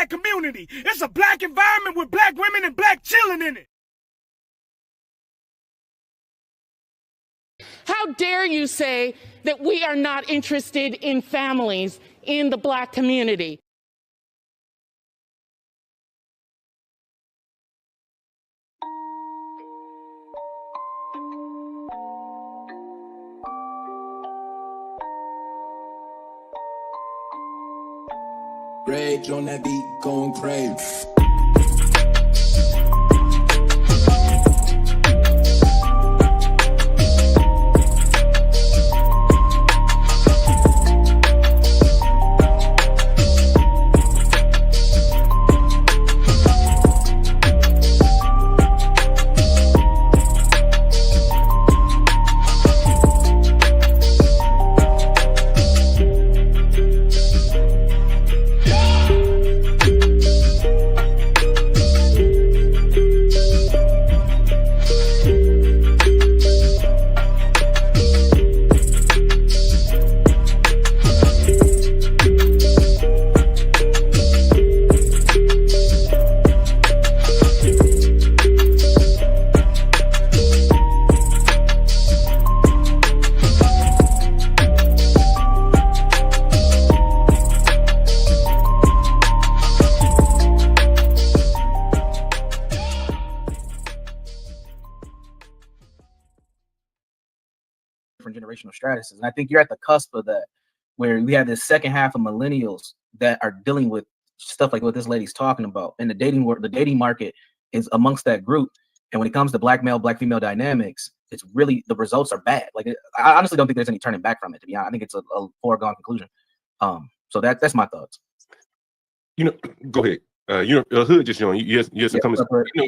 black community. It's a black environment with black women and black children in it. How dare you say that we are not interested in families in the black community? Rage on that beat, going crazy. Generational stratus, and I think you're at the cusp of that, where we have this second half of millennials that are dealing with stuff like what this lady's talking about, and the dating market is amongst that group. And when it comes to black male, black female dynamics, it's really, the results are bad. Like, I honestly don't think there's any turning back from it, to be honest. I think it's a foregone conclusion. So that's my thoughts. Go ahead. Hood just showing you have some comments.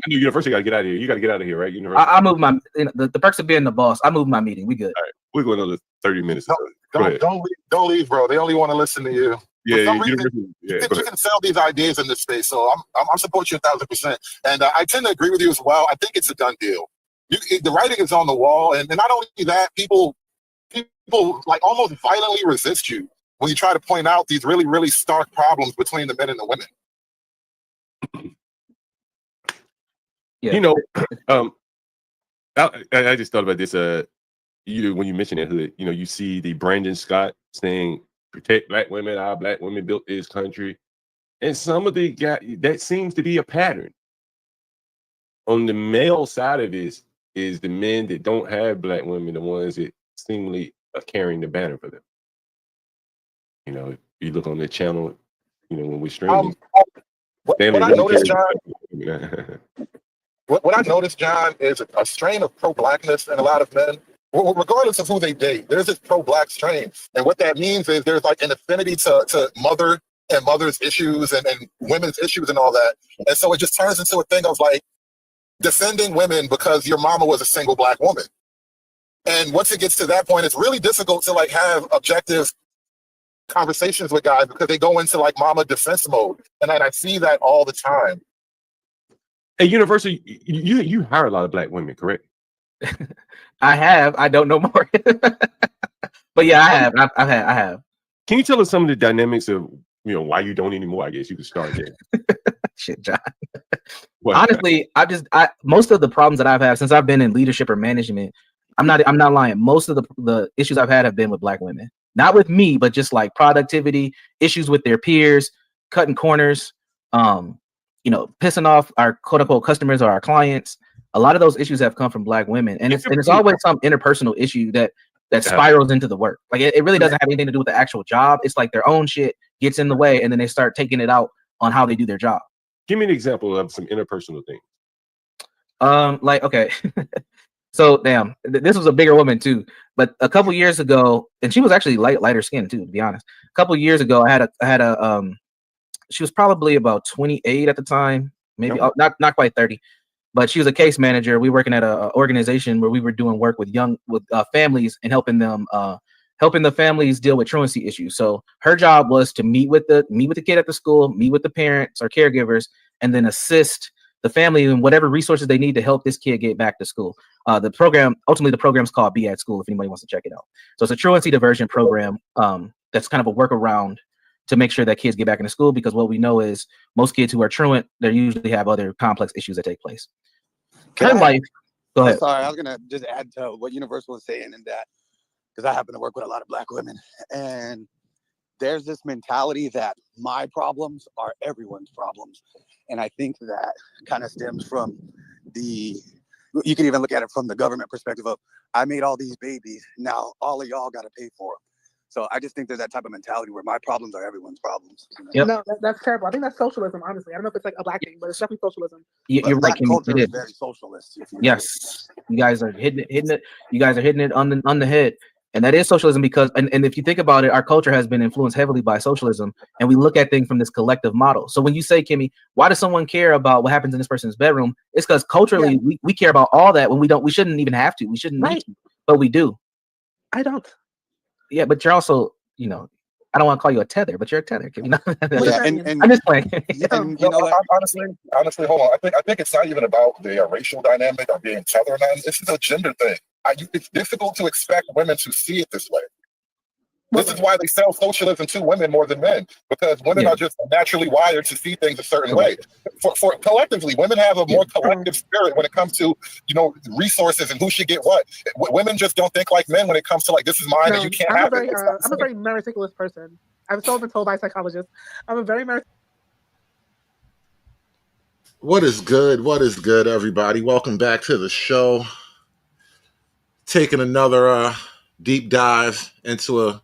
University got to get out of here. You got to get out of here, right? University. I move my the perks of being the boss. I move my meeting. We good. All right, we're going another 30 minutes. Don't leave, bro. They only want to listen to you. Yeah, you can sell these ideas in this space, so I'm supporting you 1,000%. And I tend to agree with you as well. I think it's a done deal. The writing is on the wall, and not only that, people like almost violently resist you when you try to point out these really, really stark problems between the men and the women. Yeah. I just thought about this. When you mentioned that hood, you see the Brandon Scott saying, "Protect black women. Our black women built this country," and some of the guys, that seems to be a pattern. On the male side of this is the men that don't have black women, the ones that seemingly are carrying the banner for them. If you look on the channel, when we stream. What I noticed, John. What I noticed, John, is a strain of pro-blackness in a lot of men, regardless of who they date. There's this pro-black strain, and what that means is there's like an affinity to mother and mother's issues and women's issues and all that, and so it just turns into a thing of like defending women because your mama was a single black woman. And once it gets to that point, it's really difficult to like have objective conversations with guys because they go into like mama defense mode, and I see that all the time. At University, you hire a lot of black women, correct? I have. I don't know more, but yeah, I have. I have. Can you tell us some of the dynamics of why you don't anymore? I guess you could start there. Shit, John. Honestly, most of the problems that I've had since I've been in leadership or management, I'm not lying. Most of the issues I've had have been with black women. Not with me, but just like productivity, issues with their peers, cutting corners, pissing off our quote unquote customers or our clients. A lot of those issues have come from black women. And it's always some interpersonal issue that spirals into the work. Like it really doesn't have anything to do with the actual job. It's like their own shit gets in the way, and then they start taking it out on how they do their job. Give me an example of some interpersonal things. Okay. So damn, this was a bigger woman too. But a couple years ago, and she was actually lighter skinned too, to be honest. A couple years ago, I had a she was probably about 28 at the time, maybe not quite 30, but she was a case manager. We were working at an organization where we were doing work with families and helping the families deal with truancy issues. So her job was to meet with the kid at the school, meet with the parents or caregivers, and then assist the family in whatever resources they need to help this kid get back to school. The program's called Be at School if anybody wants to check it out. So it's a truancy diversion program that's kind of a workaround to make sure that kids get back into school, because what we know is most kids who are truant, they usually have other complex issues that take place. Her life. Go ahead. Sorry, I was gonna just add to what Universal was saying, in that because I happen to work with a lot of Black women, and there's this mentality that my problems are everyone's problems, and I think that kind of stems from you can even look at it from the government perspective of, I made all these babies, now all of y'all got to pay for them. So I just think there's that type of mentality where my problems are everyone's problems. Yep. No, that's terrible. I think that's socialism, honestly. I don't know if it's like a Black thing, but it's definitely socialism. You're right. Black culture is very socialist. Yes, you guys are hitting it. You guys are hitting it on the head, and that is socialism, because and if you think about it, our culture has been influenced heavily by socialism, and we look at things from this collective model. So when you say, Kimmy, why does someone care about what happens in this person's bedroom? It's because culturally we care about all that when we shouldn't even have to. We shouldn't need to, but we do. I don't. Yeah, but you're also, I don't want to call you a tether, but you're a tether. Kimmy. And I'm just playing. Honestly, hold on. I think it's not even about the racial dynamic or being tethered. This is a gender thing. It's difficult to expect women to see it this way. This is why they sell socialism to women more than men, because women are just naturally wired to see things a certain way. For collectively, women have a more collective spirit when it comes to, resources and who should get what. Women just don't think like men when it comes to like, this is mine and you can't have it. I'm a very meticulous person. I've been told by psychologists. I'm a very What is good? What is good, everybody? Welcome back to the show. Taking another deep dive into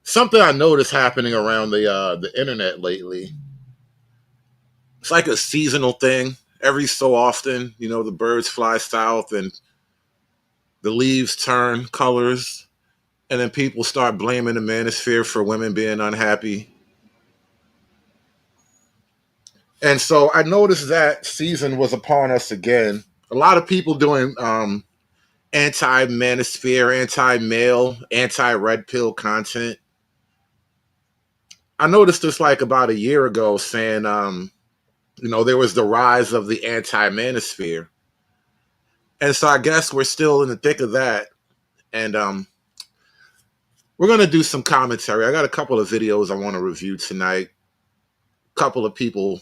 something I noticed happening around the internet lately. It's like a seasonal thing. Every so often, the birds fly south and the leaves turn colors, and then people start blaming the Manosphere for women being unhappy. And so I noticed that season was upon us again. A lot of people doing anti-Manosphere, anti-male, anti-red pill content. I noticed this like about a year ago, saying, there was the rise of the anti-Manosphere. And so I guess we're still in the thick of that. And we're going to do some commentary. I got a couple of videos I want to review tonight. A couple of people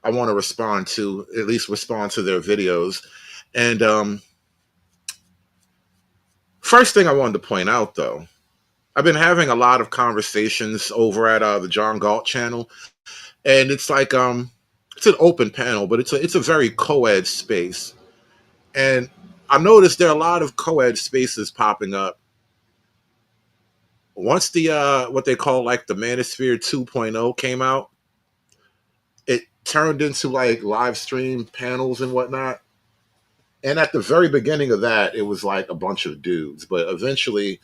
I want to respond to, at least respond to their videos. And first thing I wanted to point out, though, I've been having a lot of conversations over at the John Galt channel, and it's like it's an open panel, but it's a very co-ed space, and I noticed there are a lot of co-ed spaces popping up. Once the what they call like the Manosphere 2.0 came out, it turned into like live stream panels and whatnot. And at the very beginning of that, it was like a bunch of dudes, but eventually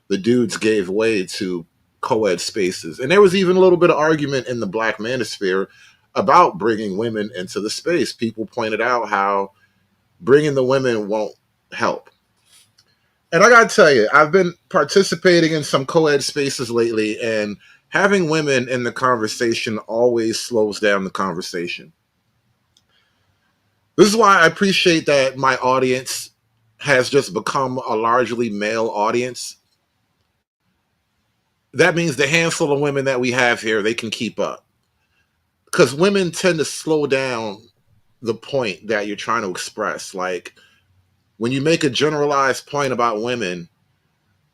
the dudes gave way to co-ed spaces. And there was even a little bit of argument in the Black Manosphere about bringing women into the space. People pointed out how bringing the women won't help. And I got to tell you, I've been participating in some co-ed spaces lately, and having women in the conversation always slows down the conversation. This is why I appreciate that my audience has just become a largely male audience. That means the handful of women that we have here, they can keep up. Because women tend to slow down the point that you're trying to express. Like, when you make a generalized point about women,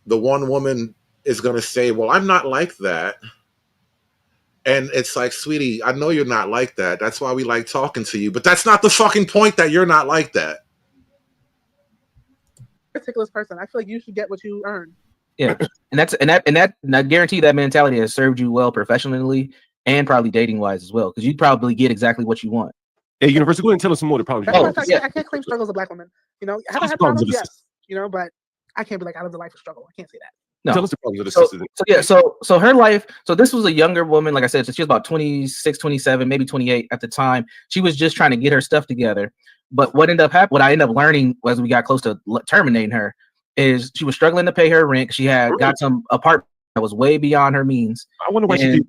the one woman is going to say, well, I'm not like that. And it's like, sweetie, I know you're not like that. That's why we like talking to you. But that's not the fucking point that you're not like that. meticulous person. I feel like you should get what you earn. Yeah, and I guarantee that mentality has served you well professionally and probably dating wise as well, because you probably get exactly what you want. Hey, Universal, go ahead and tell us some more of the problems. I can't claim struggle as a Black woman. Have I had problems? Yes. But I can't be like, I live the life of struggle. I can't say that. No. Tell us the problems of the sisters. So her life, so this was a younger woman, like I said, so she was about 26, 27, maybe 28 at the time. She was just trying to get her stuff together. But what I ended up learning as we got close to terminating her is she was struggling to pay her rent. She had got some apartment that was way beyond her means. I wonder why she did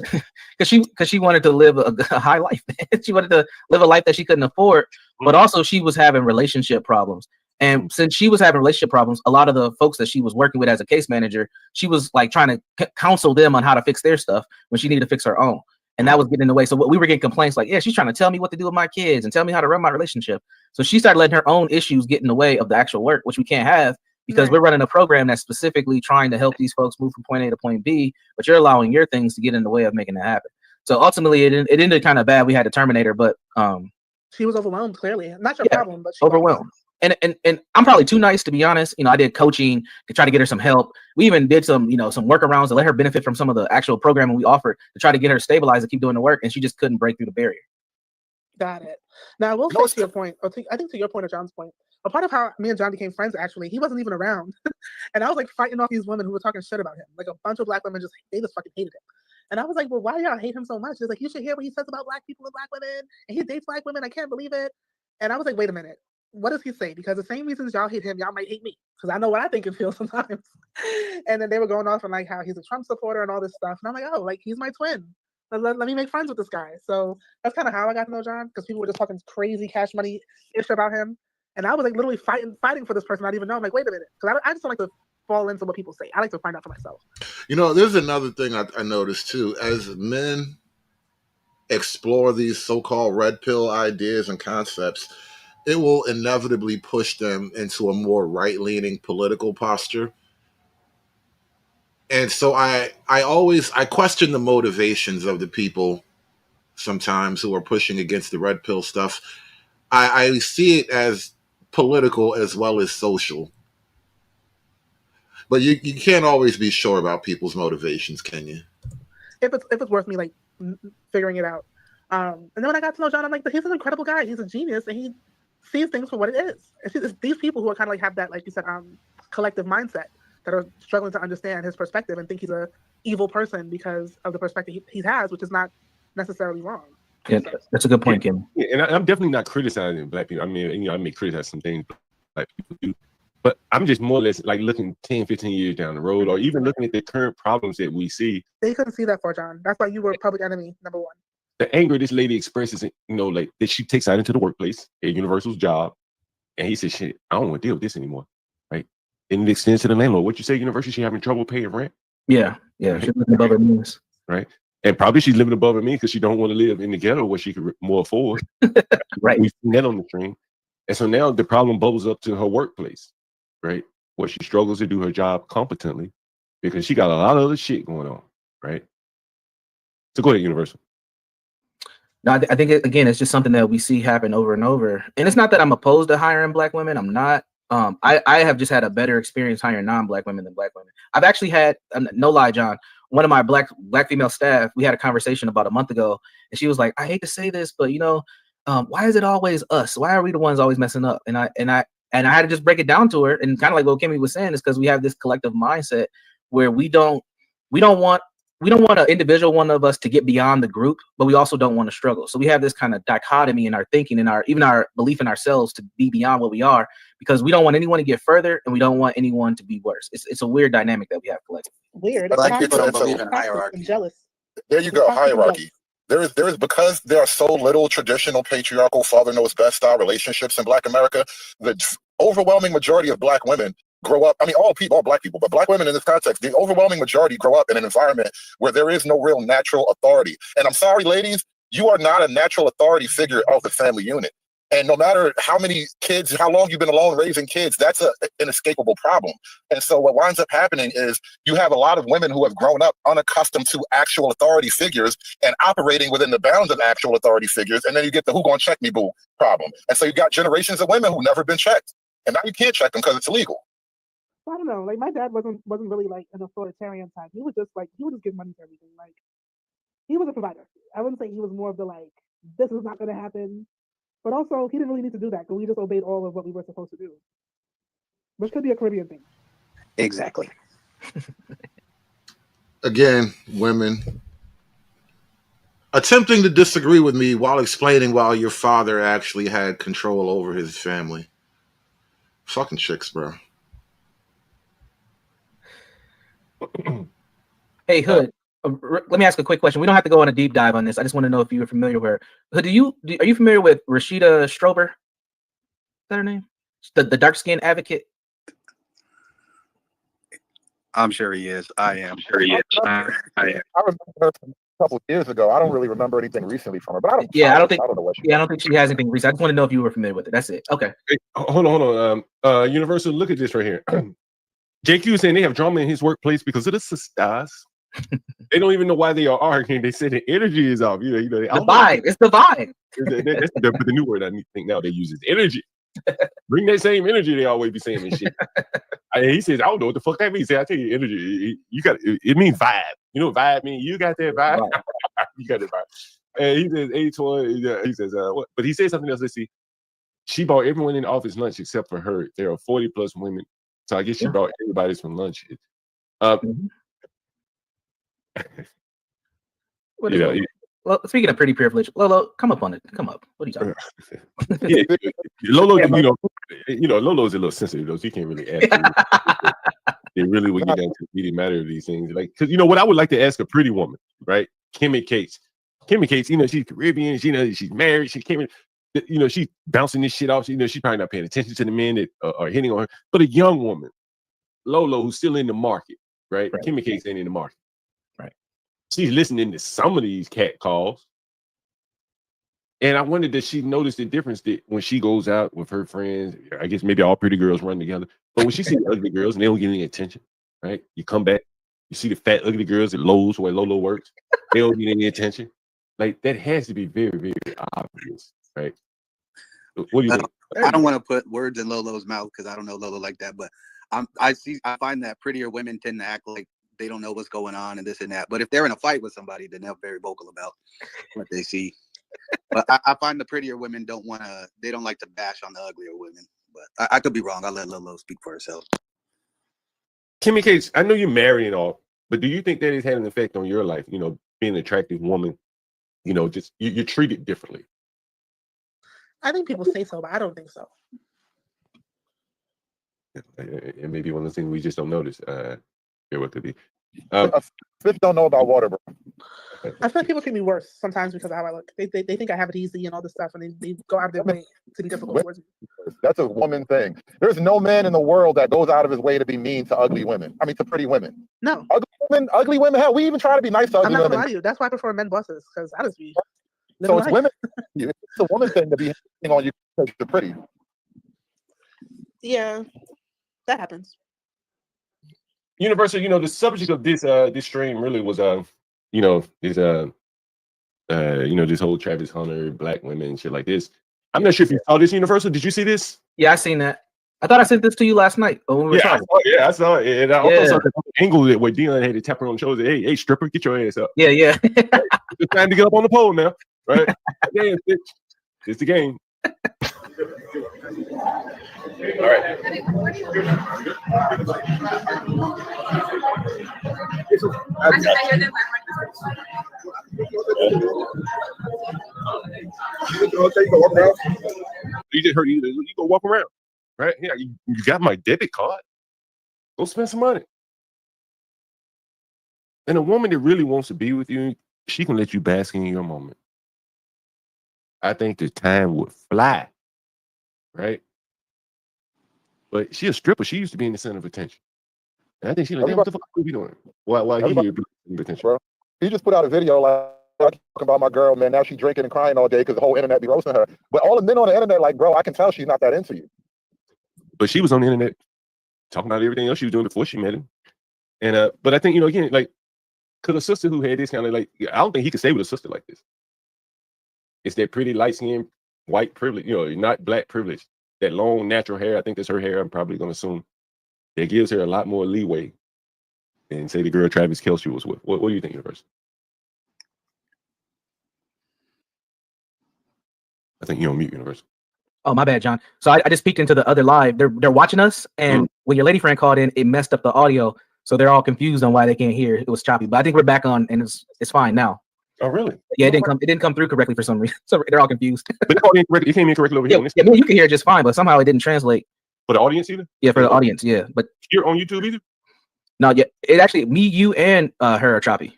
that. Because she wanted to live a high life. She wanted to live a life that she couldn't afford, but also she was having relationship problems. And since she was having relationship problems, a lot of the folks that she was working with as a case manager, she was like trying to counsel them on how to fix their stuff when she needed to fix her own. And that was getting in the way. So we were getting complaints like, yeah, she's trying to tell me what to do with my kids and tell me how to run my relationship. So she started letting her own issues get in the way of the actual work, which we can't have because we're running a program that's specifically trying to help these folks move from point A to point B, but you're allowing your things to get in the way of making it happen. So ultimately it ended kind of bad. We had to terminate her, but she was overwhelmed, clearly. Not your problem, but she overwhelmed. And I'm probably too nice, to be honest. I did coaching to try to get her some help. We even did some workarounds to let her benefit from some of the actual programming we offered to try to get her stabilized and keep doing the work. And she just couldn't break through the barrier. Got it. Now, I will say to your point, I think to your point or John's point, a part of how me and John became friends, actually, he wasn't even around. And I was like fighting off these women who were talking shit about him. Like a bunch of black women they just fucking hated him. And I was like, well, why do y'all hate him so much? It's like, you should hear what he says about black people and black women. And he dates black women. I can't believe it. And I was like, wait a minute. What does he say? Because the same reasons y'all hate him, y'all might hate me. Because I know what I think and feel sometimes. And then they were going off on like how he's a Trump supporter and all this stuff. And I'm like, oh, like he's my twin. Let me make friends with this guy. So that's kind of how I got to know John, because people were just talking crazy cash money ish about him. And I was like literally fighting for this person I didn't even know. I'm like, wait a minute. Because I just don't like to fall into what people say. I like to find out for myself. There's another thing I noticed too. As men explore these so-called red pill ideas and concepts, it will inevitably push them into a more right-leaning political posture. And so I question the motivations of the people sometimes who are pushing against the red pill stuff. I see it as political as well as social. But you can't always be sure about people's motivations, can you? If it's worth me like figuring it out. And then when I got to know John, I'm like, he's an incredible guy. He's a genius, and he sees things for what it is. It's these people who are kind of like have that, like you said, collective mindset that are struggling to understand his perspective and think he's a evil person because of the perspective he has, which is not necessarily wrong. Yeah, that's a good point, Kim. Yeah, and I'm definitely not criticizing black people. I mean, I may criticize some things black people do, but I'm just more or less like looking 10, 15 years down the road, or even looking at the current problems that we see. They couldn't see that for John. That's why you were public enemy number one. The anger this lady expresses, like that she takes out into the workplace, at Universal's job, and he says, shit, I don't want to deal with this anymore, right? And it extends to the landlord. What you say, Universal, she having trouble paying rent? Yeah, right? She's living above her means. Right? And probably she's living above her means because she don't want to live in the ghetto where she could more afford. Right. We've seen that on the stream. And so now the problem bubbles up to her workplace, right? Where she struggles to do her job competently because she got a lot of other shit going on, right? So go ahead, Universal. No, I think again, it's just something that we see happen over and over. And it's not that I'm opposed to hiring black women. I'm not. I have just had a better experience hiring non-black women than black women. I've actually had, no lie, John, one of my black female staff, we had a conversation about a month ago, and she was like, I hate to say this, but why is it always us? Why are we the ones always messing up? And I had to just break it down to her, and kind of like what Kimmy was saying is because we have this collective mindset where we don't want an individual one of us to get beyond the group, but we also don't want to struggle. So we have this kind of dichotomy in our thinking and even our belief in ourselves to be beyond what we are, because we don't want anyone to get further and we don't want anyone to be worse. It's a weird dynamic that we have collectively. Weird. Black people don't believe in hierarchy. I'm jealous. There you go, hierarchy. There is because there are so little traditional patriarchal father knows best style relationships in Black America. The overwhelming majority of Black women grow up, all Black people, but Black women in this context, the overwhelming majority grow up in an environment where there is no real natural authority. And I'm sorry, ladies, you are not a natural authority figure of the family unit. And no matter how many kids, how long you've been alone raising kids, that's an inescapable problem. And so what winds up happening is you have a lot of women who have grown up unaccustomed to actual authority figures and operating within the bounds of actual authority figures. And then you get the who gonna check me boo problem. And so you got generations of women who've never been checked. And now you can't check them because it's illegal. I don't know. Like my dad wasn't really like an authoritarian type. He would just give money to everything. Like he was a provider. I wouldn't say he was more of the like, this is not gonna happen. But also he didn't really need to do that because we just obeyed all of what we were supposed to do. Which could be a Caribbean thing. Exactly. Again, women attempting to disagree with me while explaining why your father actually had control over his family. Fucking chicks, bro. Hey, Hood, let me ask a quick question. We don't have to go on a deep dive on this. I just want to know if you were familiar with her. Hood, are you familiar with Rashida Strober? Is that her name? The dark skin advocate. I'm sure he is. I am. I remember her from a couple of years ago. I don't really remember anything recently from her, but I don't know what she. Yeah, I don't think she has anything recent. I just want to know if you were familiar with it. That's it. Okay. Hey, hold on. Universal, look at this right here. JQ is saying they have drama in his workplace because of the sisters. They don't even know why they are arguing. They say the energy is off. You know, the vibe. It's the vibe. That's the new word I think now they use is energy. Bring that same energy they always be saying and shit. He says, I don't know what the fuck that means. I tell you, energy. You got it means vibe. You know what vibe means? You got that vibe. You got that vibe. And he says, H1. He says, what? But he said something else. Let's see. She bought everyone in the office lunch except for her. There are 40 plus women. So I guess she brought everybody some lunch. Well, speaking of pretty privilege, Lolo, come up on it. Come up. What are you talking about? Yeah, Lolo, you know, Lolo's a little sensitive though. So you can't really ask. They really would get down to the immediate matter of these things. Like, because you know what I would like to ask a pretty woman, right? Kimmy Cates. Kimmy Cates, you know, she's Caribbean. You know, she's married. She came in. You know, she's bouncing this shit off. You know, she's probably not paying attention to the men that are hitting on her. But a young woman, Lolo, who's still in the market, right? Kimmy Cates ain't in the market. Right. She's listening to some of these cat calls. And I wondered that she noticed the difference that when she goes out with her friends, I guess maybe all pretty girls run together. But when she sees ugly girls and they don't get any attention, right? You come back, you see the fat, ugly girls at Lowe's where Lolo works, they don't get any attention. Like, that has to be very, very obvious, right? What do you think? I don't want to put words in Lolo's mouth because I don't know Lolo like that, but I find that prettier women tend to act like they don't know what's going on and this and that. But if they're in a fight with somebody, then they're very vocal about what they see. But I find the prettier women don't like to bash on the uglier women. But I could be wrong. I'll let Lolo speak for herself. Kimmy Cates, I know you're married and all, but do you think that has had an effect on your life? You know, being an attractive woman, you know, just you're treated differently. I think people say so, but I don't think so. And maybe one of the things we just don't notice. What could be? Fish don't know about water, bro. I feel like people treat me worse sometimes because of how I look. They think I have it easy and all this stuff, and they go out of their way to be difficult towards me. That's a woman thing. There's no man in the world that goes out of his way to be mean to ugly women. I mean, to pretty women. No. Ugly women, hell, we even try to be nice to ugly women. I'm not gonna lie to you. That's why I prefer men bosses, because I just be. So it's women. It's a woman thing to be hitting on you because you're pretty. Yeah, that happens. Universal, you know, the subject of this stream really was you know, this whole Travis Hunter, black women and shit like this. I'm not sure if you saw this, Universal. Did you see this? Yeah, I seen that. I thought I sent this to you last night when we were talking. I saw it. And I also saw the angle that where Dion had to tap her on the shoulder. Hey, stripper, get your ass up. Yeah. It's time to get up on the pole now, right? Yeah, it's the game. All right. You just heard you go walk around, right? Yeah, you got my debit card. Go spend some money. And a woman that really wants to be with you, she can let you bask in your moment. I think the time would fly, right? But she a stripper. She used to be in the center of attention. And I think she like, what the fuck are we doing? Why he here being attention? Bro, he just put out a video like talking about my girl, man. Now she's drinking and crying all day because the whole internet be roasting her. But all the men on the internet, like, bro, I can tell she's not that into you. But she was on the internet talking about everything else she was doing before she met him. And but I think, you know, again, like, cause a sister who had this kind of like, I don't think he could stay with a sister like this. It's that pretty light-skinned white privilege, you know, not black privilege. That long natural hair, I think that's her hair, I'm probably going to assume. That gives her a lot more leeway than, say, the girl Travis Kelce was with. What do you think, Universe? I think you're on mute, Universe. Oh, my bad, John. So I just peeked into the other live. They're watching us, and when your lady friend called in, it messed up the audio. So they're all confused on why they can't hear. It was choppy. But I think we're back on, and it's fine now. Oh, really? Yeah, it didn't come through correctly for some reason. So they're all confused. But it came in correctly over here. Yeah, you can hear it just fine, but somehow it didn't translate. For the audience either? Yeah, for the audience, yeah. But you're on YouTube either? No, yeah. It actually, me, you, and her are choppy.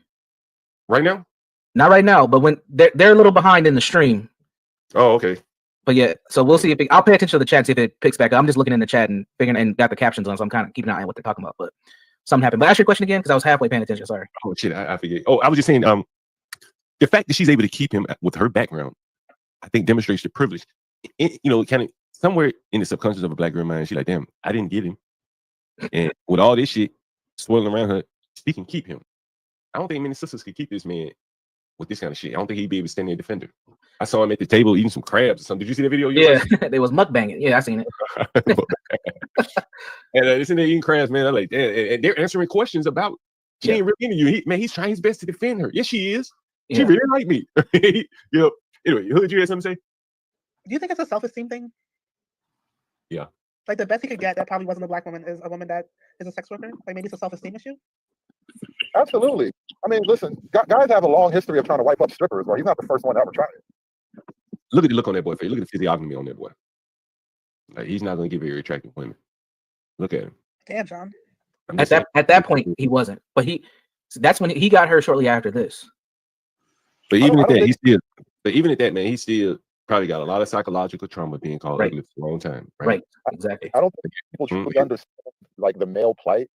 Right now? Not right now, but when they're a little behind in the stream. Oh, okay. But yeah, so we'll see if I'll pay attention to the chat, see if it picks back up. I'm just looking in the chat and figuring and got the captions on, so I'm kind of keeping an eye on what they're talking about. But something happened. But ask your question again because I was halfway paying attention. Sorry. Oh shit, I forget. Oh, I was just saying, the fact that she's able to keep him with her background, I think demonstrates the privilege. Kind of somewhere in the subconscious of a black girl mind, she's like, damn, I didn't get him. And with all this shit swirling around her, she can keep him. I don't think many sisters could keep this man with this kind of shit. I don't think he'd be able to stand there and defend her. I saw him at the table eating some crabs or something. Did you see that video? Yeah, they was mukbanging. Yeah, I seen it. And they're sitting there eating crabs, man. I'm like, damn. And they're answering questions about she ain't really into you. He's trying his best to defend her. Yes, she is. Yeah. She really like me. Anyway, who did you have something to say? Do you think it's a self-esteem thing? Yeah. Like the best he could get that probably wasn't a black woman is a woman that is a sex worker. Like maybe it's a self-esteem issue. Absolutely. I mean, listen, guys have a long history of trying to wipe up strippers. Well, he's not the first one to ever try it. Look at the look on that boy face. Look at the physiognomy on that boy. Like, he's not going to get very attractive women. Look at him. Damn, John. At that point, he wasn't. But that's when he got her shortly after this. But even at that, man, he still probably got a lot of psychological trauma being called ugly for a long time. Right. Exactly. I don't think people truly understand like the male plight.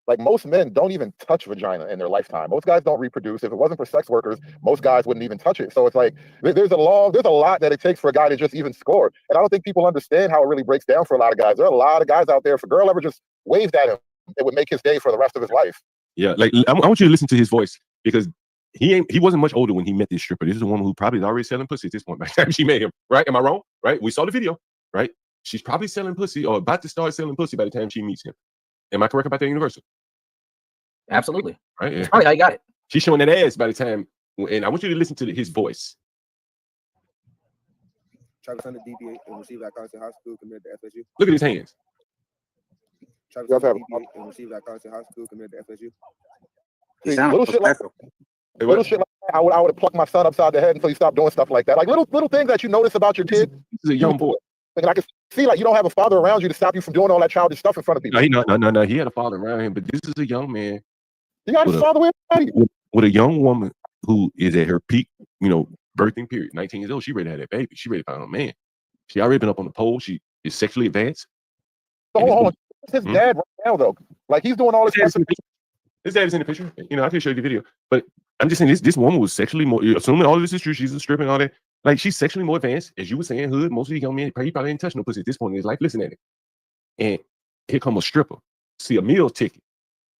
Like most men don't even touch vagina in their lifetime. Most guys don't reproduce. If it wasn't for sex workers, most guys wouldn't even touch it. So it's like there's a lot that it takes for a guy to just even score. And I don't think people understand how it really breaks down for a lot of guys. There are a lot of guys out there. If a girl ever just waved at him, it would make his day for the rest of his life. Yeah, like I want you to listen to his voice because he wasn't much older when he met this stripper. This is a woman who probably is already selling pussy at this point by the time she met him. Right? Am I wrong? Right? We saw the video. Right? She's probably selling pussy or about to start selling pussy by the time she meets him. Am I correct about that, Universal? Absolutely. Right? Yeah. Probably how you got it. She's showing that ass by the time, and I want you to listen to his voice. Travis Hunter, DBA, and received at Carson High School committed to FSU. Look at his hands. Travis Hunter, DBA, and received at Carson High School committed to FSU. Little shit like that, I would have plucked my son upside the head until he stopped doing stuff like that. Like little things that you notice about your kid. This is a young boy. And I can see like you don't have a father around you to stop you from doing all that childish stuff in front of people. No. He had a father around him, but this is a young man. He got his father with a young woman who is at her peak, birthing period. 19 years old. She ready to have that baby. She ready to find a man. She already been up on the pole. She is sexually advanced. So hold on. His dad right now though. Like he's doing all this. His dad is in the picture. I can show you the video. But I'm just saying this woman was sexually more, assuming all of this is true, she's a stripper and all that. Like she's sexually more advanced, as you were saying, hood. Most of these young men, he probably didn't touch no pussy at this point in his life. Listen at it. And here come a stripper. See a meal ticket.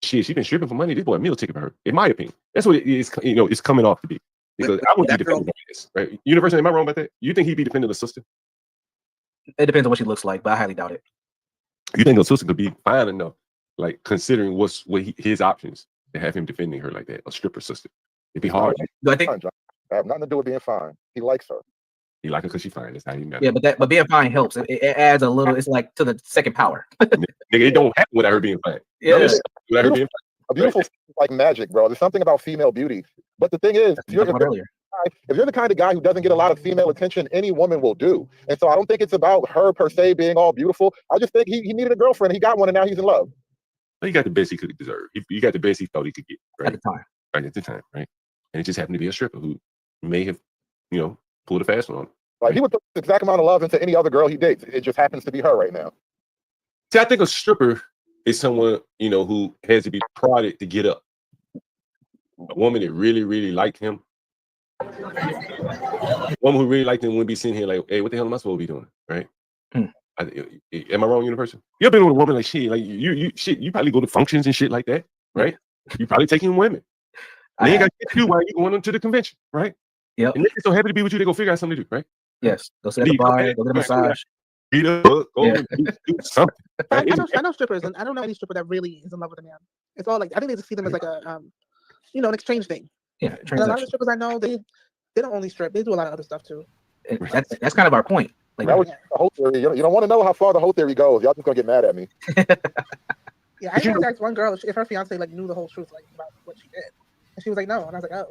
Shit, she been stripping for money. This boy a meal ticket for her, in my opinion. That's what it is, it's coming off to be. Because I would be defending this, right? Universal, am I wrong about that? You think he'd be defending the sister? It depends on what she looks like, but I highly doubt it. You think a sister could be fine enough, like considering his options to have him defending her like that, a stripper sister? It'd be hard. I think I have nothing to do with being fine. He likes her. He like her because she's fine. That's how he met her. Yeah, but being fine helps. It adds a little. It's like to the second power. Nigga, it don't happen without her being fine. Yeah, without her being fine. A beautiful like magic, bro. There's something about female beauty. But the thing is, if you're the kind of guy who doesn't get a lot of female attention, any woman will do. And so I don't think it's about her per se being all beautiful. I just think he needed a girlfriend. He got one, and now he's in love. Well, he got the best he could deserve. He got the best he thought he could get. Right? At the time. Right at the time, right? And it just happened to be a stripper who may have, pulled a fast one on him. Like he would put the exact amount of love into any other girl he dates. It just happens to be her right now. See, I think a stripper is someone, who has to be prodded to get up. A woman that really, really liked him. A woman who really liked him wouldn't be sitting here like, hey, what the hell am I supposed to be doing? Right? Am I wrong, Universal? You ever been with a woman like shit? Like you probably go to functions and shit like that, right? You probably taking women. They ain't got to get you while you going into the convention, right? Yep. And they're so happy to be with you, they go figure out something to do, right? Yes. Go sit at the bar, go get a massage. Read a book, go do something. Right? I know strippers, and I don't know any stripper that really is in love with a man. It's all like I think they just see them as like a an exchange thing. Yeah, and a lot of strippers I know, they don't only strip; they do a lot of other stuff too. That's kind of our point. Like that was the whole theory. You don't want to know how far the whole theory goes. Y'all just gonna get mad at me. Yeah, I just asked one girl if her fiance knew the whole truth about what she did, and she was like, "No," and I was like,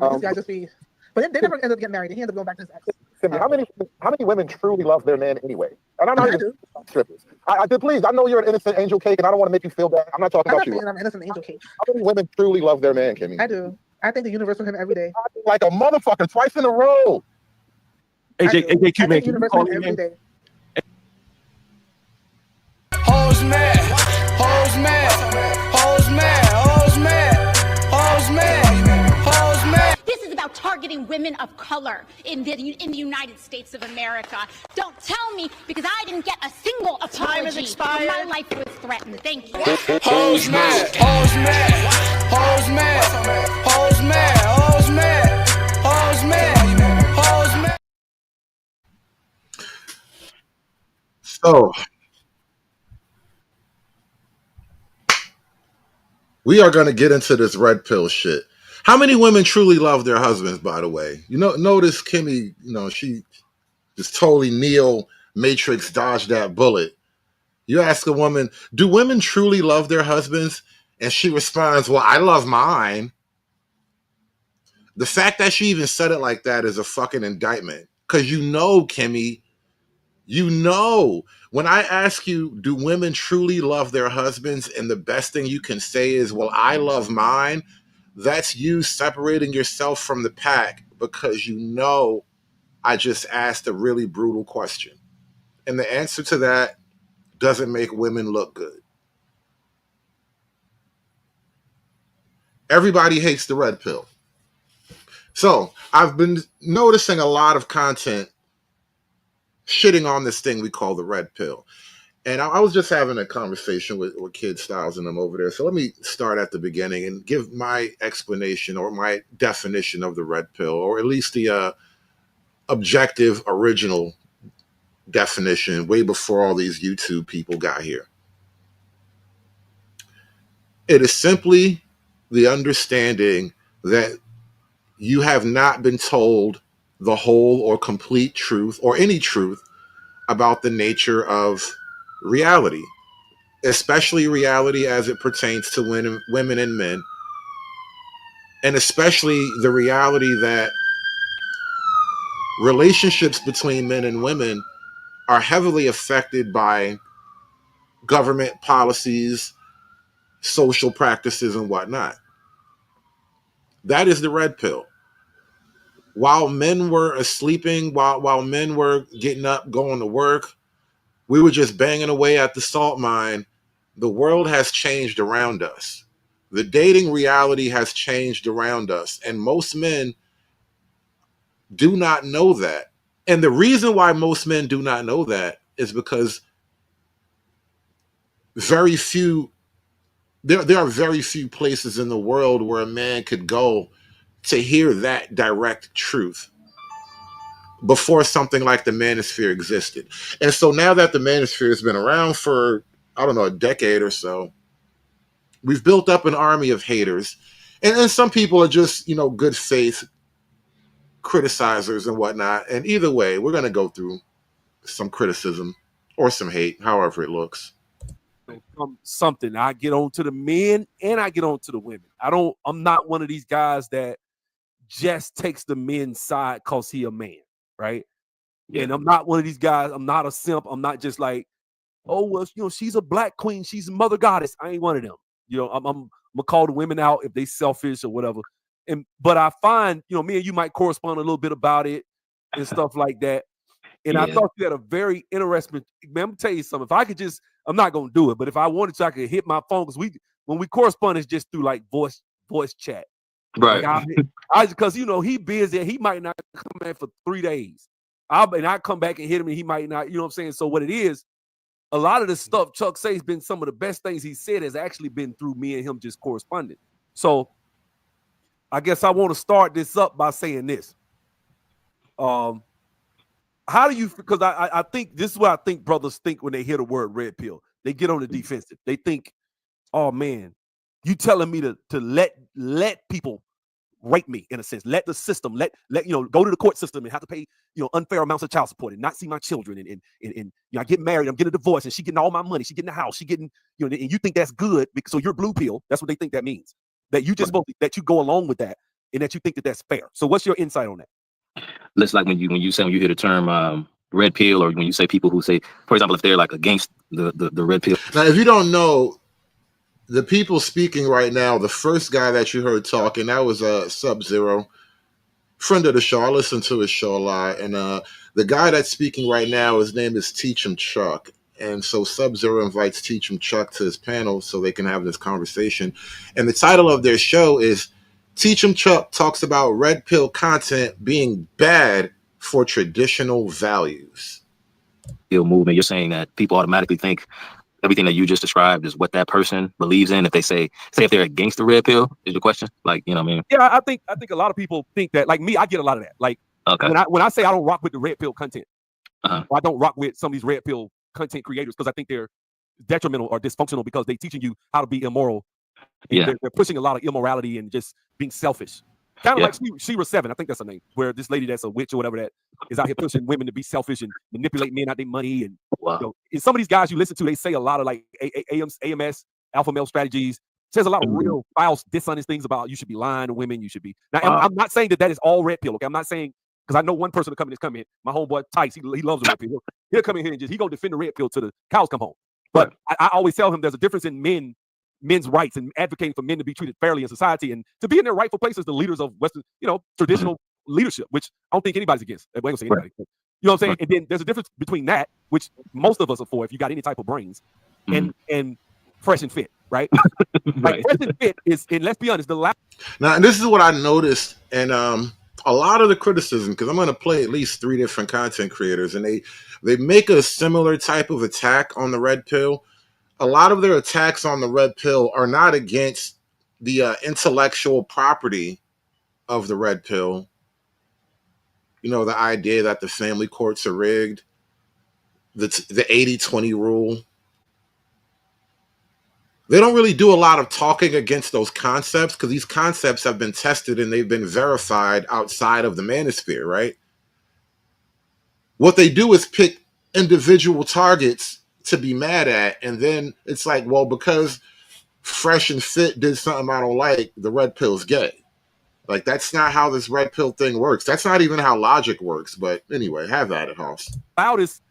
"Oh, I just be." But they never ended up getting married. He ended up going back to his ex. Cindy, how many women truly love their man anyway? And I'm not even strippers. Please, I know you're an innocent angel cake, and I don't want to make you feel bad. I'm not talking about you. I'm innocent angel cake. How many women truly love their man, Kimmy? I do. I think the universe with him every day. Like a motherfucker, twice in a row. AJQ, man, think can you universal call in him, every man? day. Hoes mad, hoes mad, hoes mad, hoes mad, hoes mad, hoes mad. This is about targeting women of color in the United States of America. Don't tell me, because I didn't get a single apology. Time has expired. My life was threatened. Thank you. Hoes mad, hoes mad, hoes mad, hoes mad, hoes mad, hoes mad, hoes mad. So we are going to get into this red pill shit. How many women truly love their husbands, by the way? Notice Kimmy, she just totally Neo Matrix dodged that bullet. You ask a woman, do women truly love their husbands? And she responds, well, I love mine. The fact that she even said it like that is a fucking indictment. Because Kimmy, when I ask you, do women truly love their husbands? And the best thing you can say is, well, I love mine. That's you separating yourself from the pack because I just asked a really brutal question. And the answer to that doesn't make women look good. Everybody hates the red pill. So I've been noticing a lot of content shitting on this thing we call the red pill. And I was just having a conversation with Kid Styles and them over there. So let me start at the beginning and give my explanation or my definition of the red pill, or at least the objective original definition way before all these YouTube people got here. It is simply the understanding that you have not been told the whole or complete truth or any truth about the nature of reality, especially reality as it pertains to women and men, and especially the reality that relationships between men and women are heavily affected by government policies, social practices, and whatnot. That is the red pill. While men were sleeping, while men were getting up, going to work, we were just banging away at the salt mine. The world has changed around us. The dating reality has changed around us. And most men do not know that. And the reason why most men do not know that is because there are very few places in the world where a man could go to hear that direct truth before something like the Manosphere existed. And so now that the Manosphere has been around for, I don't know, a decade or so, we've built up an army of haters. And some people are just, good faith criticizers and whatnot. And either way, we're going to go through some criticism or some hate, however it looks. Something. I get on to the men and I get on to the women. I'm not one of these guys that just takes the men's side because he a man, right? Yeah. And I'm not one of these guys. I'm not a simp. I'm not just like, oh, well, she's a black queen. She's a mother goddess. I ain't one of them. I'm gonna call the women out if they selfish or whatever. But I find, me and you might correspond a little bit about it and stuff like that. And yeah. I thought you had a very interesting. Man, I'm gonna tell you something. If I could I'm not gonna do it, but if I wanted to, I could hit my phone because when we correspond, it's just through like voice chat. Right. Like because he busy. He might not come back for 3 days. I come back and hit him, and he might not. You know what I'm saying? So what it is, a lot of the stuff Chuck says been some of the best things he said has actually been through me and him just corresponding. So I guess I want to start this up by saying this. How do you? Because I think this is what I think brothers think when they hear the word red pill. They get on the defensive. They think, oh man, you telling me to let people rape me in a sense. Let the system go to the court system and have to pay unfair amounts of child support and not see my children and I get married, I'm getting a divorce, and she getting all my money, she getting the house, she getting and you think that's good because so you're blue pill. That's what they think that means. That you just that you go along with that and that you think that that's fair. So what's your insight on that? Looks like when you hear the term red pill, or when you say people who say, for example, if they're like against the red pill. Now, if you don't know, the people speaking right now, the first guy that you heard talking, that was Sub-Zero. Friend of the show. I listen to his show a lot. And the guy that's speaking right now, his name is Teach 'em Chuck. And so Sub-Zero invites Teach 'em Chuck to his panel so they can have this conversation. And the title of their show is Teach 'em Chuck talks about red pill content being bad for traditional values. Movement. You're saying that people automatically think everything that you just described is what that person believes in. If they say if they're against the red pill, is the question? Like, you know what I mean? Yeah, I think a lot of people think that. Like me, I get a lot of that. Like, okay, when I say I don't rock with the red pill content, or I don't rock with some of these red pill content creators because I think they're detrimental or dysfunctional because they're teaching you how to be immoral. Yeah. They're pushing a lot of immorality and just being selfish. Kind of like Shira 7, I think that's her name, where this lady that's a witch or whatever that is out here pushing women to be selfish and manipulate men out their money. And, you know, and some of these guys you listen to, they say a lot of like AMS, alpha male strategies, says a lot of real false, dishonest things about you should be lying to women, you should be. Now, I'm not saying that is all red pill, okay? I'm not saying, because I know one person to come in, my homeboy Tice, he loves the red pill. He'll come in here and he gonna defend the red pill till the cows come home. But I always tell him there's a difference in men's rights and advocating for men to be treated fairly in society and to be in their rightful places, the leaders of Western, traditional leadership, which I don't think anybody's against. I ain't gonna say anybody. But, you know what I'm saying? And then there's a difference between that, which most of us are for if you got any type of brains, and fresh and fit, right? Like fresh and fit is, and let's be honest, the last. Now, and this is what I noticed, and a lot of the criticism, because I'm going to play at least 3 different content creators, and they make a similar type of attack on the red pill. A lot of their attacks on the red pill are not against the intellectual property of the red pill. You know, the idea that the family courts are rigged, the 80-20 rule. They don't really do a lot of talking against those concepts because these concepts have been tested and they've been verified outside of the Manosphere, right? What they do is pick individual targets to be mad at, and then it's like, well, because Fresh and Fit did something I don't like, the red pill's gay. Like, that's not how this red pill thing works. That's not even how logic works. But anyway, have at it, Hoss. Loudest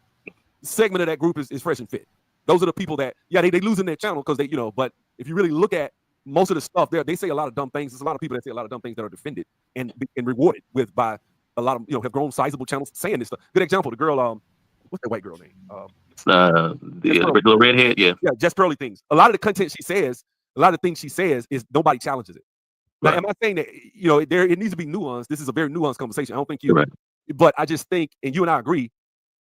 segment of that group is Fresh and Fit. Those are the people that, they losing their channel because they, but if you really look at most of the stuff there, they say a lot of dumb things. There's a lot of people that say a lot of dumb things that are defended and rewarded by a lot of, have grown sizable channels saying this stuff. Good example, the girl, what's that white girl name? The little redhead, yeah, just Pearly things. A lot of the content she says, a lot of things she says is nobody challenges it. Now, am I saying that it needs to be nuanced? This is a very nuanced conversation. I don't think but I just think, and you and I agree,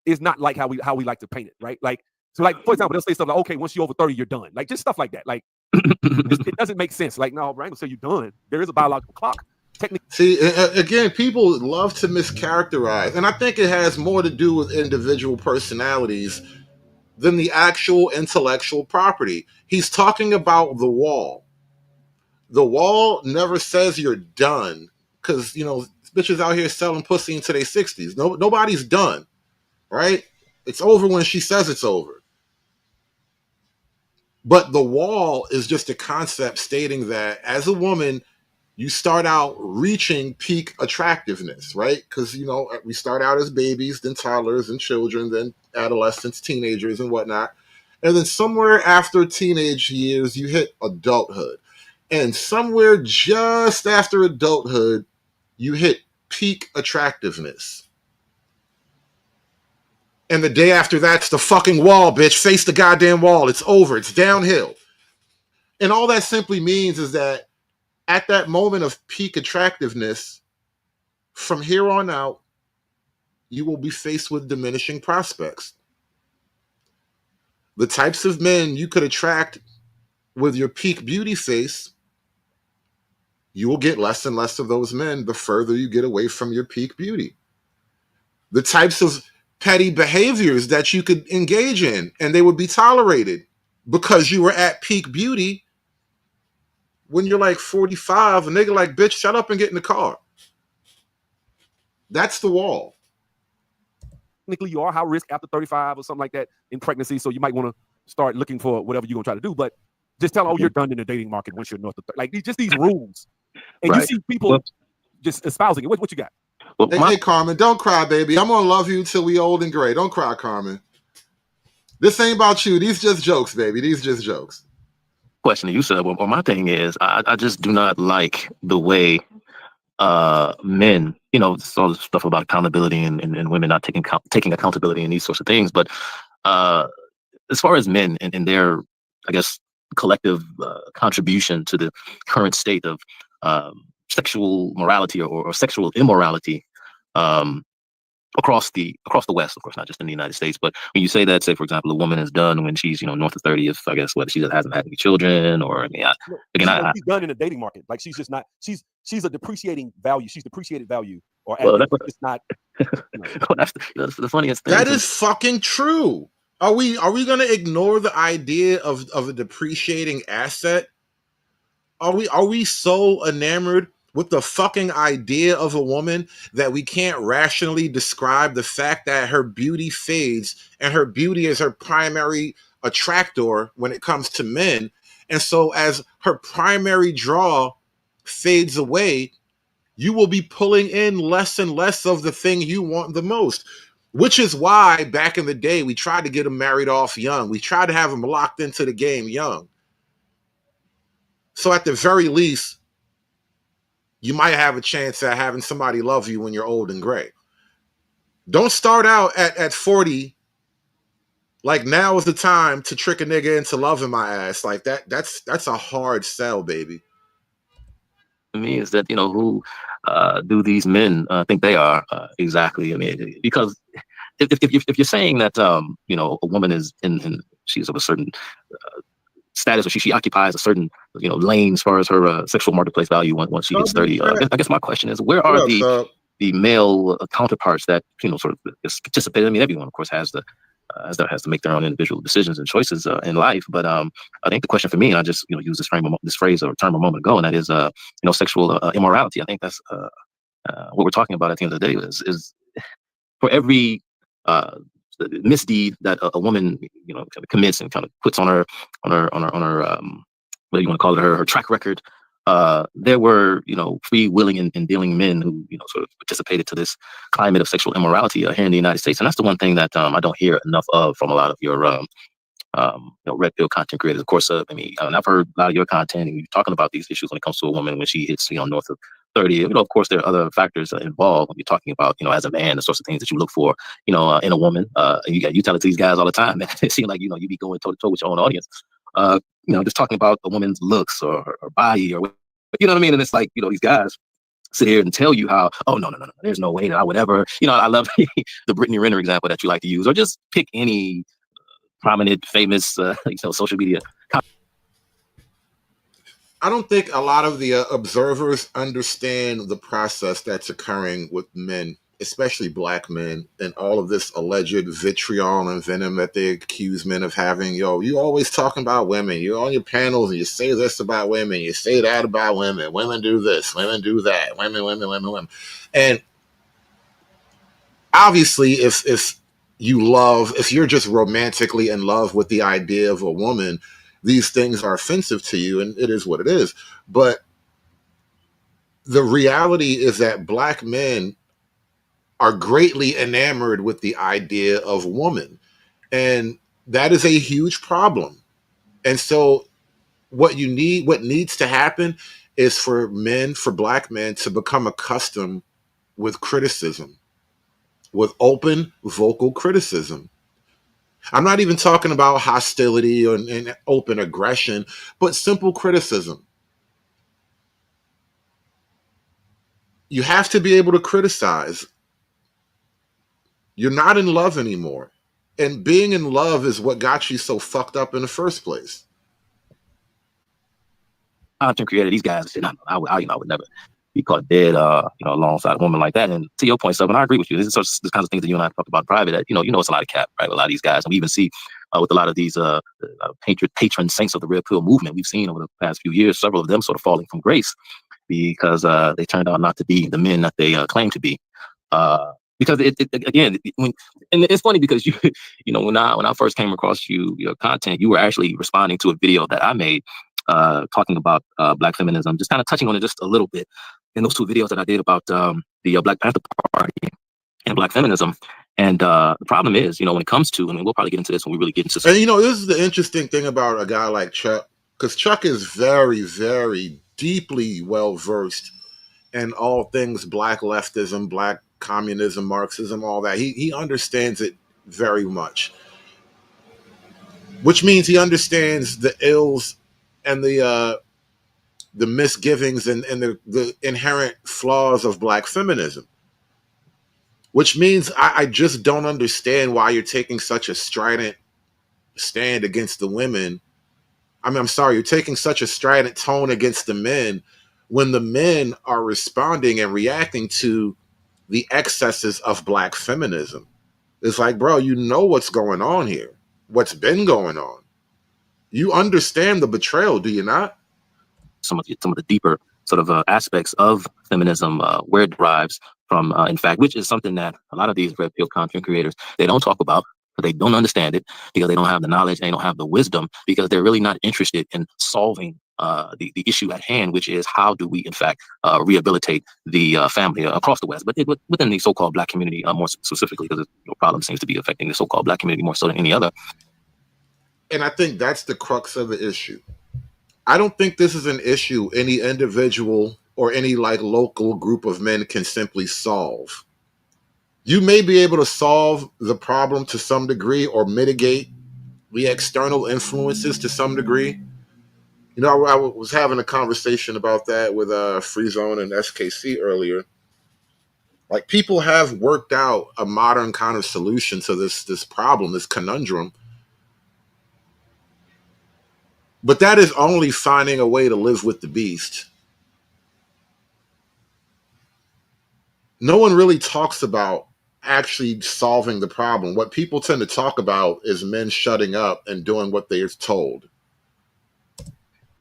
it's not like how we like to paint it, right? Like, so like for example, they'll say stuff like, okay, once you're over 30, you're done. Like just stuff like that. Like it doesn't make sense. Like, no, I ain't gonna say you're done. There is a biological clock. Technically. See, again, people love to mischaracterize, and I think it has more to do with individual personalities than the actual intellectual property. He's talking about the wall. The wall never says you're done because, bitches out here selling pussy into their 60s. Nobody's done, right? It's over when she says it's over. But the wall is just a concept stating that as a woman, you start out reaching peak attractiveness, right? Because, we start out as babies, then toddlers and children, then adolescents, teenagers and whatnot. And then somewhere after teenage years, you hit adulthood. And somewhere just after adulthood, you hit peak attractiveness. And the day after that's the fucking wall, bitch. Face the goddamn wall. It's over. It's downhill. And all that simply means is that at that moment of peak attractiveness, from here on out, you will be faced with diminishing prospects. The types of men you could attract with your peak beauty face, you will get less and less of those men the further you get away from your peak beauty. The types of petty behaviors that you could engage in and they would be tolerated because you were at peak beauty. When you're like 45, a nigga like, bitch, shut up and get in the car. That's the wall. Technically, you are high risk after 35 or something like that in pregnancy, so you might want to start looking for whatever you're going to try to do. But just tell them, you're done in the dating market once you're north of 30. Like, just these rules. And you see people just espousing it. What you got? Well, hey, Carmen, don't cry, baby. I'm going to love you till we old and gray. Don't cry, Carmen. This ain't about you. These just jokes, baby. These just jokes. Question to you, sir. Well, my thing is, I just do not like the way men, it's all this stuff about accountability and women not taking accountability and these sorts of things. But as far as men and their, I guess, collective contribution to the current state of sexual morality or sexual immorality across the West, of course, not just in the United States. But when you say that, say for example, a woman is done when she's north of 30, if I guess whether she hasn't had any children, or she's done in the dating market. Like she's just not. She's a depreciating value. She's depreciated value, or it's not. That's the funniest thing. That is fucking true. Are we going to ignore the idea of a depreciating asset? Are we so enamored with the fucking idea of a woman that we can't rationally describe the fact that her beauty fades, and her beauty is her primary attractor when it comes to men? And so as her primary draw fades away, you will be pulling in less and less of the thing you want the most. Which is why back in the day, we tried to get them married off young. We tried to have them locked into the game young. So at the very least, you might have a chance at having somebody love you when you're old and gray. Don't start out at 40. Like, now is the time to trick a nigga into loving my ass. Like that's a hard sell, baby. To me is that, who do these men think they are exactly? I mean, because if you're saying that a woman is she's of a certain status, or she occupies a certain lane as far as her sexual marketplace value once she gets 30, I guess my question is, where are the male counterparts that sort of participate? I mean, everyone of course has to make their own individual decisions and choices in life, but I think the question for me, and I just use this phrase or term a moment ago, and that is sexual immorality. I think that's what we're talking about at the end of the day is for every misdeed that a woman kind of commits and kind of puts on her what do you want to call it, her track record, there were free, willing, and dealing men who sort of participated to this climate of sexual immorality here in the United States. And that's the one thing that I don't hear enough of from a lot of your red pill content creators. Of course, I mean, and I've heard a lot of your content, and you're talking about these issues when it comes to a woman when she hits north of 30. Of course, there are other factors involved when you're talking about as a man, the sorts of things that you look for in a woman. You tell it to these guys all the time, man. It seems like you be going toe to toe with your own audience. Just talking about a woman's looks or her body, or you know what I mean. And it's like these guys sit here and tell you how, oh no, there's no way that I would ever. I love the Brittany Renner example that you like to use, or just pick any prominent, famous, social media. I don't think a lot of the observers understand the process that's occurring with men, especially black men, and all of this alleged vitriol and venom that they accuse men of having. You always talking about women. You're on your panels and you say this about women. You say that about women. Women do this. Women do that. Women. And obviously, if you're just romantically in love with the idea of a woman, these things are offensive to you, and it is what it is. But the reality is that black men are greatly enamored with the idea of woman, and that is a huge problem. And so what needs to happen is for black men to become accustomed with criticism, with open vocal criticism. I'm not even talking about hostility and open aggression, but simple criticism. You have to be able to criticize. You're not in love anymore. And being in love is what got you so fucked up in the first place. Content creator, these guys said, I would never be caught dead, alongside a woman like that. And to your point, Sub, and I agree with you. This is the kinds of things that you and I talked about in private. That it's a lot of cap, right? A lot of these guys, and we even see with a lot of these patron saints of the red pill movement, we've seen over the past few years, several of them sort of falling from grace because they turned out not to be the men that they claim to be. Because again, and it's funny because when I first came across your content, you were actually responding to a video that I made talking about black feminism, just kind of touching on it just a little bit in those two videos that I did about the Black Panther Party and black feminism. And the problem is, when it comes to, we'll probably get into this when we really get into. And this is the interesting thing about a guy like Chuck, because Chuck is very, very deeply well versed and all things black leftism, black communism, Marxism, all that. He understands it very much, which means he understands the ills and the misgivings and the inherent flaws of black feminism. Which means I just don't understand why you're taking such a strident stand against the women. I mean, I'm sorry, you're taking such a strident tone against the men when the men are responding and reacting to the excesses of black feminism. It's like, bro, you know what's going on here, what's been going on. You understand the betrayal, do you not? Some of the deeper sort of aspects of feminism, where it derives from, in fact, which is something that a lot of these red pill content creators, they don't talk about, but they don't understand it because they don't have the knowledge, they don't have the wisdom, because they're really not interested in solving the issue at hand, which is how do we, in fact, rehabilitate the family across the West, but within the so-called black community more specifically, because the problem seems to be affecting the so-called black community more so than any other. And I think that's the crux of the issue. I don't think this is an issue any individual or any like local group of men can simply solve. You may be able to solve the problem to some degree or mitigate the external influences to some degree. You know, I was having a conversation about that with Free Zone and SKC earlier. Like, people have worked out a modern kind of solution to this problem, this conundrum. But that is only finding a way to live with the beast. No one really talks about actually solving the problem. What people tend to talk about is men shutting up and doing what they are told.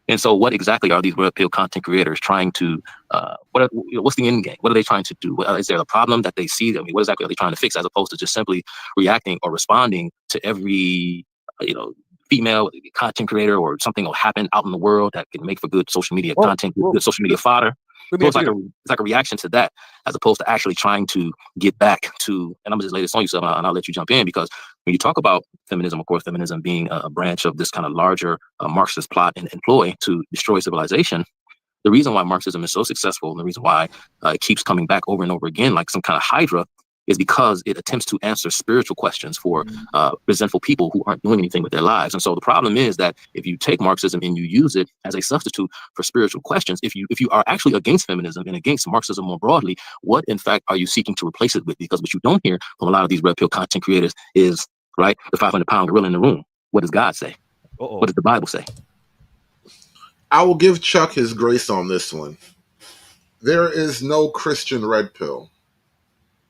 And so what exactly are these red pill content creators trying to, what's the end game? What are they trying to do? Is there a problem that they see? I mean, what exactly are they trying to fix, as opposed to just simply reacting or responding to every, female content creator or something will happen out in the world that can make for good social media content, good social media fodder? So it's like a reaction to that, as opposed to actually trying to get back to, and I'm gonna just lay this on you, so and I'll let you jump in, because when you talk about feminism, of course, feminism being a branch of this kind of larger Marxist plot and employ to destroy civilization, the reason why Marxism is so successful, and the reason why it keeps coming back over and over again like some kind of hydra, is because it attempts to answer spiritual questions for resentful people who aren't doing anything with their lives. And so the problem is that if you take Marxism and you use it as a substitute for spiritual questions, if you are actually against feminism and against Marxism more broadly, what in fact are you seeking to replace it with? Because what you don't hear from a lot of these red pill content creators is, right, the 500-pound gorilla in the room. What does God say? What does the Bible say? I will give Chuck his grace on this one. There is no Christian red pill.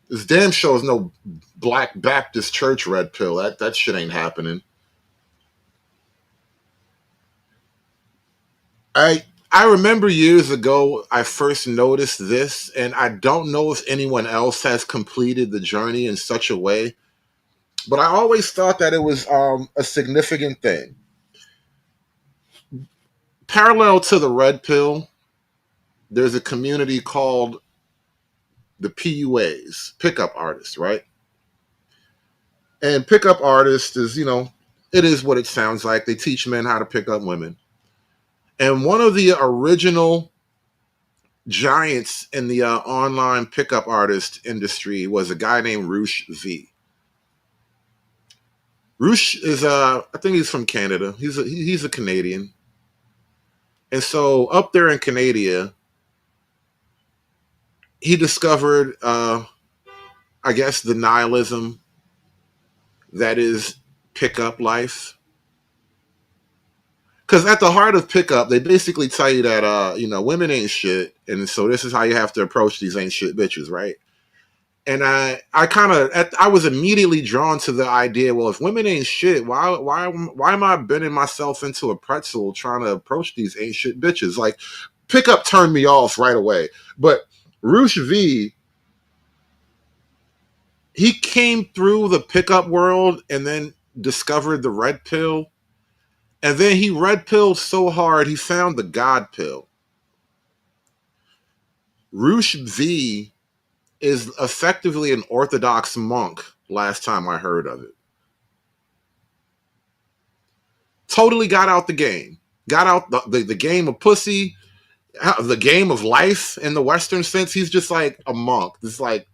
This damn show is no Black Baptist Church red pill. That shit ain't happening. I remember years ago I first noticed this, and I don't know if anyone else has completed the journey in such a way, but I always thought that it was a significant thing. Parallel to the red pill, there's a community called the PUAs, pickup artists, right? And pickup artists is, it is what it sounds like. They teach men how to pick up women. And one of the original giants in the online pickup artist industry was a guy named Roosh V. Roosh is, I think he's from Canada. He's a Canadian. And so up there in Canada, he discovered, I guess, the nihilism that is pickup life. Because at the heart of pickup, they basically tell you that, women ain't shit. And so this is how you have to approach these ain't shit bitches, right? And I was immediately drawn to the idea, well, if women ain't shit, why am I bending myself into a pretzel trying to approach these ain't shit bitches? Like, pickup turned me off right away. But Roosh V, he came through the pickup world and then discovered the red pill. And then he red pilled so hard, he found the God pill. Roosh V is effectively an Orthodox monk, last time I heard of it. Totally got out the game. Got out the game of pussy, the game of life in the Western sense. He's just like a monk. He's like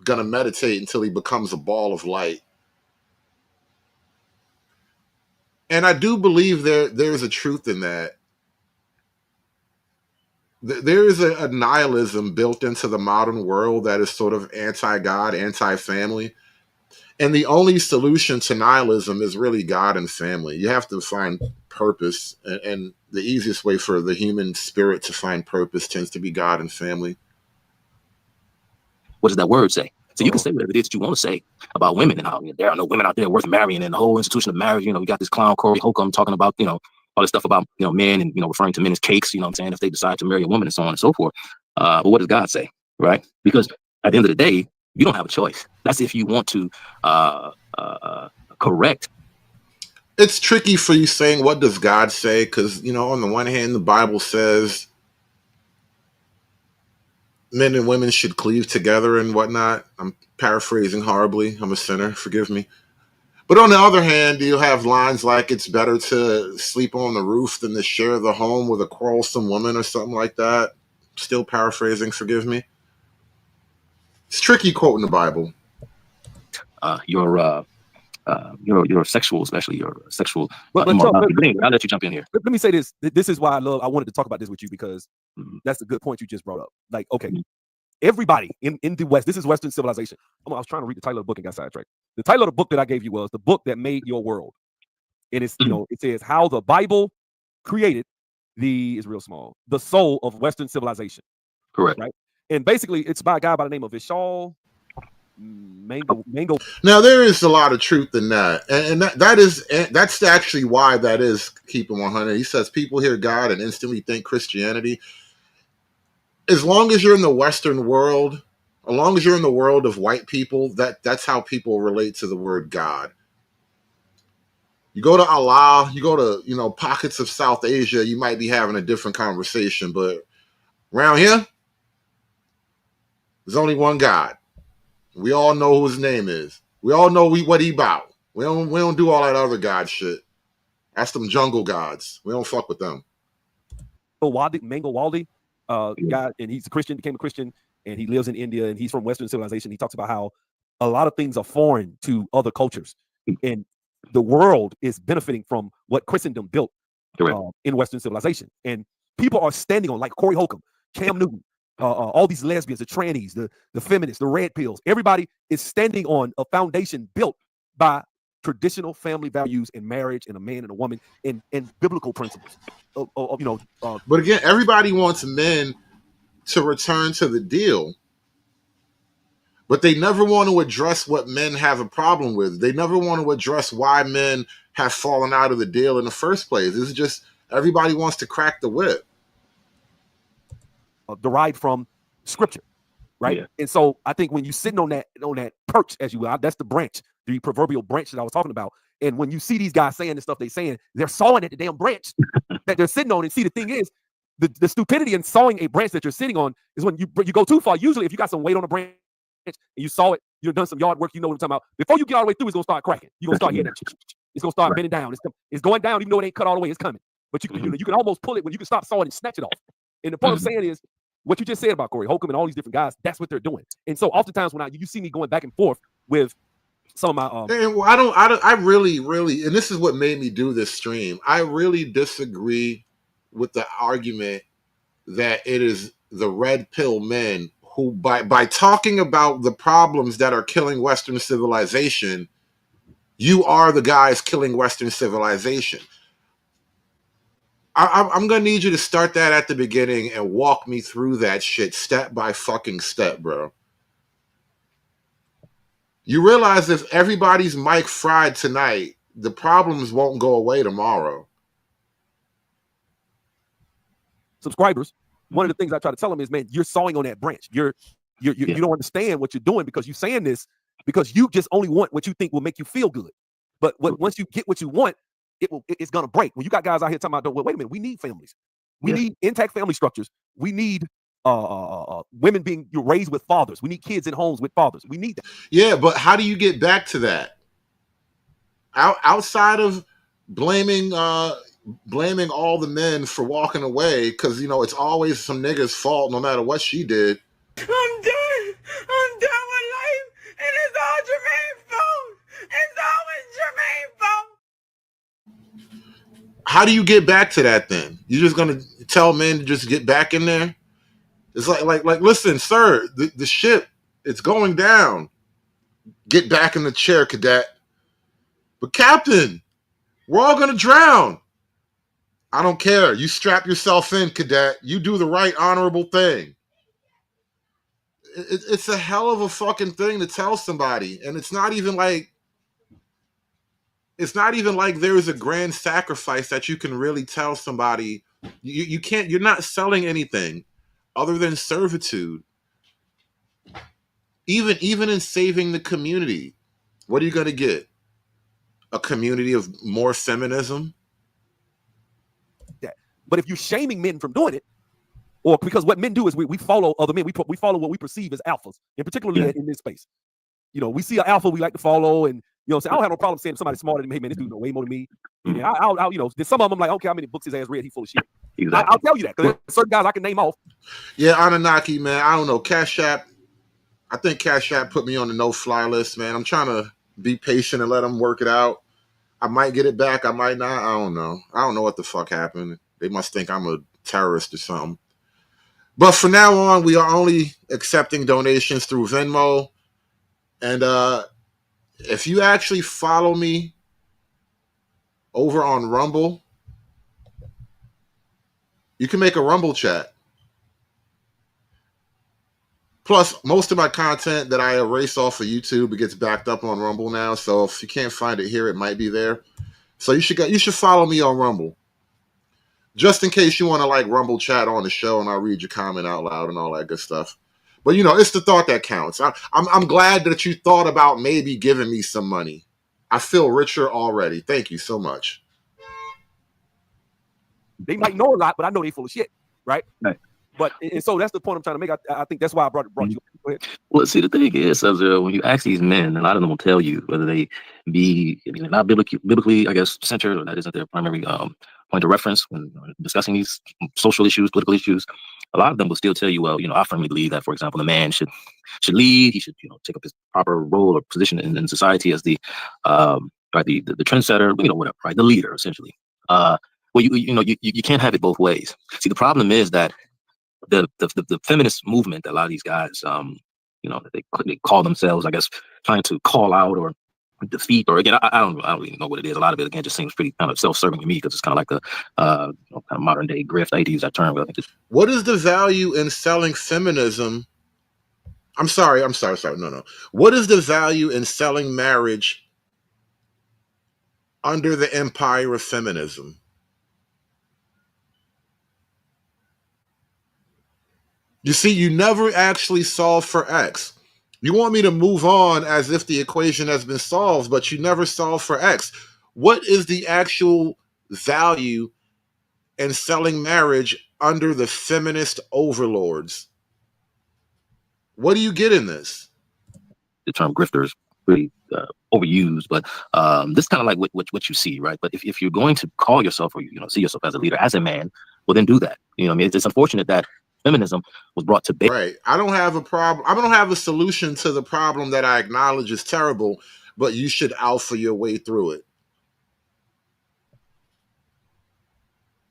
gonna meditate until he becomes a ball of light. And I do believe there's a truth in that. There is a nihilism built into the modern world that is sort of anti-God, anti-family. And the only solution to nihilism is really God and family. You have to find purpose. And the easiest way for the human spirit to find purpose tends to be God and family. What does that word say? So you can say whatever it is that you want to say about women and how there are no women out there worth marrying, and the whole institution of marriage. We got this clown Corey Holcomb talking about, all this stuff about, men and, referring to men as cakes, what I'm saying, if they decide to marry a woman and so on and so forth. But what does God say, right? Because at the end of the day, you don't have a choice. That's if you want to correct. It's tricky for you saying, what does God say? Because, on the one hand, the Bible says men and women should cleave together and whatnot. I'm paraphrasing horribly. I'm a sinner. Forgive me. But on the other hand, you have lines like it's better to sleep on the roof than to share the home with a quarrelsome woman or something like that. Still paraphrasing. Forgive me. It's tricky quoting the Bible. Your sexual, especially your sexual. I'll let you jump in here. Let me say this. This is why I wanted to talk about this with you, because that's a good point you just brought up. Like, okay, everybody in the West, this is Western civilization. I was trying to read the title of the book and got sidetracked. The title of the book that I gave you was The Book That Made Your World. And it's, it says how the Bible created the soul of Western civilization. Correct. Right. And basically it's by a guy by the name of Vishal Mango. Now there is a lot of truth in that, and that's actually why that is keeping 100. He says people hear God and instantly think Christianity. As long as you're in the Western world, as long as you're in the world of white people, that's how people relate to the word God. You go to Allah, you go to pockets of South Asia, you might be having a different conversation, but around here, there's only one God. We all know who his name is. We all know what he about. We don't do all that other God shit. That's them jungle gods. We don't fuck with them. Mango Waldy, guy, and he's a Christian, became a Christian, and he lives in India, and he's from Western civilization. He talks about how a lot of things are foreign to other cultures, and the world is benefiting from what Christendom built in Western civilization. And people are standing on, like Corey Holcomb, Cam Newton, all these lesbians, the trannies, the feminists, the red pills. Everybody is standing on a foundation built by traditional family values and marriage and a man and a woman and biblical principles. But again, everybody wants men to return to the deal, but they never want to address what men have a problem with. They never want to address why men have fallen out of the deal in the first place. It's just everybody wants to crack the whip. Derived from scripture, right? Yeah. And so I think when you're sitting on that perch, as you will, that's the branch, the proverbial branch that I was talking about. And when you see these guys saying the stuff they're saying, they're sawing at the damn branch that they're sitting on. And see, the thing is, the stupidity in sawing a branch that you're sitting on is when you go too far. Usually, if you got some weight on a branch and you saw it, you've done some yard work, you know what I'm talking about. Before you get all the way through, it's gonna start cracking. You're gonna start hearing that. It's gonna start bending down. It's going down, even though it ain't cut all the way. It's coming. But you can almost pull it when you can stop sawing and snatch it off. And the point I'm saying is, what you just said about Corey Holcomb and all these different guys, that's what they're doing. And so oftentimes when you see me going back and forth with some of my I really, and this is what made me do this stream. I really disagree with the argument that it is the red pill men who by talking about the problems that are killing Western civilization, you are the guys killing Western civilization. I'm going to need you to start that at the beginning and walk me through that shit step by fucking step, bro. You realize if everybody's mic fried tonight, the problems won't go away tomorrow. Subscribers, one of the things I try to tell them is, man, you're sawing on that branch. You don't understand what you're doing because you're saying this because you just only want what you think will make you feel good. But once you get what you want, it's gonna break. When you got guys out here talking about, wait a minute, we need families. We need intact family structures. We need women being raised with fathers. We need kids in homes with fathers. We need that. Yeah, but how do you get back to that? Outside of blaming blaming all the men for walking away because, you know, it's always some nigga's fault no matter what she did. I'm done with life, and it's all Jermaine's fault. It's always Jermaine's fault. How do you get back to that then? You're just gonna tell men to just get back in there? It's like listen, sir, the ship, it's going down. Get back in the chair, cadet. But captain, we're all gonna drown. I don't care. You strap yourself in, cadet. You do the right, honorable thing. It's a hell of a fucking thing to tell somebody, and it's not even like there's a grand sacrifice that you can really tell somebody. You can't. You're not selling anything other than servitude. Even in saving the community, what are you going to get? A community of more feminism? But if you're shaming men from doing it, or because what men do is we follow other men, we follow what we perceive as alphas, and particularly in this space. You know, we see an alpha we like to follow, and you know, I don't have no problem saying somebody's smarter than me. Hey man, this dude know way more than me. And I'll you know, some of them I'm like, okay, how many books his ass read? He full of shit. Exactly. I'll tell you that because there's certain guys I can name off. Yeah, Anunnaki, man. I don't know. Cash App. I think Cash App put me on the no-fly list, man. I'm trying to be patient and let them work it out. I might get it back. I might not. I don't know. I don't know what the fuck happened. They must think I'm a terrorist or something. But from now on, we are only accepting donations through Venmo. And if you actually follow me over on Rumble, you can make a Rumble chat. Plus, most of my content that I erase off of YouTube, it gets backed up on Rumble now. So if you can't find it here, it might be there. So you should follow me on Rumble. Just in case you want to like Rumble chat on the show and I'll read your comment out loud and all that good stuff. But you know, it's the thought that counts. I'm glad that you thought about maybe giving me some money. I feel richer already. Thank you so much. They might know a lot, but I know they full of shit, right? Right. But and so that's the point I'm trying to make. I think that's why I brought you. Go ahead. Well, see, the thing is, when you ask these men, a lot of them will tell you whether they be not biblically, I guess, centered, or that isn't their primary point of reference when discussing these social issues, political issues. A lot of them will still tell you, well, you know, I firmly believe that, for example, the man should lead. He should, you know, take up his proper role or position in society as the trendsetter, you know, whatever, right, the leader, essentially. Well, you can't have it both ways. See, the problem is that the feminist movement that a lot of these guys, you know, they call themselves, I guess, trying to call out or defeat, or again, I don't even know what it is. A lot of it, again, just seems pretty kind of self-serving to me because it's kind of like the kind of modern day grift. I hate to use that term, but I think what is the value in selling feminism? I'm sorry. No. What is the value in selling marriage under the empire of feminism? You see, you never actually solve for X. You want me to move on as if the equation has been solved, but you never solve for X. What is the actual value in selling marriage under the feminist overlords? What do you get in this? the term grifter is pretty overused, but this kind of like what you see, right? But if you're going to call yourself or see yourself as a leader, as a man, well then do that. You know what I mean? It's unfortunate that feminism was brought to bear. Right. I don't have a problem. I don't have a solution to the problem that I acknowledge is terrible, but you should alpha your way through it.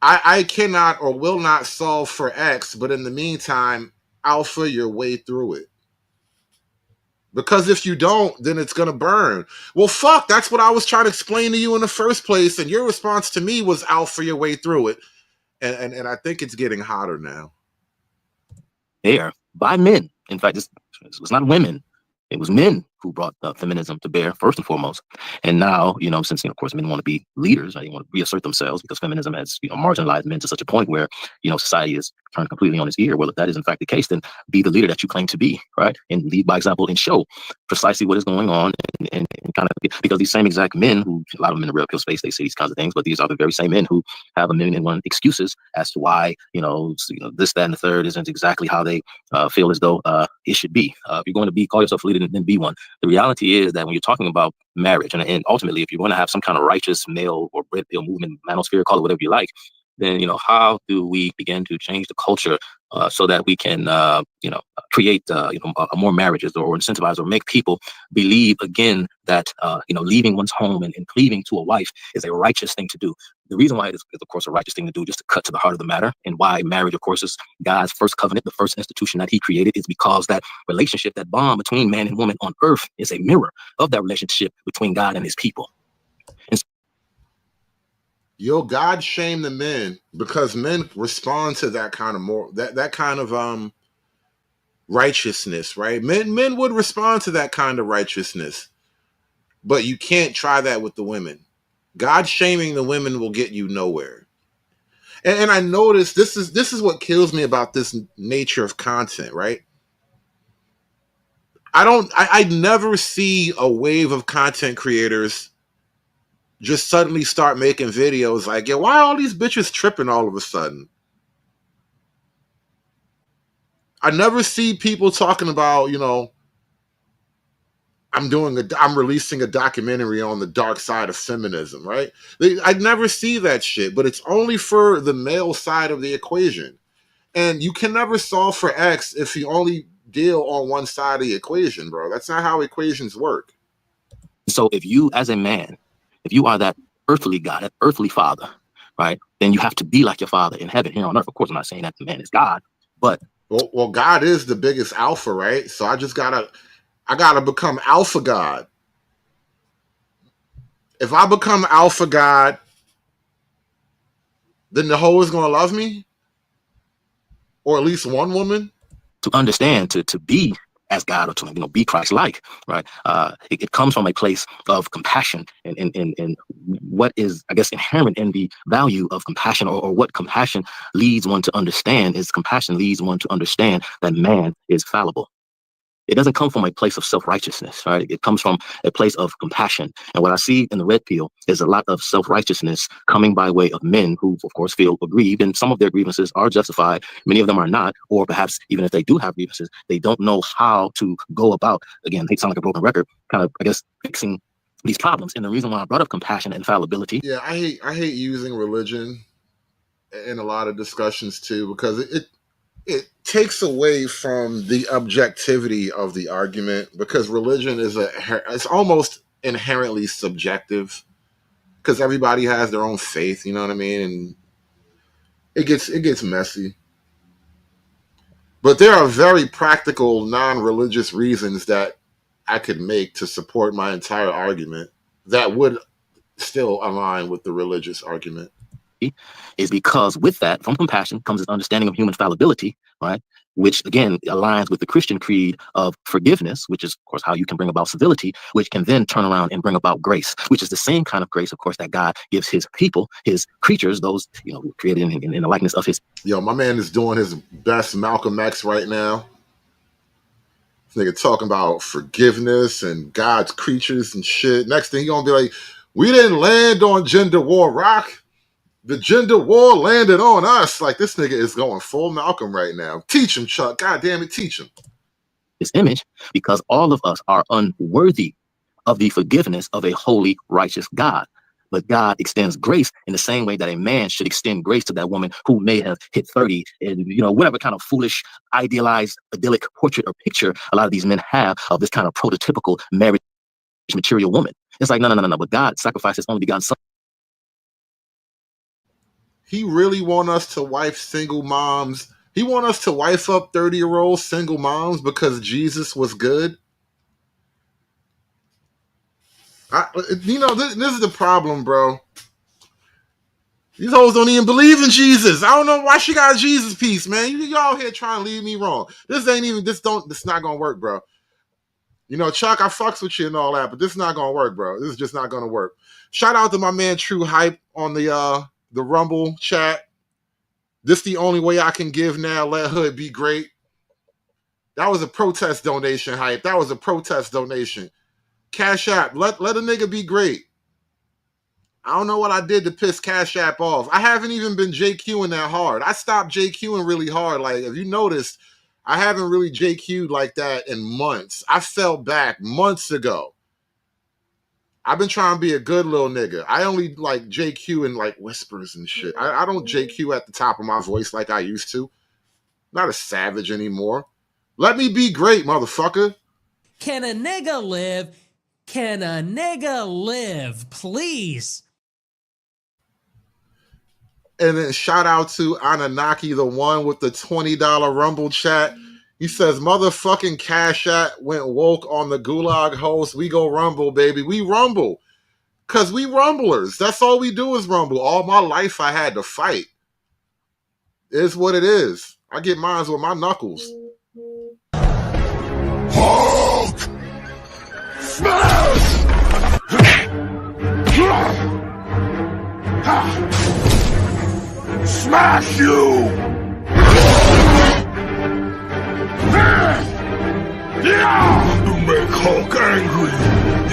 I cannot or will not solve for X, but in the meantime, alpha your way through it. Because if you don't, then it's going to burn. Well, fuck, that's what I was trying to explain to you in the first place. And your response to me was alpha your way through it. And I think it's getting hotter now. There, by men. In fact, it was not women. It was men who brought feminism to bear, first and foremost. And now, since, of course, men want to be leaders, they want to reassert themselves because feminism has, marginalized men to such a point where, society is turned completely on its ear. Well, if that is in fact the case, then be the leader that you claim to be, right? And lead by example and show precisely what is going on and kind of, because these same exact men who, a lot of them in the real pill space, they say these kinds of things, but these are the very same men who have a million and one excuses as to why, this, that, and the third isn't exactly how they feel as though it should be. If you're going to call yourself a leader, then be one. The reality is that when you're talking about marriage, and ultimately, if you're going to have some kind of righteous male or red pill movement, manosphere, call it whatever you like, then how do we begin to change the culture so that we can create more marriages or incentivize or make people believe again that leaving one's home and cleaving to a wife is a righteous thing to do. The reason why it is, of course, a righteous thing to do, just to cut to the heart of the matter, and why marriage, of course, is God's first covenant, the first institution that he created, is because that relationship, that bond between man and woman on earth, is a mirror of that relationship between God and his people. God shame the men because men respond to that kind of that kind of righteousness, right? Men would respond to that kind of righteousness, but you can't try that with the women. God shaming the women will get you nowhere. And I noticed this is what kills me about this nature of content, right? I never see a wave of content creators just suddenly start making videos like, yo, why are all these bitches tripping all of a sudden? I never see people talking about, I'm releasing a documentary on the dark side of feminism, right? I never see that shit, but it's only for the male side of the equation. And you can never solve for X if you only deal on one side of the equation, bro. That's not how equations work. So if you, as a man, if you are that earthly God, that earthly father, right, then you have to be like your father in heaven, here on earth. Of course, I'm not saying that the man is God, but well, God is the biggest alpha, right? So I gotta become alpha God. If I become alpha God, then the hoe is gonna love me, or at least one woman. To understand, to be as God, or to be Christ-like, right? It comes from a place of compassion and what is, I guess, inherent in the value of compassion, or what compassion leads one to understand is compassion leads one to understand that man is fallible. It doesn't come from a place of self-righteousness, right? It comes from a place of compassion. And what I see in the red pill is a lot of self-righteousness coming by way of men who, of course, feel aggrieved, and some of their grievances are justified. Many of them are not, or perhaps even if they do have grievances, they don't know how to go about, again, they sound like a broken record, kind of, I guess, fixing these problems. And the reason why I brought up compassion and fallibility. Yeah, I hate using religion in a lot of discussions too, because it takes away from the objectivity of the argument, because religion it's almost inherently subjective, because everybody has their own faith, you know what I mean? And it gets messy. But there are very practical, non-religious reasons that I could make to support my entire argument that would still align with the religious argument. Is because with that, from compassion, comes this understanding of human fallibility, right? Which again aligns with the Christian creed of forgiveness, which is, of course, how you can bring about civility, which can then turn around and bring about grace, which is the same kind of grace, of course, that God gives his people, his creatures, those created in the likeness of his. Yo, my man is doing his best Malcolm X right now. This nigga talking about forgiveness and God's creatures and shit. Next thing he gonna be like, we didn't land on gender war rock. The gender war landed on us. Like, this nigga is going full Malcolm right now. Teach him, Chuck. God damn it, teach him. His image, because all of us are unworthy of the forgiveness of a holy, righteous God. But God extends grace in the same way that a man should extend grace to that woman who may have hit 30 and, whatever kind of foolish, idealized, idyllic portrait or picture a lot of these men have of this kind of prototypical marriage material woman. It's like, no. But God sacrificed his only begotten son. He really want us to wife single moms. He want us to wife up 30-year-old single moms because Jesus was good. This is the problem, bro. These hoes don't even believe in Jesus. I don't know why she got a Jesus piece, man. You all here trying to lead me wrong. This not gonna work, bro. Chuck, I fucks with you and all that, but this is not gonna work, bro. This is just not gonna work. Shout out to my man True Hype on the Rumble chat. This the only way I can give now. Let Hood be great. That was a protest donation, Hype. That was a protest donation. Cash App, let a nigga be great. I don't know what I did to piss Cash App off. I haven't even been JQing that hard. I stopped JQing really hard. Like, if you noticed, I haven't really JQ'd like that in months. I fell back months ago. I've been trying to be a good little nigga. I only like JQ in like whispers and shit. I don't JQ at the top of my voice like I used to. Not a savage anymore. Let me be great, motherfucker. Can a nigga live? Can a nigga live? Please. And then shout out to Anunnaki, the one with the $20 Rumble chat. He says, motherfucking Cash App went woke on the Gulag host. We go Rumble, baby. We Rumble. Because we Rumblers. That's all we do is Rumble. All my life I had to fight. It's what it is. I get mines with my knuckles. Hulk! Smash! Smash you! You make Hulk angry!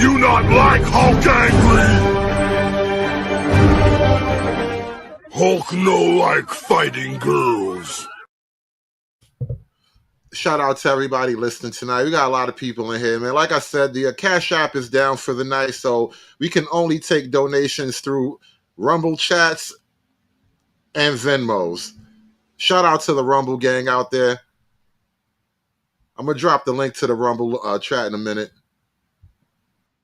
You not like Hulk angry! Hulk no like fighting girls. Shout out to everybody listening tonight. We got a lot of people in here, man. Like I said, the Cash App is down for the night, so we can only take donations through Rumble chats and Venmos. Shout out to the Rumble gang out there. I'm going to drop the link to the Rumble chat in a minute.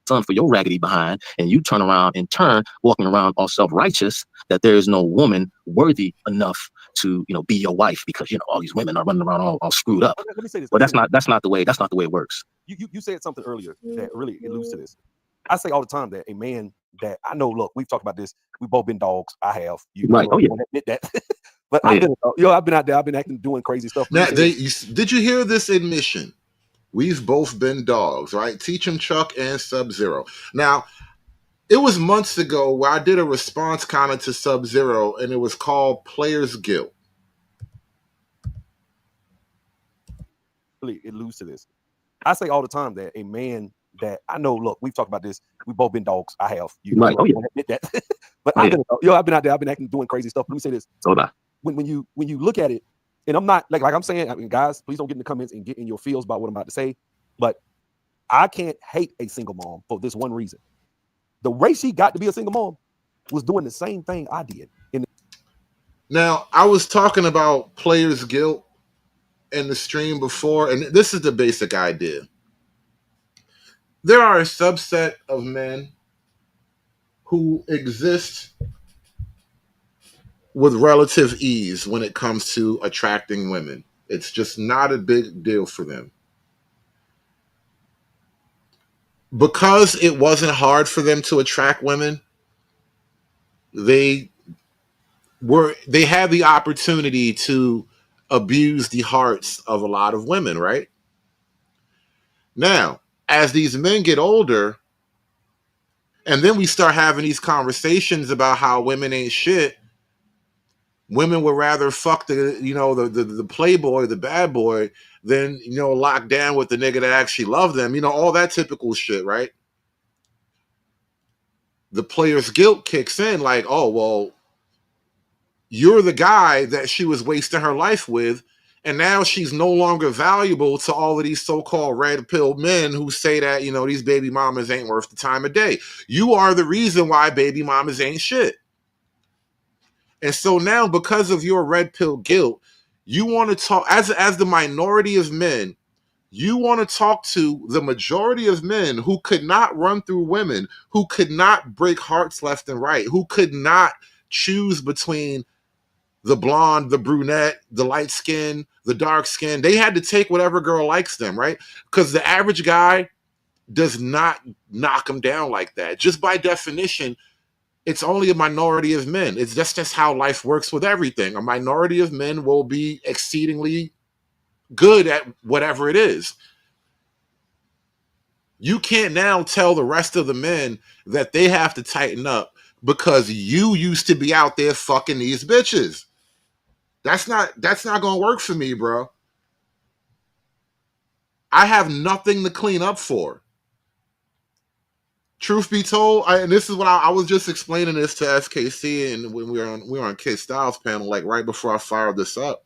Son for your raggedy behind, and you turn around and walking around all self-righteous that there is no woman worthy enough to, be your wife because, all these women are running around all screwed up. Let me say this. But that's not the way it works. You said something earlier that really alludes to this. I say all the time that a man that I know, look, we've talked about this. We've both been dogs. I have. You right. Oh, yeah. Admit that. But I've been out there. I've been acting, doing crazy stuff. Now, did you hear this admission? We've both been dogs, right? Teach 'em Chuck and Sub-Zero. Now, it was months ago where I did a response comment to Sub-Zero, and it was called Player's Guilt. Really alludes to this. I say all the time that a man that I know, look, we've talked about this. We've both been dogs. I have. You right. Admit that. But I've been out there. I've been acting, doing crazy stuff. Let me say this. So that. When you look at it, and I'm not like I'm saying, I mean, guys, please don't get in the comments and get in your feels about what I'm about to say. But I can't hate a single mom for this one reason. The way she got to be a single mom was doing the same thing I did. Now, I was talking about Player's Guilt in the stream before, and this is the basic idea. There are a subset of men who exist with relative ease when it comes to attracting women. It's just not a big deal for them. Because it wasn't hard for them to attract women, they had the opportunity to abuse the hearts of a lot of women, right? Now, as these men get older, and then we start having these conversations about how women ain't shit, women would rather fuck the playboy, the bad boy, than, lock down with the nigga that actually loved them. All that typical shit, right? The player's guilt kicks in like, oh, well, you're the guy that she was wasting her life with, and now she's no longer valuable to all of these so-called red pill men who say that, these baby mamas ain't worth the time of day. You are the reason why baby mamas ain't shit. And so now, because of your red pill guilt, you want to talk, as the minority of men, you want to talk to the majority of men who could not run through women, who could not break hearts left and right, who could not choose between the blonde, the brunette, the light skin, the dark skin. They had to take whatever girl likes them, right? Because the average guy does not knock them down like that. Just by definition, it's only a minority of men. It's just how life works with everything. A minority of men will be exceedingly good at whatever it is. You can't now tell the rest of the men that they have to tighten up because you used to be out there fucking these bitches. That's not going to work for me, bro. I have nothing to clean up for. Truth be told, and this is what I was just explaining this to SKC, and when we were on Kid Styles panel, like right before I fired this up.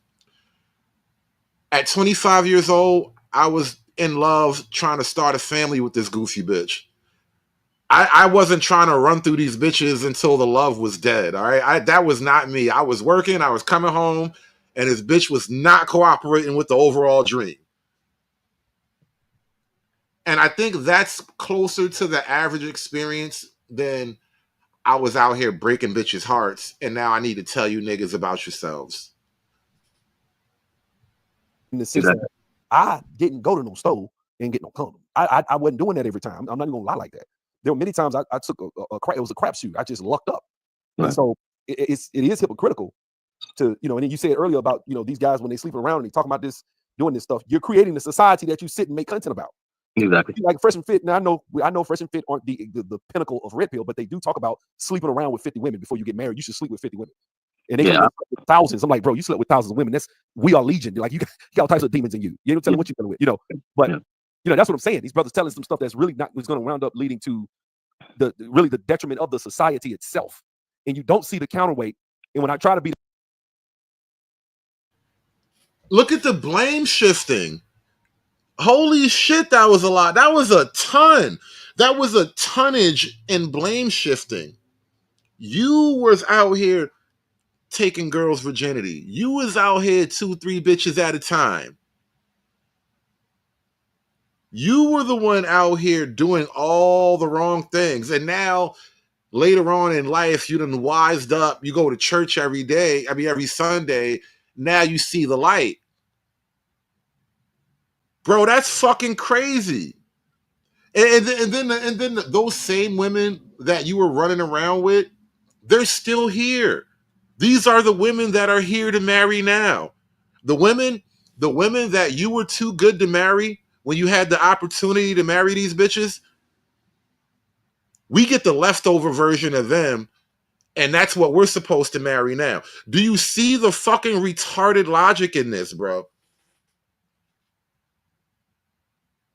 At 25 years old, I was in love trying to start a family with this goofy bitch. I wasn't trying to run through these bitches until the love was dead. All right. That was not me. I was working, I was coming home, and this bitch was not cooperating with the overall dream. And I think that's closer to the average experience than I was out here breaking bitches' hearts, and now I need to tell you niggas about yourselves. In the sense that I didn't go to no store and get no condom. I wasn't doing that every time. I'm not even gonna lie like that. There were many times I took it was a crapshoot. I just lucked up. Right. And so it is hypocritical to, you know, and then you said earlier about, you know, these guys when they sleeping around and they talking about this, doing this stuff, you're creating the society that you sit and make content about. Exactly. Like Fresh and Fit. Now I know Fresh and Fit aren't the pinnacle of red pill, but they do talk about sleeping around with 50 women before you get married. You should sleep with 50 women. And they Yeah. with thousands. I'm like, bro, you slept with thousands of women. We are legion. Like you got all types of demons in you. You don't tell them what you're dealing with, you know. But you know, that's what I'm saying. These brothers telling some stuff that's really not was going to round up leading to the detriment of the society itself. And you don't see the counterweight. And when I try to be, look at the blame shifting. Holy shit, that was a lot. That was a ton. That was a tonnage in blame shifting. You was out here taking girls' virginity. You was out here 2-3 bitches at a time. You were the one out here doing all the wrong things. And now, later on in life, you done wised up. You go to church every day. I mean, every Sunday. Now you see the light. Bro, that's fucking crazy. And then those same women that you were running around with, they're still here. These are the women that are here to marry now. The women that you were too good to marry when you had the opportunity to marry these bitches, we get the leftover version of them, and that's what we're supposed to marry now. Do you see the fucking retarded logic in this, bro?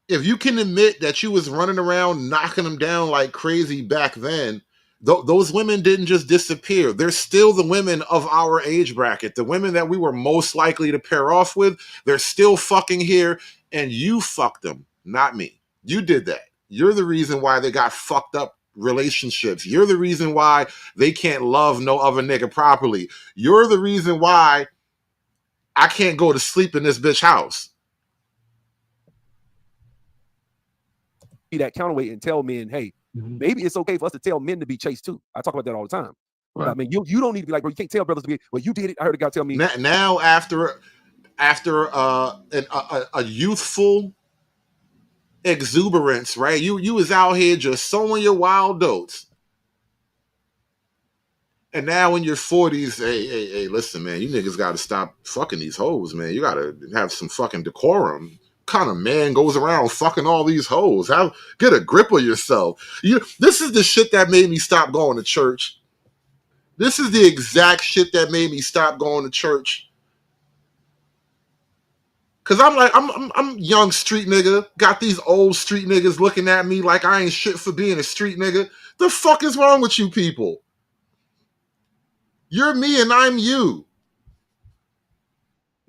If you can admit that you was running around knocking them down like crazy back then, those women didn't just disappear. They're still the women of our age bracket. The women that we were most likely to pair off with, they're still fucking here, and you fucked them, not me. You did that. You're the reason why they got fucked up relationships. You're the reason why they can't love no other nigga properly. You're the reason why I can't go to sleep in this bitch house. that counterweight and tell men, hey, maybe it's okay for us to tell men to be chaste too. I talk about that all the time. Right. I mean, you don't need to be like, bro, you can't tell brothers to be, well, you did it. I heard a guy tell me. Now after a youthful exuberance, right? You was out here just sowing your wild oats. And now in your 40s, hey, listen, man, you niggas got to stop fucking these hoes, man. You got to have some fucking decorum. Kind of man goes around fucking all these hoes? Get a grip of yourself. This is the shit that made me stop going to church. This is the exact shit that made me stop going to church. Cause I'm like, I'm young street nigga. Got these old street niggas looking at me like I ain't shit for being a street nigga. The fuck is wrong with you people? You're me and I'm you.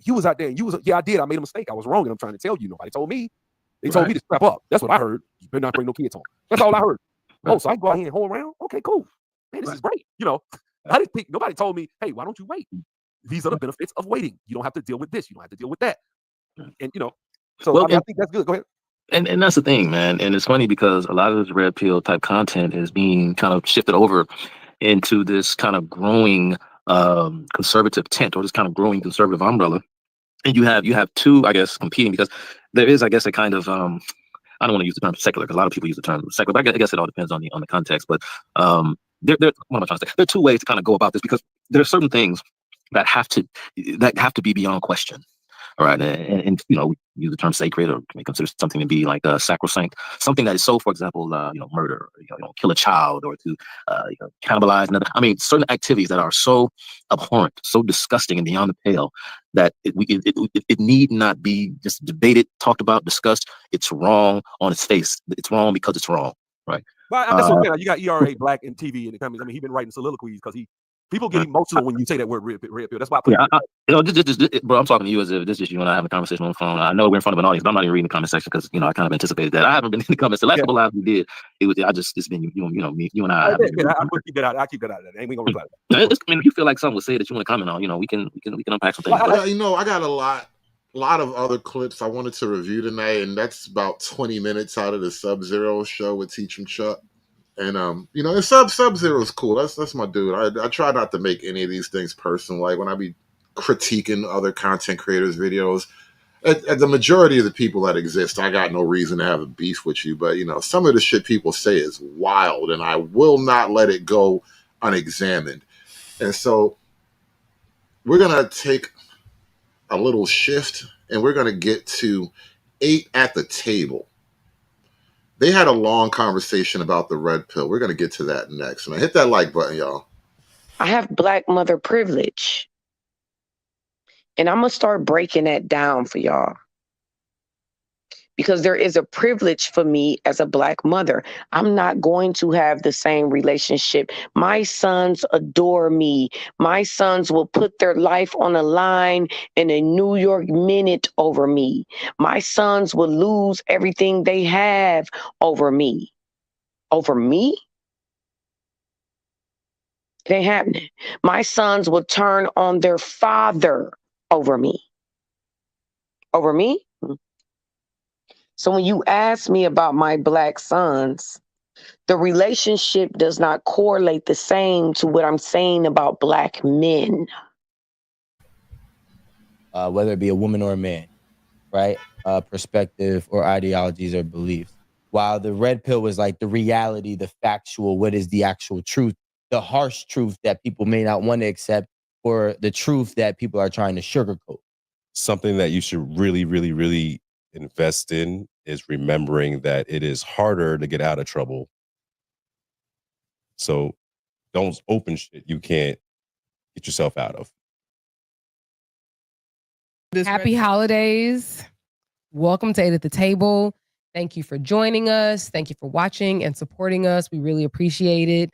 You was out there and I did. I made a mistake. I was wrong, and I'm trying to tell you. Nobody told me. They told me to strap up. That's what I heard. You better not bring no kids home. That's all I heard. Oh, so I can go out here and hold around? Okay, cool. Man, this is great. You know, nobody told me, hey, why don't you wait? These are the benefits of waiting. You don't have to deal with this. You don't have to deal with that. And you know, so well, I think that's good. Go ahead. And that's the thing, man. And it's funny because a lot of this red pill type content is being kind of shifted over into this kind of growing conservative tent, or this kind of growing conservative umbrella. And you have two, I guess, competing, because there is, I guess, a kind of I don't want to use the term secular because a lot of people use the term secular, but I guess it all depends on the context. But what am I trying to say? There are two ways to kind of go about this, because there are certain things that have to be beyond question. All right, and you know, we use the term sacred, or may consider something to be like sacrosanct, something that is so, for example, murder, kill a child, or to cannibalize another. I mean, certain activities that are so abhorrent, so disgusting, and beyond the pale that it need not be just debated, talked about, discussed. It's wrong on its face. It's wrong because it's wrong, right? Well, that's okay. You got ERA Black in TV and the comments. I mean, he's been writing soliloquies because he People get emotional when you say that word red pill. That's why I put Yeah, bro, I'm talking to you as if this is you and I having a conversation on the phone. I know we're in front of an audience, but I'm not even reading the comment section because I kind of anticipated that. I haven't been in the comments. The last couple lives we did, it's been you and I. I keep that out. I keep that out. Ain't we gonna reply? If you feel like something was said that you want to comment on, we can unpack some things. I got a lot of other clips I wanted to review tonight, and that's about 20 minutes out of the Sub-Zero show with Teach 'em Chuck. And Sub-Zero is cool. That's my dude. I try not to make any of these things personal. Like when I be critiquing other content creators' videos, at the majority of the people that exist, I got no reason to have a beef with you. But some of the shit people say is wild, and I will not let it go unexamined. And so we're gonna take a little shift, and we're gonna get to 8 at the table. They had a long conversation about the red pill. We're going to get to that next. And hit that like button, y'all. I have black mother privilege. And I'm going to start breaking that down for y'all. Because there is a privilege for me as a black mother. I'm not going to have the same relationship. My sons adore me. My sons will put their life on the line in a New York minute over me. My sons will lose everything they have over me. Over me? It ain't happening. My sons will turn on their father over me. Over me? So when you ask me about my black sons, the relationship does not correlate the same to what I'm saying about black men. Whether it be a woman or a man, right? Perspective or ideologies or beliefs. While the red pill was like the reality, the factual, what is the actual truth, the harsh truth that people may not want to accept, or the truth that people are trying to sugarcoat. Something that you should really, really, really invest in is remembering that it is harder to get out of trouble. So don't open shit you can't get yourself out of. Happy holidays. Welcome to 8 at the Table. Thank you for joining us. Thank you for watching and supporting us. We really appreciate it.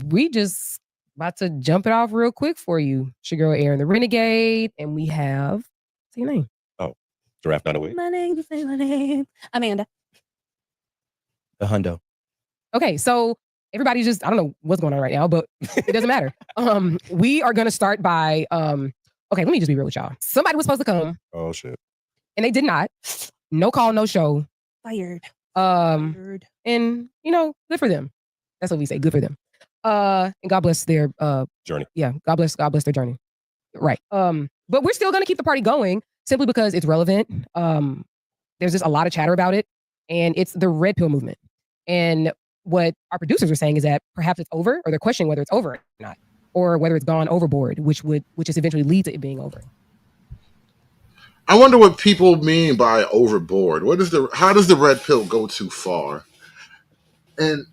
We just about to jump it off real quick for you. It's your girl Aaron the Renegade, and we have, say your name. Oh, Giraffe Dunaway. My name, Amanda. The hundo. Okay, so everybody just, I don't know what's going on right now, but it doesn't matter. We are going to start by, okay, let me just be real with y'all. Somebody was supposed to come. Oh, shit. And they did not. No call, no show. Fired. And, good for them. That's what we say, good for them. And God bless their journey. Yeah, God bless their journey. Right. But we're still going to keep the party going simply because it's relevant. There's just a lot of chatter about it, and it's the red pill movement. And what our producers are saying is that perhaps it's over, or they're questioning whether it's over or not, or whether it's gone overboard, which is eventually lead to it being over. I wonder what people mean by overboard. How does the red pill go too far? And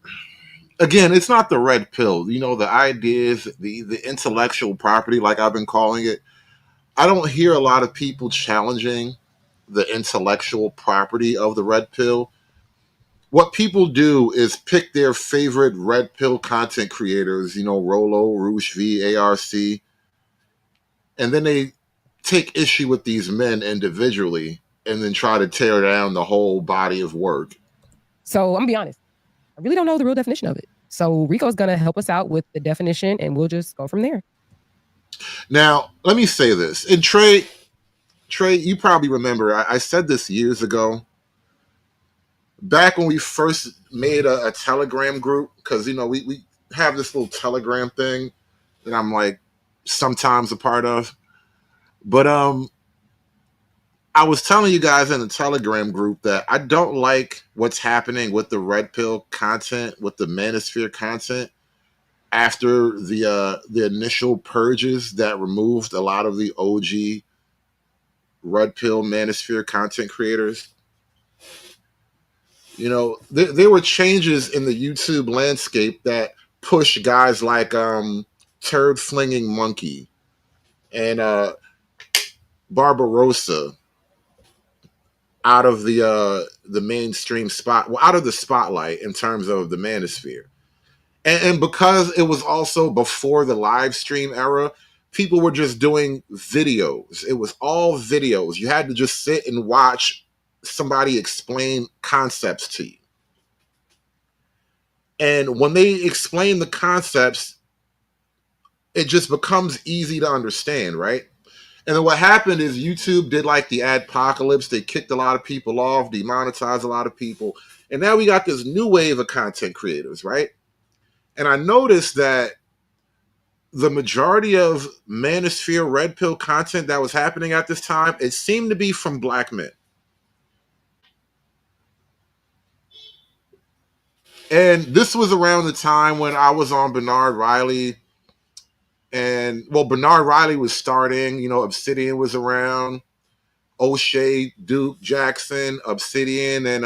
again, it's not the red pill. The ideas, the intellectual property, like I've been calling it. I don't hear a lot of people challenging the intellectual property of the red pill. What people do is pick their favorite red pill content creators, Rolo, Rouge V, ARC, and then they take issue with these men individually and then try to tear down the whole body of work. So I'm gonna be honest. I really don't know the real definition of it. So Rico's gonna help us out with the definition, and we'll just go from there. Now, let me say this. And Trey, you probably remember, I said this years ago, back when we first made a Telegram group, because, we have this little Telegram thing that I'm like sometimes a part of. But I was telling you guys in the Telegram group that I don't like what's happening with the red pill content, with the Manosphere content, after the initial purges that removed a lot of the OG red pill Manosphere content creators. There were changes in the YouTube landscape that push guys like Turd Flinging Monkey and Barbarossa out of the mainstream out of the spotlight in terms of the Manosphere. And because it was also before the live stream era, people were just doing videos. It was all videos. You had to just sit and watch somebody explain concepts to you. And when they explain the concepts, it just becomes easy to understand, right? And then what happened is YouTube did like the adpocalypse. They kicked a lot of people off, demonetized a lot of people. And now we got this new wave of content creators, right? And I noticed that the majority of Manosphere Red Pill content that was happening at this time, it seemed to be from black men. And this was around the time when I was on Bernard Riley. And, well, Bernard Riley was starting, you know, Obsidian was around. O'Shea, Duke, Jackson, Obsidian, and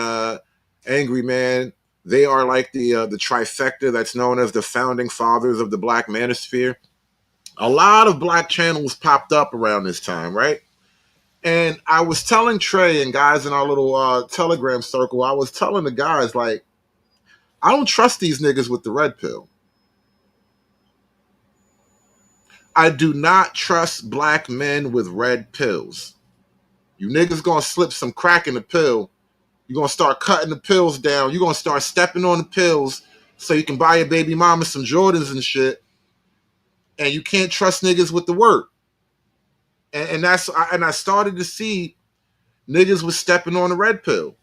Angry Man. They are like the trifecta that's known as the founding fathers of the Black Manosphere. A lot of black channels popped up around this time, right? And I was telling Trey and guys in our little Telegram circle, I was telling the guys, like, I don't trust these niggas with the red pill. I do not trust black men with red pills. You niggas gonna slip some crack in the pill. You're going to start cutting the pills down. You're going to start stepping on the pills so you can buy your baby mama some Jordans and shit. And you can't trust niggas with the work. And I started to see niggas was stepping on the red pill.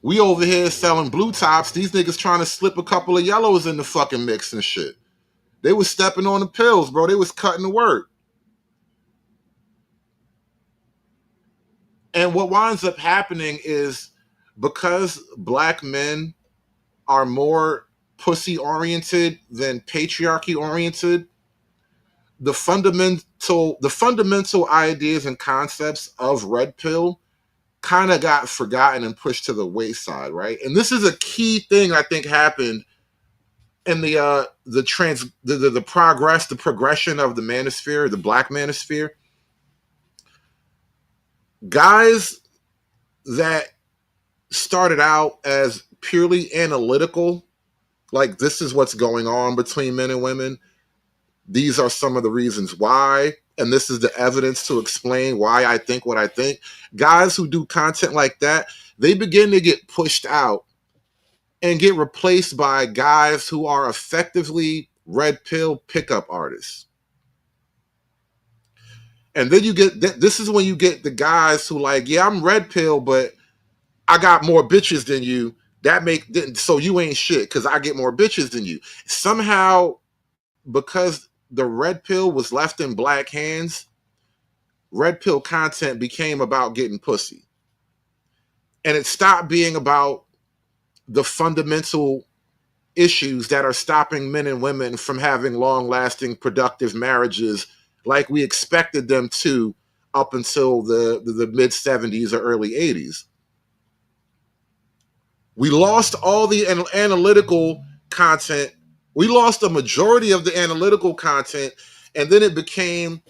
We over here selling blue tops. These niggas trying to slip a couple of yellows in the fucking mix and shit. They was stepping on the pills, bro. They was cutting the work. And what winds up happening is because black men are more pussy oriented than patriarchy oriented, the fundamental ideas and concepts of red pill kind of got forgotten and pushed to the wayside, right? And this is a key thing I think happened in the progression of the manosphere, the black manosphere. Guys that started out as purely analytical, like this is what's going on between men and women. These are some of the reasons why, and this is the evidence to explain why I think what I think. Guys who do content like that, they begin to get pushed out and get replaced by guys who are effectively red pill pickup artists. And then you get, this is when you get the guys who like, yeah, I'm red pill, but I got more bitches than you. So you ain't shit because I get more bitches than you. Somehow, because the red pill was left in black hands, red pill content became about getting pussy. And it stopped being about the fundamental issues that are stopping men and women from having long-lasting, productive marriages like we expected them to up until the mid-70s or early 80s. We lost all the analytical content. We lost a majority of the analytical content, and then it became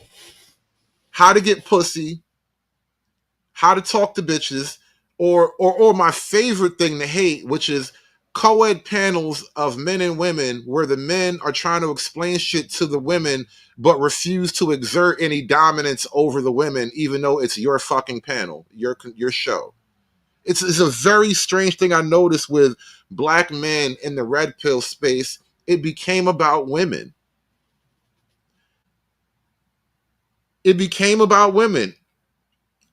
how to get pussy, how to talk to bitches, or my favorite thing to hate, which is co-ed panels of men and women where the men are trying to explain shit to the women but refuse to exert any dominance over the women, even though it's your fucking panel, your show. It's a very strange thing I noticed with black men in the red pill space. It became about women. It became about women.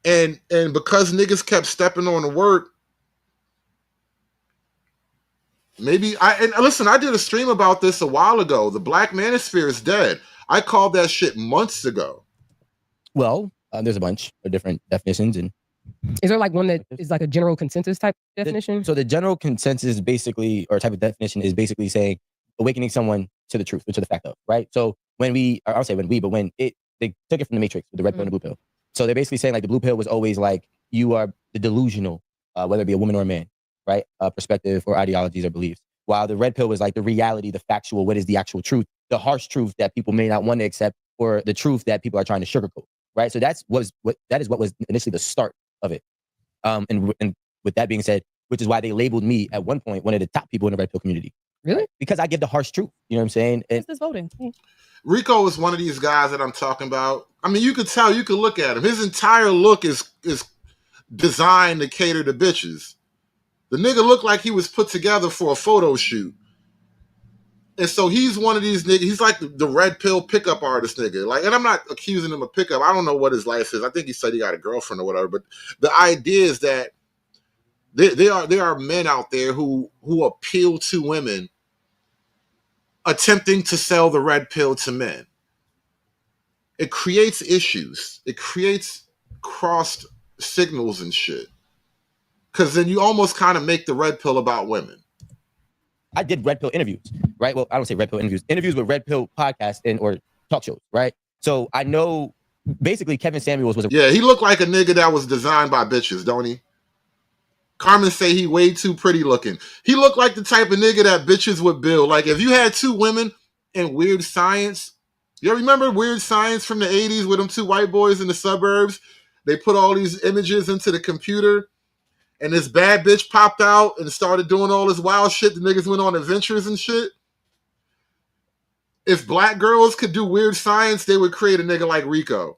And because niggas kept stepping on the work, maybe listen, I did a stream about this a while ago. The black manosphere is dead. I called that shit months ago. Well, there's a bunch of different definitions. And is there like one that is like a general consensus type definition? So the general consensus basically, or type of definition, is basically saying awakening someone to the truth or to the fact of, right? So when they took it from the Matrix with the red pill and the blue pill. So they're basically saying like the blue pill was always like you are the delusional, whether it be a woman or a man, right? Perspective or ideologies or beliefs. While the red pill was like the reality, the factual, what is the actual truth, the harsh truth that people may not want to accept, or the truth that people are trying to sugarcoat, right? So that is what was initially the start of it. And with that being said, which is why they labeled me at one point one of the top people in the red pill community. Really? Because I give the harsh truth. You know what I'm saying? What's this voting? Rico is one of these guys that I'm talking about. I mean, you could tell, you could look at him. His entire look is designed to cater to bitches. The nigga looked like he was put together for a photo shoot. And so he's one of these niggas. He's like the red pill pickup artist nigga. Like, and I'm not accusing him of pickup. I don't know what his life is. I think he said he got a girlfriend or whatever. But the idea is that there are men out there who appeal to women, attempting to sell the red pill to men. It creates issues. It creates crossed signals and shit. Because then you almost kind of make the red pill about women. I did red pill interviews, right? Well, I don't say red pill interviews with red pill podcasts or talk shows, right? So I know basically Kevin Samuels was Yeah, he looked like a nigga that was designed by bitches, don't he? Carmen say he way too pretty looking. He looked like the type of nigga that bitches would build. Like if you had two women in Weird Science, you remember Weird Science from the 80s with them two white boys in the suburbs? They put all these images into the computer and this bad bitch popped out and started doing all this wild shit. The niggas went on adventures and shit. If black girls could do Weird Science, they would create a nigga like Rico.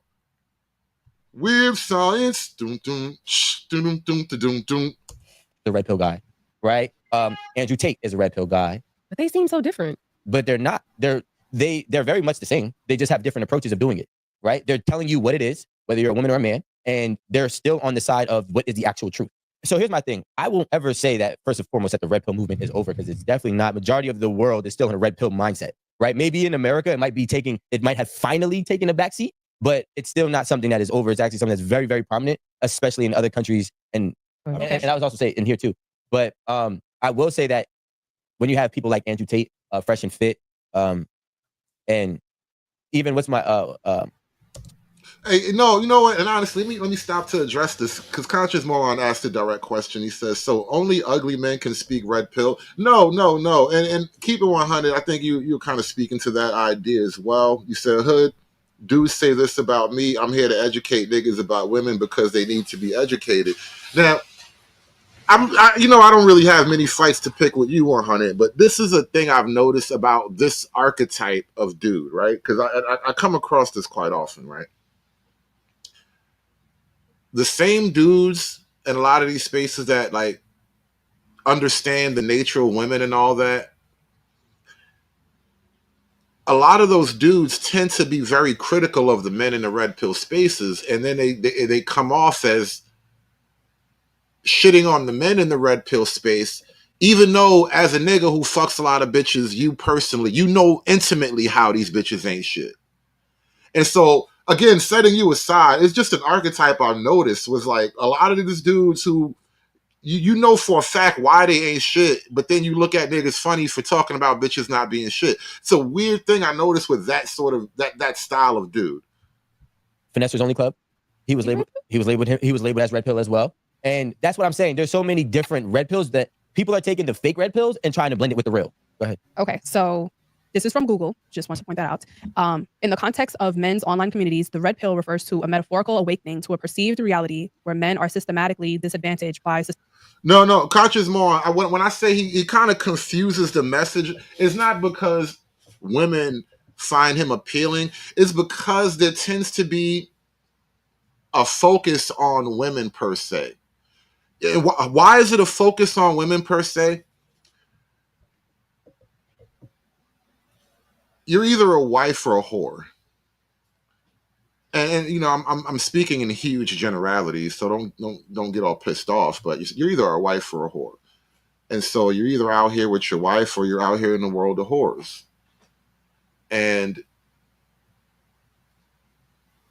Weird Science. Doom, doom, doom, doom, doom, doom. The red pill guy, right? Andrew Tate is a red pill guy. But they seem so different. But they're not. They're very much the same. They just have different approaches of doing it, right? They're telling you what it is, whether you're a woman or a man, and they're still on the side of what is the actual truth. So here's my thing. I won't ever say that, first and foremost, that the red pill movement is over, because it's definitely not. Majority of the world is still in a red pill mindset, right? Maybe in America, it might have finally taken a backseat, but it's still not something that is over. It's actually something that's very, very prominent, especially in other countries. And I was also say in here too. But I will say that when you have people like Andrew Tate, Fresh and Fit, and even what's my Hey, no, you know what? And honestly, let me stop to address this, because Conscious Moron asked a direct question. He says, "So only ugly men can speak red pill?" No. And keep it 100. I think you're kind of speaking to that idea as well. You said, "Hood, dudes say this about me. I'm here to educate niggas about women because they need to be educated." Now, I don't really have many fights to pick with you 100, but this is a thing I've noticed about this archetype of dude, right? Because I come across this quite often, right? The same dudes in a lot of these spaces that like understand the nature of women and all that, a lot of those dudes tend to be very critical of the men in the red pill spaces, and then they come off as shitting on the men in the red pill space, even though as a nigga who fucks a lot of bitches, you personally, you know intimately how these bitches ain't shit. And so, again, setting you aside, it's just an archetype I've noticed was like a lot of these dudes who you know for a fact why they ain't shit, but then you look at niggas funny for talking about bitches not being shit. It's a weird thing I noticed with that sort of that style of dude. Finessers Only Club. He was labeled as red pill as well. And that's what I'm saying. There's so many different red pills that people are taking the fake red pills and trying to blend it with the real. Go ahead. Okay, so this is from Google. Just want to point that out. In the context of men's online communities, the red pill refers to a metaphorical awakening to a perceived reality where men are systematically disadvantaged by... No, Conscious more. When I say he kind of confuses the message, it's not because women find him appealing. It's because there tends to be a focus on women per se. Why is it a focus on women per se? You're either a wife or a whore. And you know, I'm speaking in huge generalities, so don't get all pissed off. But you're either a wife or a whore, and so you're either out here with your wife or you're out here in the world of whores. And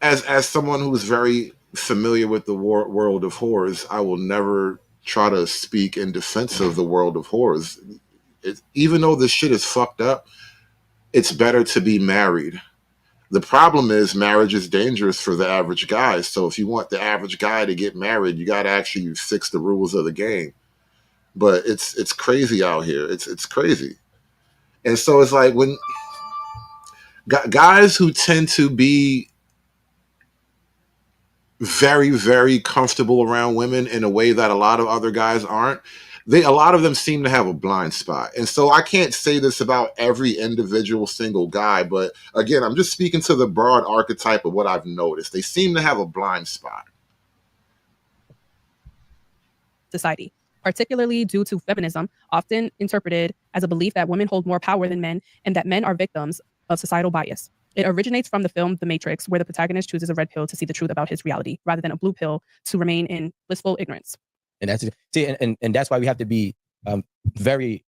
as someone who's very familiar with the world of whores, I will never try to speak in defense of the world of whores. Even though this shit is fucked up, it's better to be married. The problem is marriage is dangerous for the average guy. So if you want the average guy to get married, you got to actually fix the rules of the game. But it's crazy out here. It's crazy. And so it's like when guys who tend to be very, very comfortable around women in a way that a lot of other guys aren't, a lot of them seem to have a blind spot. And so I can't say this about every individual single guy, but again, I'm just speaking to the broad archetype of what I've noticed. They seem to have a blind spot. Society, particularly due to feminism, often interpreted as a belief that women hold more power than men and that men are victims of societal bias. It originates from the film The Matrix, where the protagonist chooses a red pill to see the truth about his reality, rather than a blue pill to remain in blissful ignorance. And that's and that's why we have to be very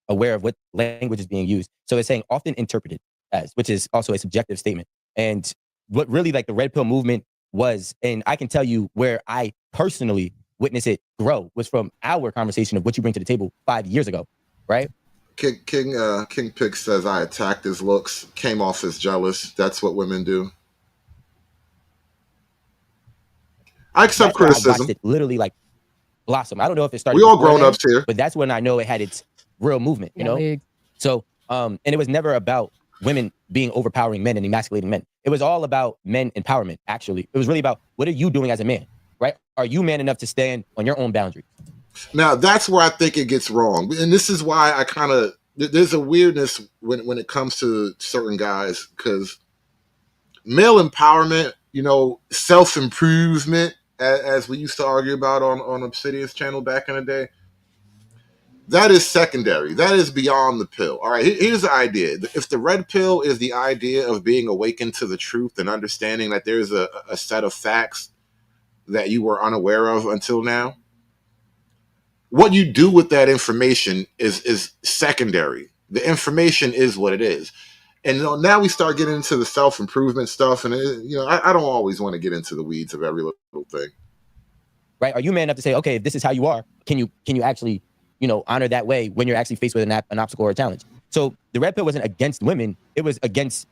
aware of what language is being used. So it's saying often interpreted as, which is also a subjective statement. And what really like the red pill movement was, and I can tell you where I personally witnessed it grow, was from our conversation of what you bring to the table 5 years ago, right? King Pig says I attacked his looks, came off as jealous. That's what women do. I accept criticism. I watched it literally like blossom. I don't know if it started. We all before grown then, ups here, but that's when I know it had its real movement. You know, so and it was never about women being overpowering men and emasculating men. It was all about men empowerment. Actually, it was really about what are you doing as a man, right? Are you man enough to stand on your own boundaries? Now that's where I think it gets wrong, and this is why I kind of there's a weirdness when it comes to certain guys, because male empowerment, you know, self-improvement, as we used to argue about on Obsidian's channel back in the day, that is secondary. That is beyond the pill. All right, here's the idea. If the red pill is the idea of being awakened to the truth and understanding that there's a set of facts that you were unaware of until now, what you do with that information is secondary. The information is what it is. And now we start getting into the self-improvement stuff. And, I don't always want to get into the weeds of every little thing. Right? Are you man enough to say, okay, if this is how you are, can you actually, honor that way when you're actually faced with an obstacle or a challenge? So the red pill wasn't against women. It was against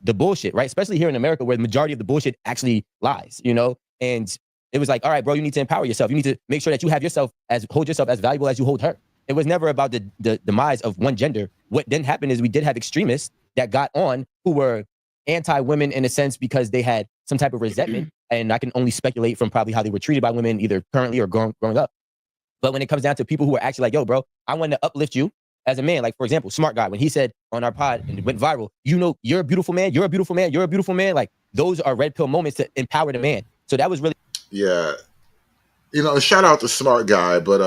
the bullshit, right? Especially here in America, where the majority of the bullshit actually lies, And it was like, all right, bro, you need to empower yourself. You need to make sure that you have hold yourself as valuable as you hold her. It was never about the demise of one gender. What then happened is we did have extremists that got on who were anti-women in a sense because they had some type of resentment. And I can only speculate from probably how they were treated by women, either currently or growing up. But when it comes down to people who are actually like, yo, bro, I want to uplift you as a man. Like, for example, Smart Guy, when he said on our pod and it went viral, you're a beautiful man, you're a beautiful man, you're a beautiful man. Like, those are red pill moments to empower the man. So that was really... Yeah. Shout out to Smart Guy, but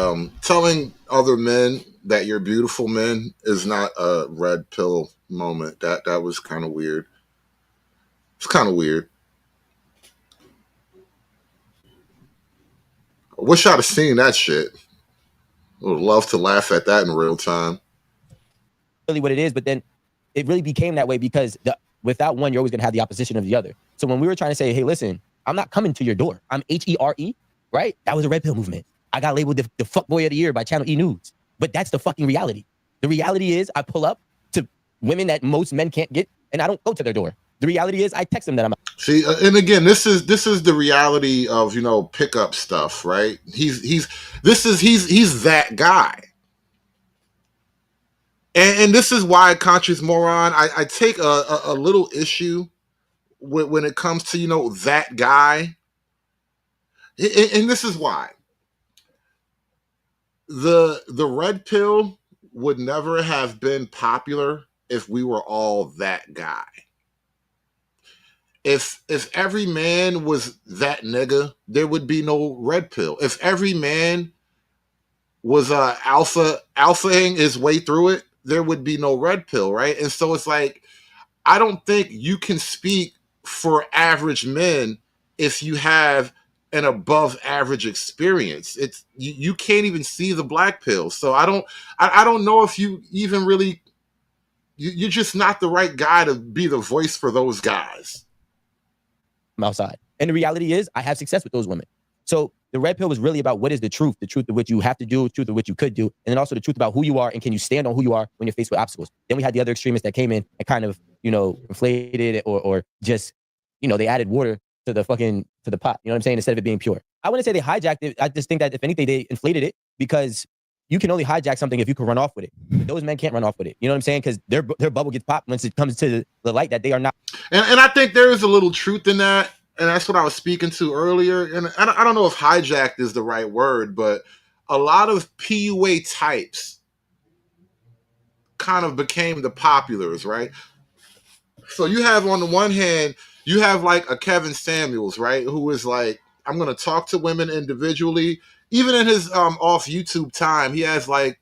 telling other men that you're beautiful men is not a red pill moment. That was kind of weird. It's kind of weird. I wish I'd have seen that shit. I would love to laugh at that in real time. Really what it is, but then it really became that way because without one, you're always going to have the opposition of the other. So when we were trying to say, hey, listen, I'm not coming to your door. I'm HERE, right? That was a red pill movement. I got labeled the fuckboy of the year by Channel E News. But that's the fucking reality. The reality is I pull up to women that most men can't get, and I don't go to their door. The reality is I text them that I'm... See, and again, this is the reality of, pickup stuff, right? He's that guy. And this is why, conscious moron, I take a little issue when it comes to, that guy. And this is why. The red pill would never have been popular if we were all that guy. If every man was that nigga, there would be no red pill. If every man was alphaing his way through it, there would be no red pill, right? And so it's like, I don't think you can speak for average men if you have an above average experience. It's you can't even see the black pill. So I don't know if you even really you're just not the right guy to be the voice for those guys. Outside. And the reality is I have success with those women. So the red pill was really about what is the truth of what you have to do, truth of what you could do, and then also the truth about who you are and can you stand on who you are when you're faced with obstacles. Then we had the other extremists that came in and kind of, inflated it or just, they added water to the pot. You know what I'm saying? Instead of it being pure. I wouldn't say they hijacked it. I just think that if anything, they inflated it because you can only hijack something if you can run off with it. But those men can't run off with it. You know what I'm saying? Because their bubble gets popped once it comes to the light that they are not. And I think there is a little truth in that. And that's what I was speaking to earlier. And I don't know if hijacked is the right word, but a lot of PUA types kind of became the populars, right? So you have on the one hand, you have like a Kevin Samuels, right? Who is like, I'm going to talk to women individually. Even in his off YouTube time, he has like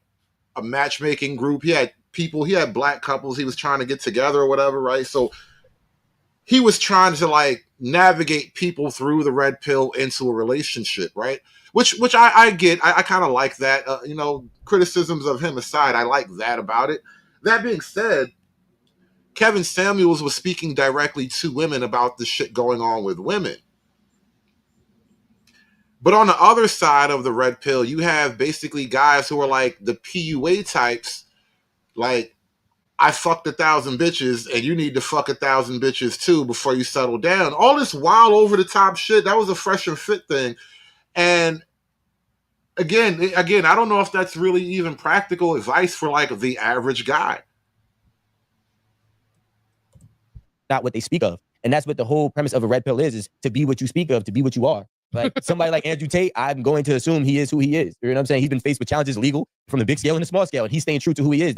a matchmaking group. He had people, he had black couples he was trying to get together or whatever, right? So he was trying to like navigate people through the red pill into a relationship, right? Which I get. I kind of like that. You know, criticisms of him aside, I like that about it. That being said, Kevin Samuels was speaking directly to women about the shit going on with women. But on the other side of the red pill, you have basically guys who are like the PUA types, like, I fucked 1,000 bitches and you need to fuck 1,000 bitches too before you settle down. All this wild over the top shit, that was a fresh and fit thing. And again, I don't know if that's really even practical advice for like the average guy. Not what they speak of. And that's what the whole premise of a red pill is to be what you speak of, to be what you are. Like somebody like Andrew Tate, I'm going to assume he is who he is. You know what I'm saying? He's been faced with challenges legal from the big scale and the small scale, and he's staying true to who he is.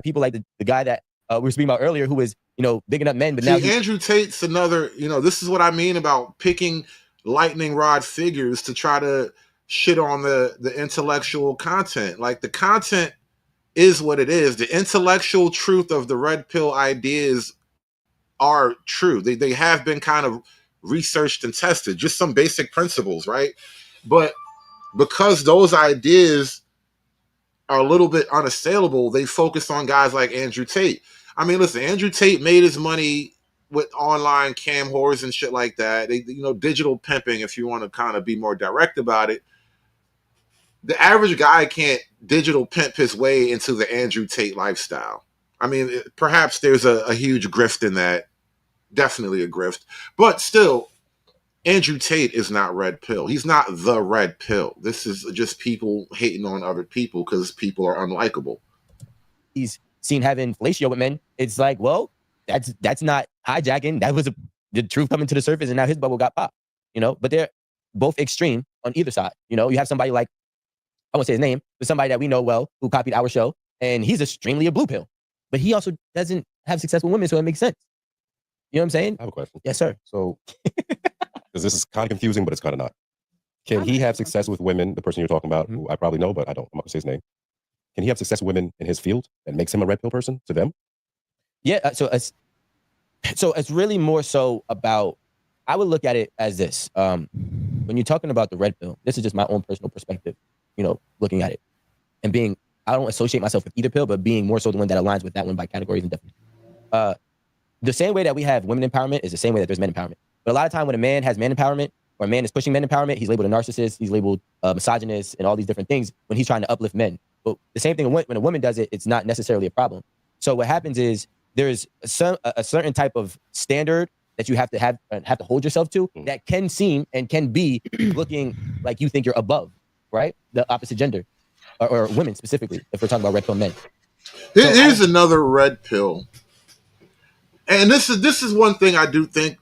People like the guy that we were speaking about earlier, who was, you know, bigging up men, but now Andrew Tate's another, you know, this is what I mean about picking lightning rod figures to try to shit on the intellectual content. Like the content is what it is. The intellectual truth of the red pill ideas are true. They have been kind of researched and tested, just some basic principles, right? But because those ideas are a little bit unassailable, they focus on guys like Andrew Tate. I mean, listen, Andrew Tate made his money with online cam whores and shit like that. They, you know, digital pimping, if you want to kind of be more direct about it. The average guy can't digital pimp his way into the Andrew Tate lifestyle. I mean, perhaps there's a huge grift in that. Definitely a grift. But still, Andrew Tate is not red pill. He's not the red pill. This is just people hating on other people because people are unlikable. He's seen having fellatio with men. It's like, well, that's not hijacking. That was the truth coming to the surface, and now his bubble got popped. You know, but they're both extreme on either side. You know, you have somebody like, I won't say his name, but somebody that we know well who copied our show, and he's extremely a blue pill, but he also doesn't have success with women, so it makes sense. You know what I'm saying? I have a question. Yes, sir. So, because this is kind of confusing, but it's kind of not. Can he have success with women, the person you're talking about, who I probably know, but I don't, I'm not gonna say his name. Can he have success with women in his field that makes him a red pill person to them? Yeah, so it's really more so about, I would look at it as this. When you're talking about the red pill, this is just my own personal perspective, you know, looking at it. And being, I don't associate myself with either pill, but being more so the one that aligns with that one by categories and definitions. The same way that we have women empowerment is the same way that there's men empowerment. But a lot of time when a man has man empowerment, or a man is pushing men empowerment, he's labeled a narcissist, he's labeled misogynist, and all these different things when he's trying to uplift men. But the same thing when a woman does it, it's not necessarily a problem. So what happens is there's a certain type of standard that you have to hold yourself to that can seem and can be looking like you think you're above, right? The opposite gender, or women specifically, if we're talking about red pill men. Here's another red pill. And this is one thing I do think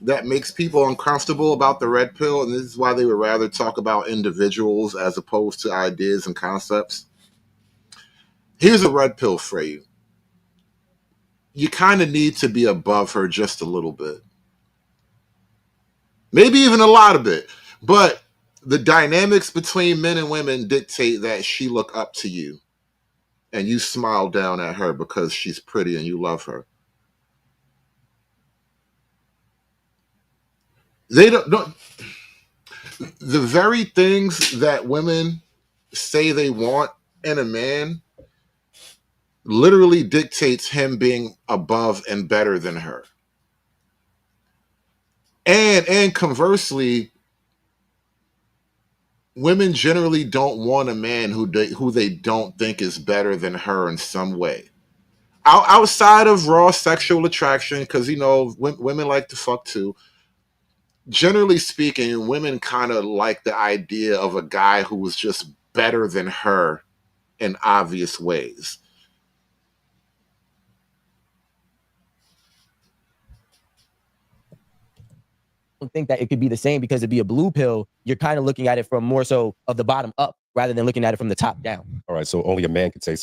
that makes people uncomfortable about the red pill, and this is why they would rather talk about individuals as opposed to ideas and concepts. Here's a red pill for you. You kind of need to be above her just a little bit. Maybe even a lot of it. But the dynamics between men and women dictate that she look up to you and you smile down at her because she's pretty and you love her. They don't the very things that women say they want in a man literally dictates him being above and better than her. And conversely, women generally don't want a man who they don't think is better than her in some way. Outside of raw sexual attraction, because, you know, women like to fuck too. Generally speaking, women kind of like the idea of a guy who was just better than her in obvious ways. I don't think that it could be the same, because to be a blue pill, you're kind of looking at it from more so of the bottom up. rather than looking at it from the top down. All right, so only a man could say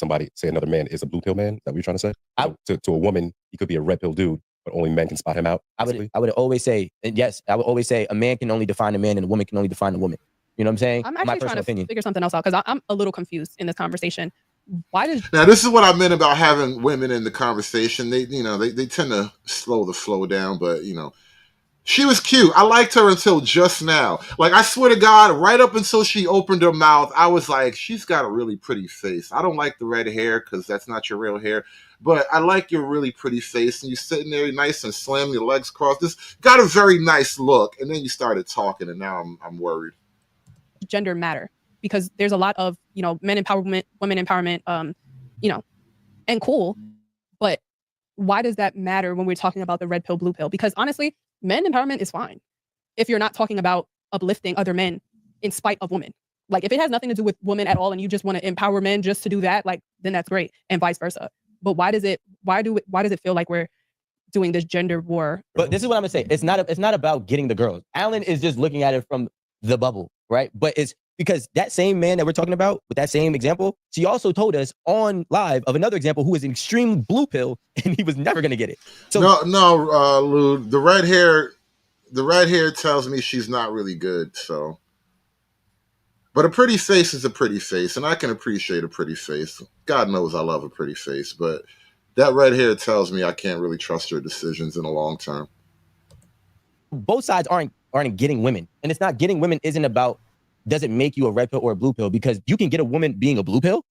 another man is a blue pill man. Is that what you're trying to say? To a woman, he could be a red pill dude, but only men can spot him out. I would always say, and yes, I would always say a man can only define a man and a woman can only define a woman. You know what I'm saying? I'm actually trying to figure something else out because I'm a little confused in this conversation. Why does Now this is what I meant about having women in the conversation. They tend to slow the flow down, but she was cute. I liked her until just now. Like, I swear to God, right up until she opened her mouth, I was like, she's got a really pretty face. I don't like the red hair because that's not your real hair, but I like your really pretty face. And you're sitting there nice and slim, your legs crossed. This got a very nice look. And then you started talking, and now I'm worried. gender matter? Because there's a lot of, men empowerment, women empowerment, and cool. But why does that matter when we're talking about the red pill, blue pill? Because honestly, men empowerment is fine if you're not talking about uplifting other men in spite of women. Like, if it has nothing to do with women at all and you just want to empower men just to do that, like, then that's great, and vice versa. But why does it feel like we're doing this gender war? But this is what I'm gonna say. It's not about getting the girls. Alan is just looking at it from the bubble, right? But it's because that same man that we're talking about with that same example, she also told us on live of another example who is an extreme blue pill and he was never gonna get it. So Lou, the red hair tells me she's not really good. So, but a pretty face is a pretty face, and I can appreciate a pretty face. God knows I love a pretty face, but that red hair tells me I can't really trust her decisions in the long term. Both sides aren't getting women, and it's not getting women isn't about does it make you a red pill or a blue pill, because you can get a woman being a blue pill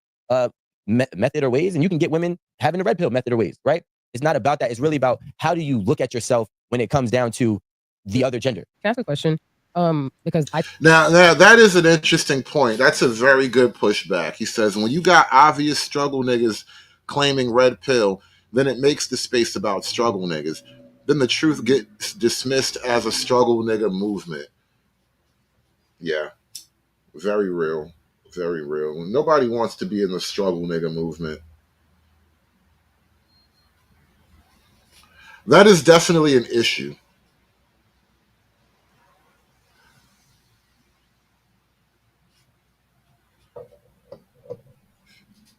method or ways, and you can get women having a red pill method or ways, right? It's not about that. It's really about how do you look at yourself when it comes down to the other gender. Can I ask a question? Because now that is an interesting point. That's a very good pushback. He says when you got obvious struggle niggas claiming red pill, then it makes the space about struggle niggas. Then the truth gets dismissed as a struggle nigga movement. Yeah, very real, very real. Nobody wants to be in the struggle nigga movement. That is definitely an issue.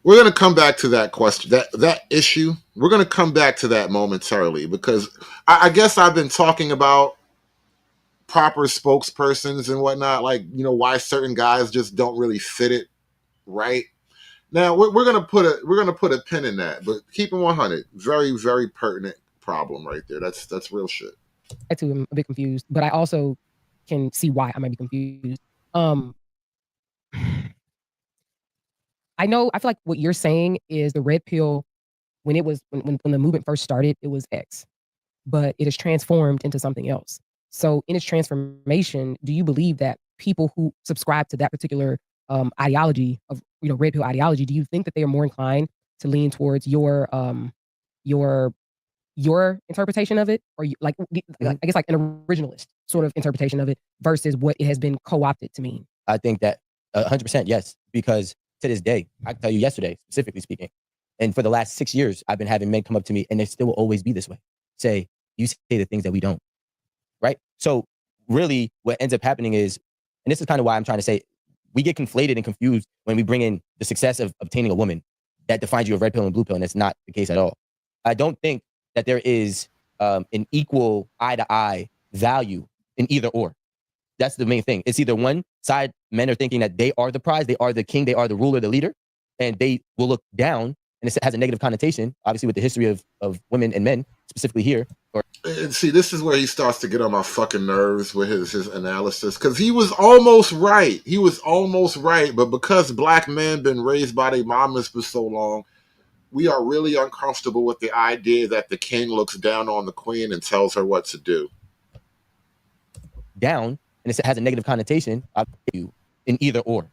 We're going to come back to that question, that issue. We're going to come back to that momentarily, because I guess I've been talking about proper spokespersons and whatnot, like, why certain guys just don't really fit it right. Now we're going to put a pin in that, but keep it 100. Very, very pertinent problem right there. That's real shit. I too am a bit confused, but I also can see why I might be confused. I feel like what you're saying is the red pill, when the movement first started, it was X, but it is transformed into something else. So in its transformation, do you believe that people who subscribe to that particular ideology of red pill ideology, do you think that they are more inclined to lean towards your interpretation of it, or I guess like an originalist sort of interpretation of it versus what it has been co-opted to mean? I think that 100% yes, because to this day, I can tell you yesterday, specifically speaking, and for the last 6 years, I've been having men come up to me, and they still will always be this way. Say, you say the things that we don't, right? So really what ends up happening is, and this is kind of why I'm trying to say, we get conflated and confused when we bring in the success of obtaining a woman that defines you a red pill and blue pill, and it's not the case at all. I don't think that there is an equal eye-to-eye value in either or. That's the main thing. It's either one side, men are thinking that they are the prize, they are the king, they are the ruler, the leader, and they will look down, and it has a negative connotation, obviously with the history of women and men, specifically here. And see, this is where he starts to get on my fucking nerves with his analysis, because he was almost right. But because black men been raised by their mamas for so long, we are really uncomfortable with the idea that the king looks down on the queen and tells her what to do. Down, and it has a negative connotation in either or.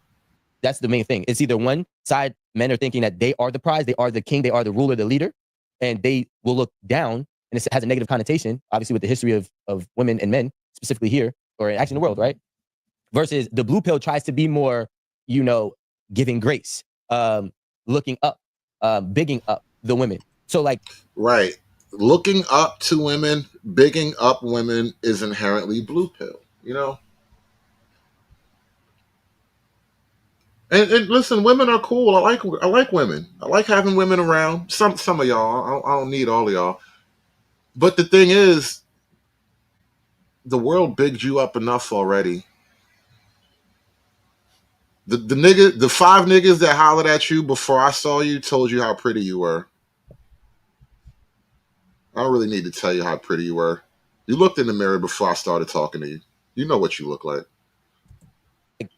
That's the main thing. It's either one side, men are thinking that they are the prize, they are the king, they are the ruler, the leader, and they will look down, and it has a negative connotation, obviously with the history of women and men, specifically here, or actually in the world, right? Versus the blue pill tries to be more, giving grace, looking up, bigging up the women. So like, right, looking up to women, bigging up women is inherently blue pill. And listen, women are cool. I like women. I like having women around. Some of y'all. I don't need all of y'all. But the thing is, the world bigged you up enough already. The 5 niggas that hollered at you before I saw you told you how pretty you were. I don't really need to tell you how pretty you were. You looked in the mirror before I started talking to you. You know what you look like.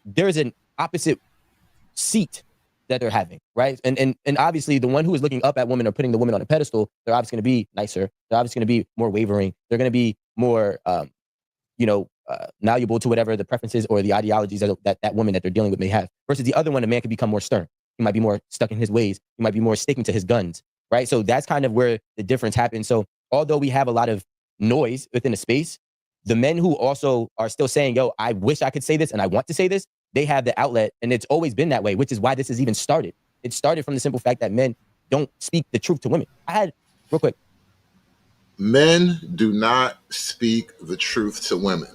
There's an opposite seat that they're having, right? And obviously the one who is looking up at women or putting the woman on a pedestal, they're obviously going to be nicer. They're obviously going to be more wavering. They're going to be more, malleable to whatever the preferences or the ideologies that woman that they're dealing with may have. Versus the other one, a man can become more stern. He might be more stuck in his ways. He might be more sticking to his guns, right? So that's kind of where the difference happens. So although we have a lot of noise within the space, the men who also are still saying, yo, I wish I could say this and I want to say this, they have the outlet, and it's always been that way, which is why this has even started. It started from the simple fact that men don't speak the truth to women. I had, real quick. Men do not speak the truth to women.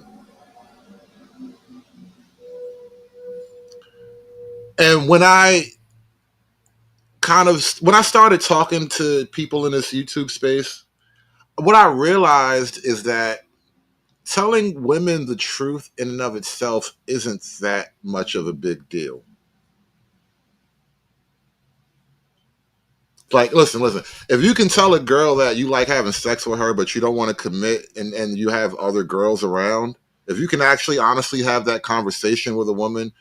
And when I started talking to people in this YouTube space, what I realized is that telling women the truth in and of itself isn't that much of a big deal. Like, listen. If you can tell a girl that you like having sex with her, but you don't want to commit and you have other girls around, if you can actually honestly have that conversation with a woman,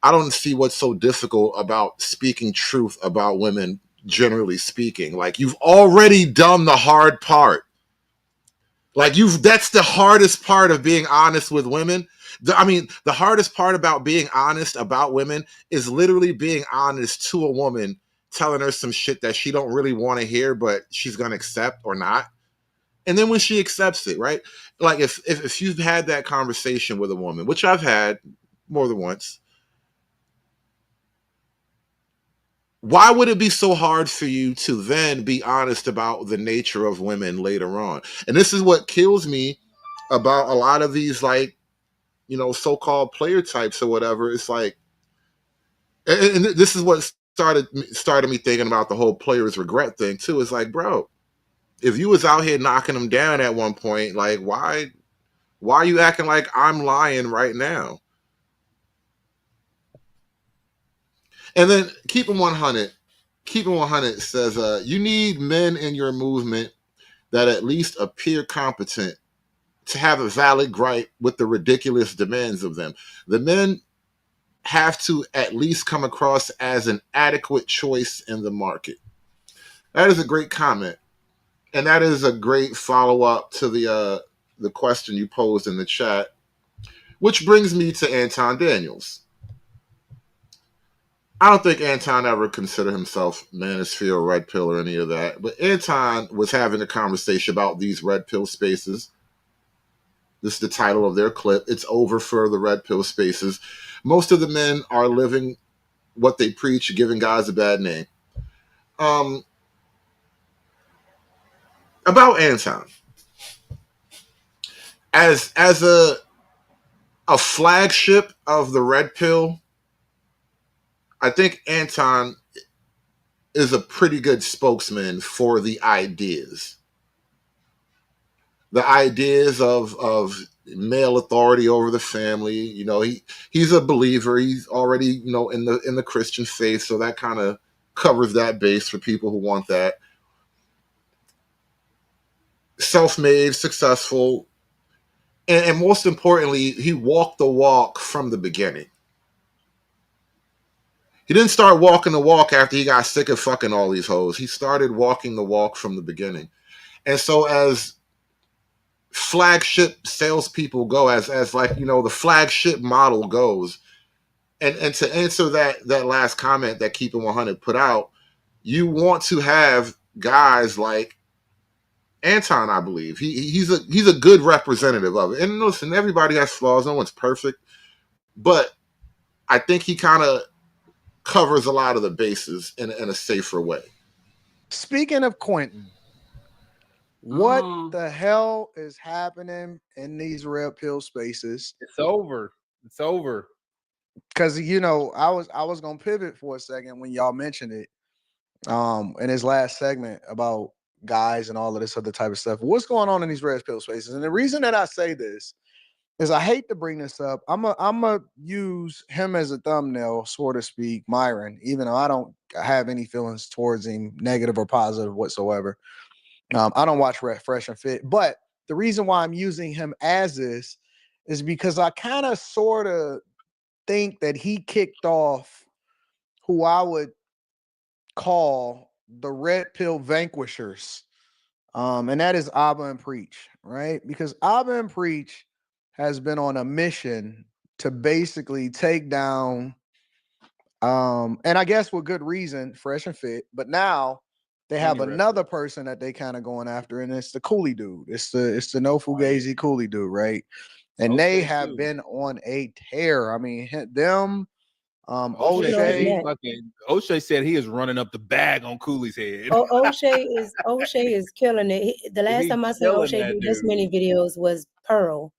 I don't see what's so difficult about speaking truth about women, generally speaking. Like, you've already done the hard part. Like, that's the hardest part of being honest with women. The hardest part about being honest about women is literally being honest to a woman, telling her some shit that she don't really want to hear, but she's going to accept or not. And then when she accepts it, right? Like, if you've had that conversation with a woman, which I've had more than once, why would it be so hard for you to then be honest about the nature of women later on? And this is what kills me about a lot of these, like, so-called player types or whatever. It's like, and this is what started me thinking about the whole player's regret thing too. It's like, bro, if you was out here knocking them down at one point, like, why are you acting like I'm lying right now? And then keeping 100 says, you need men in your movement that at least appear competent to have a valid gripe with the ridiculous demands of them. The men have to at least come across as an adequate choice in the market. That is a great comment. And that is a great follow-up to the question you posed in the chat, which brings me to Anton Daniels. I don't think Anton ever considered himself Manosphere or Red Pill or any of that, but Anton was having a conversation about these Red Pill spaces. This is the title of their clip. It's over for the Red Pill spaces. Most of the men are living what they preach, giving guys a bad name. About Anton. As a flagship of the Red Pill, I think Anton is a pretty good spokesman for the ideas. The ideas of male authority over the family. He's a believer. He's already, in the Christian faith, so that kind of covers that base for people who want that. Self-made, successful, and most importantly, he walked the walk from the beginning. He didn't start walking the walk after he got sick of fucking all these hoes. He started walking the walk from the beginning. And so as flagship salespeople go, as like, the flagship model goes, and to answer that last comment that Keeping 100 put out, you want to have guys like Anton, I believe. He's a good representative of it. And listen, everybody has flaws. No one's perfect. But I think he kind of covers a lot of the bases in a safer way. Speaking of Quentin, what the hell is happening in these Red Pill spaces? It's over. It's over. because you know, I was gonna pivot for a second when y'all mentioned it. In his last segment about guys and all of this other type of stuff. What's going on in these red pill spaces? And the reason that I say this is I hate to bring this up. I'm a use him as a thumbnail, so to speak, Myron, even though I don't have any feelings towards him, negative or positive whatsoever. I don't watch Fresh and Fit, but the reason why I'm using him as this is because I kind of sort of think that he kicked off who I would call the red pill vanquishers. And that is Abba and Preach, right? Because Abba and Preach has been on a mission to basically take down, and I guess with good reason, Fresh and Fit, but now they have another person that they kind of going after, and it's the Cooley dude. It's the No Fugazi Cooley dude, right? And they have been on a tear. I mean, them, O'Shea said he is running up the bag on Cooley's head. O'Shea is killing it. The last time I seen O'Shea do this many videos was Pearl.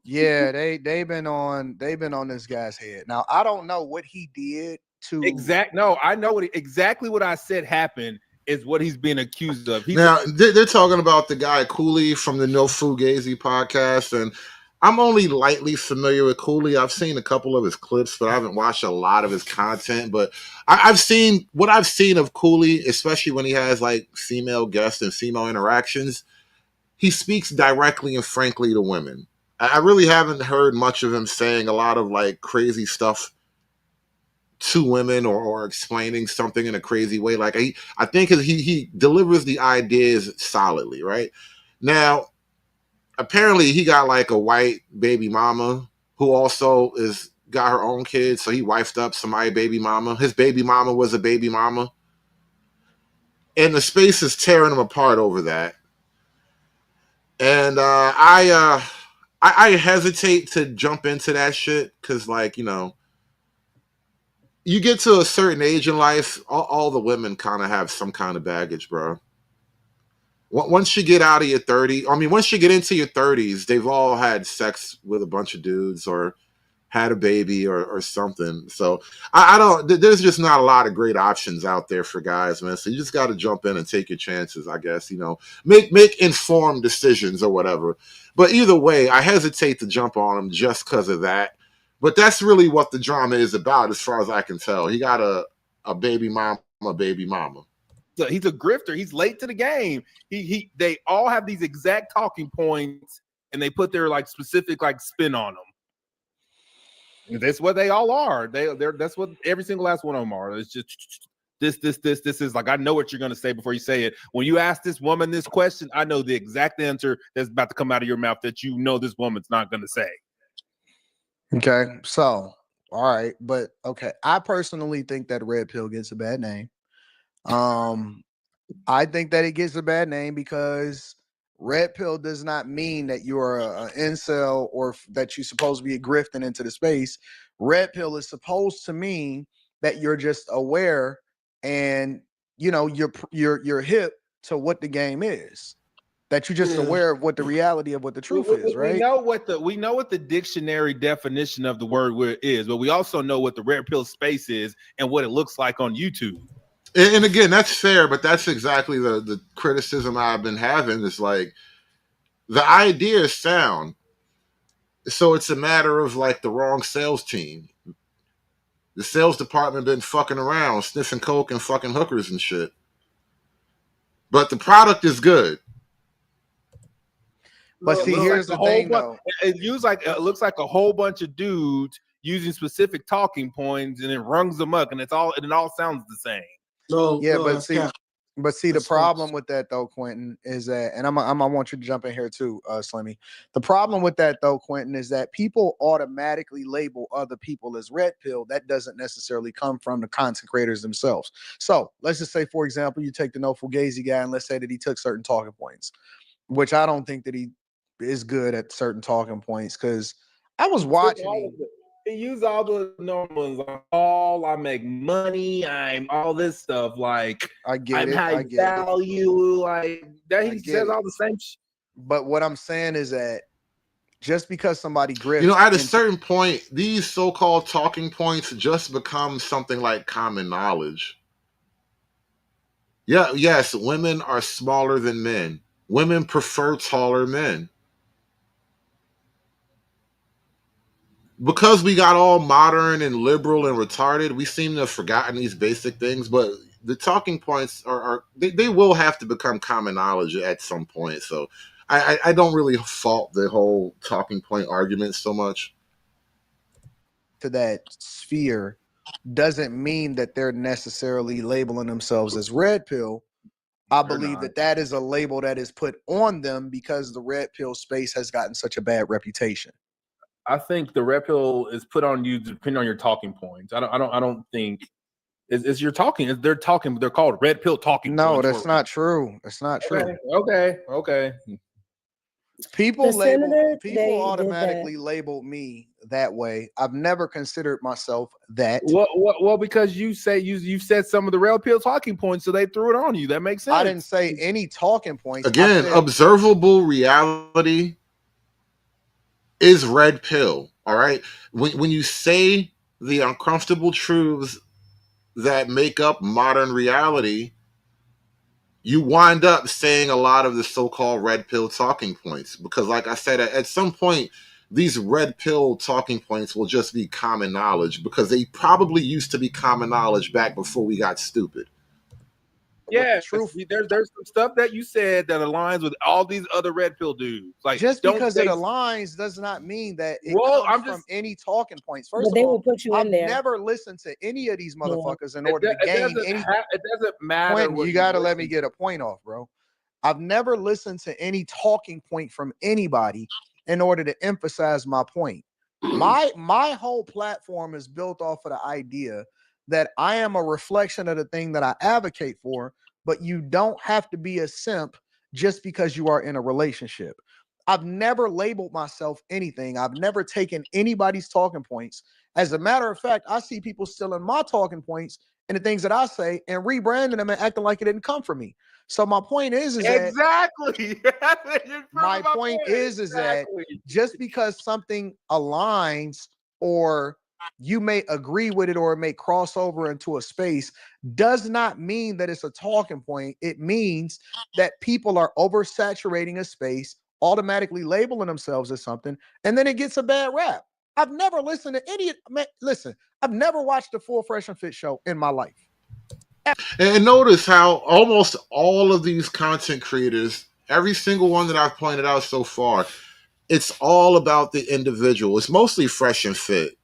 Yeah, they've been on this guy's head. Now I don't know what he did to I know exactly what I said happened is what he's being accused of. Now they're talking about the guy Cooley from the No Fugazi podcast, and I'm only lightly familiar with Cooley. I've seen a couple of his clips, but I haven't watched a lot of his content. But I've seen what I've seen of Cooley, especially when he has like female guests and female interactions. He speaks directly and frankly to women. I really haven't heard much of him saying a lot of like crazy stuff to women or explaining something in a crazy way. Like I think he delivers the ideas solidly, right? Now, apparently he got like a white baby mama who also got her own kids, so he wifed up somebody's baby mama. His baby mama was a baby mama. And the space is tearing him apart over that. And I hesitate to jump into that shit because, like, you know, you get to a certain age in life, all the women kind of have some kind of baggage, bro. Once you get out of your 30s, I mean, once you get into your 30s, they've all had sex with a bunch of dudes or had a baby or something. So I don't, there's just not a lot of great options out there for guys, man. So you just got to jump in and take your chances, I guess, you know, make informed decisions or whatever. But either way, I hesitate to jump on him just because of that. But that's really what the drama is about, as far as I can tell. He got a baby mama, He's a grifter. He's late to the game. They all have these exact talking points, and they put their like specific like spin on them. That's what they all are. That's what every single last one of them are. It's just this is like, I know what you're gonna say before you say it. When you ask this woman this question, I know the exact answer that's about to come out of your mouth that you know this woman's not gonna say. Okay, so all right, but okay, I personally think that red pill gets a bad name. I think that it gets a bad name because red pill does not mean that you're an incel or that you're supposed to be grifting into the space. Red pill is supposed to mean that you're just aware and you know you're hip to what the game is. That you're just aware of what the reality of what the truth is, right? We know what the dictionary definition of the word is, but we also know what the red pill space is and what it looks like on YouTube. And again, that's fair, but that's exactly the criticism I've been having. Is like the idea is sound, so it's a matter of like the wrong sales team. The sales department been fucking around, sniffing coke and fucking hookers and shit. But the product is good. But see, here's the thing, though. It looks like a whole bunch of dudes using specific talking points, and it rungs them up, and it all sounds the same. But see, the problem with that though, Quentin, is that, and I want you to jump in here too, Slimmy. The problem with that though, Quentin, is that people automatically label other people as red pill. That doesn't necessarily come from the content creators themselves. So let's just say, for example, you take the No Fugazi guy, and let's say that he took certain talking points, which I don't think that he is good at certain talking points, because I was watching. He used all the normals. I make money. I'm all this stuff. Like I get I'm it. high value. Like that. He says all the same shit. But what I'm saying is that just because somebody grifts. You know, at a into- certain point, these so-called talking points just become something like common knowledge. Yeah, yes, women are smaller than men. Women prefer taller men. Because we got all modern and liberal and retarded, we seem to have forgotten these basic things, but the talking points they will have to become common knowledge at some point. So I don't really fault the whole talking point argument so much. to that sphere doesn't mean that they're necessarily labeling themselves as red pill. I believe that that is a label that is put on them because the red pill space has gotten such a bad reputation. I think the red pill is put on you depending on your talking points. I don't think it's your talking. They're talking. They're called red pill talking No, points. that's not true. That's not true. Okay. People The senator people today did automatically labeled me that way. I've never considered myself that. Well, because you say you said some of the red pill talking points, so they threw it on you. That makes sense. I didn't say any talking points. Again, observable reality is red pill. All right. When you say the uncomfortable truths that make up modern reality, you wind up saying a lot of the so-called red pill talking points. Because like I said, at some point, these red pill talking points will just be common knowledge because they probably used to be common knowledge back before we got stupid. Yeah, there's some stuff that you said that aligns with all these other red pill dudes. Like Just because it aligns does not mean that it comes from any talking points. First But they of all, will put you I've in there. never listened to any of these motherfuckers in It order to gain any. it doesn't matter. Quentin, what you got to let me get a point off, bro. I've never listened to any talking point from anybody in order to emphasize my point. My whole platform is built off of the idea that I am a reflection of the thing that I advocate for, but you don't have to be a simp just because you are in a relationship. I've never labeled myself anything. I've never taken anybody's talking points. As a matter of fact, I see people stealing my talking points and the things that I say and rebranding them and acting like it didn't come from me. So my point is that exactly. my point is that just because something aligns or you may agree with it or it may cross over into a space does not mean that it's a talking point. It means that people are oversaturating a space, automatically labeling themselves as something, and then it gets a bad rap. I've never listened to any. Listen, I've never watched a full Fresh and Fit show in my life. And notice how almost all of these content creators, every single one that I've pointed out so far, it's all about the individual. It's mostly Fresh and Fit.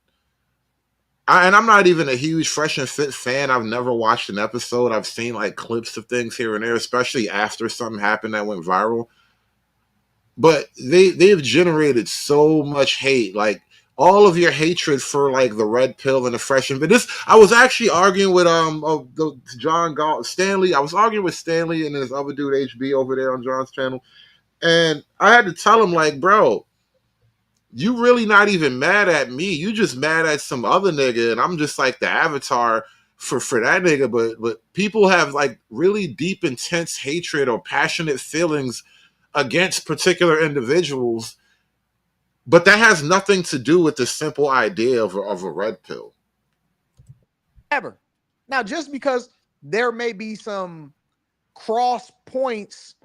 And I'm not even a huge Fresh and Fit fan. I've never watched an episode. I've seen like clips of things here and there, especially after something happened that went viral. But they've generated so much hate. Like all of your hatred for like the red pill and the Fresh and Fit. I was actually arguing with Stanley. I was arguing with Stanley and this other dude HB over there on John's channel. And I had to tell him, like, bro, you really not even mad at me. You just mad at some other nigga, and I'm just like the avatar for that nigga. But people have like really deep, intense hatred or passionate feelings against particular individuals. But that has nothing to do with the simple idea of a red pill. Ever. Now, just because there may be some cross points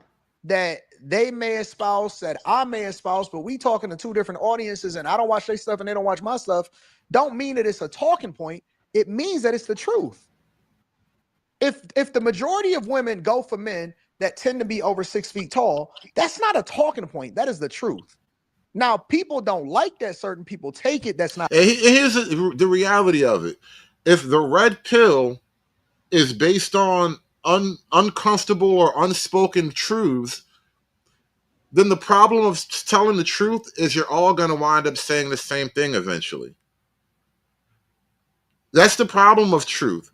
that they may espouse, that I may espouse, but we talking to two different audiences and I don't watch their stuff and they don't watch my stuff, don't mean that it's a talking point. It means that it's the truth. If the majority of women go for men that tend to be over 6 feet tall, that's not a talking point. That is the truth. Now, people don't like that. Certain people take it. That's not. Here's the reality of it. If the red pill is based on uncomfortable or unspoken truths, then the problem of telling the truth is you're all going to wind up saying the same thing eventually. That's the problem of truth.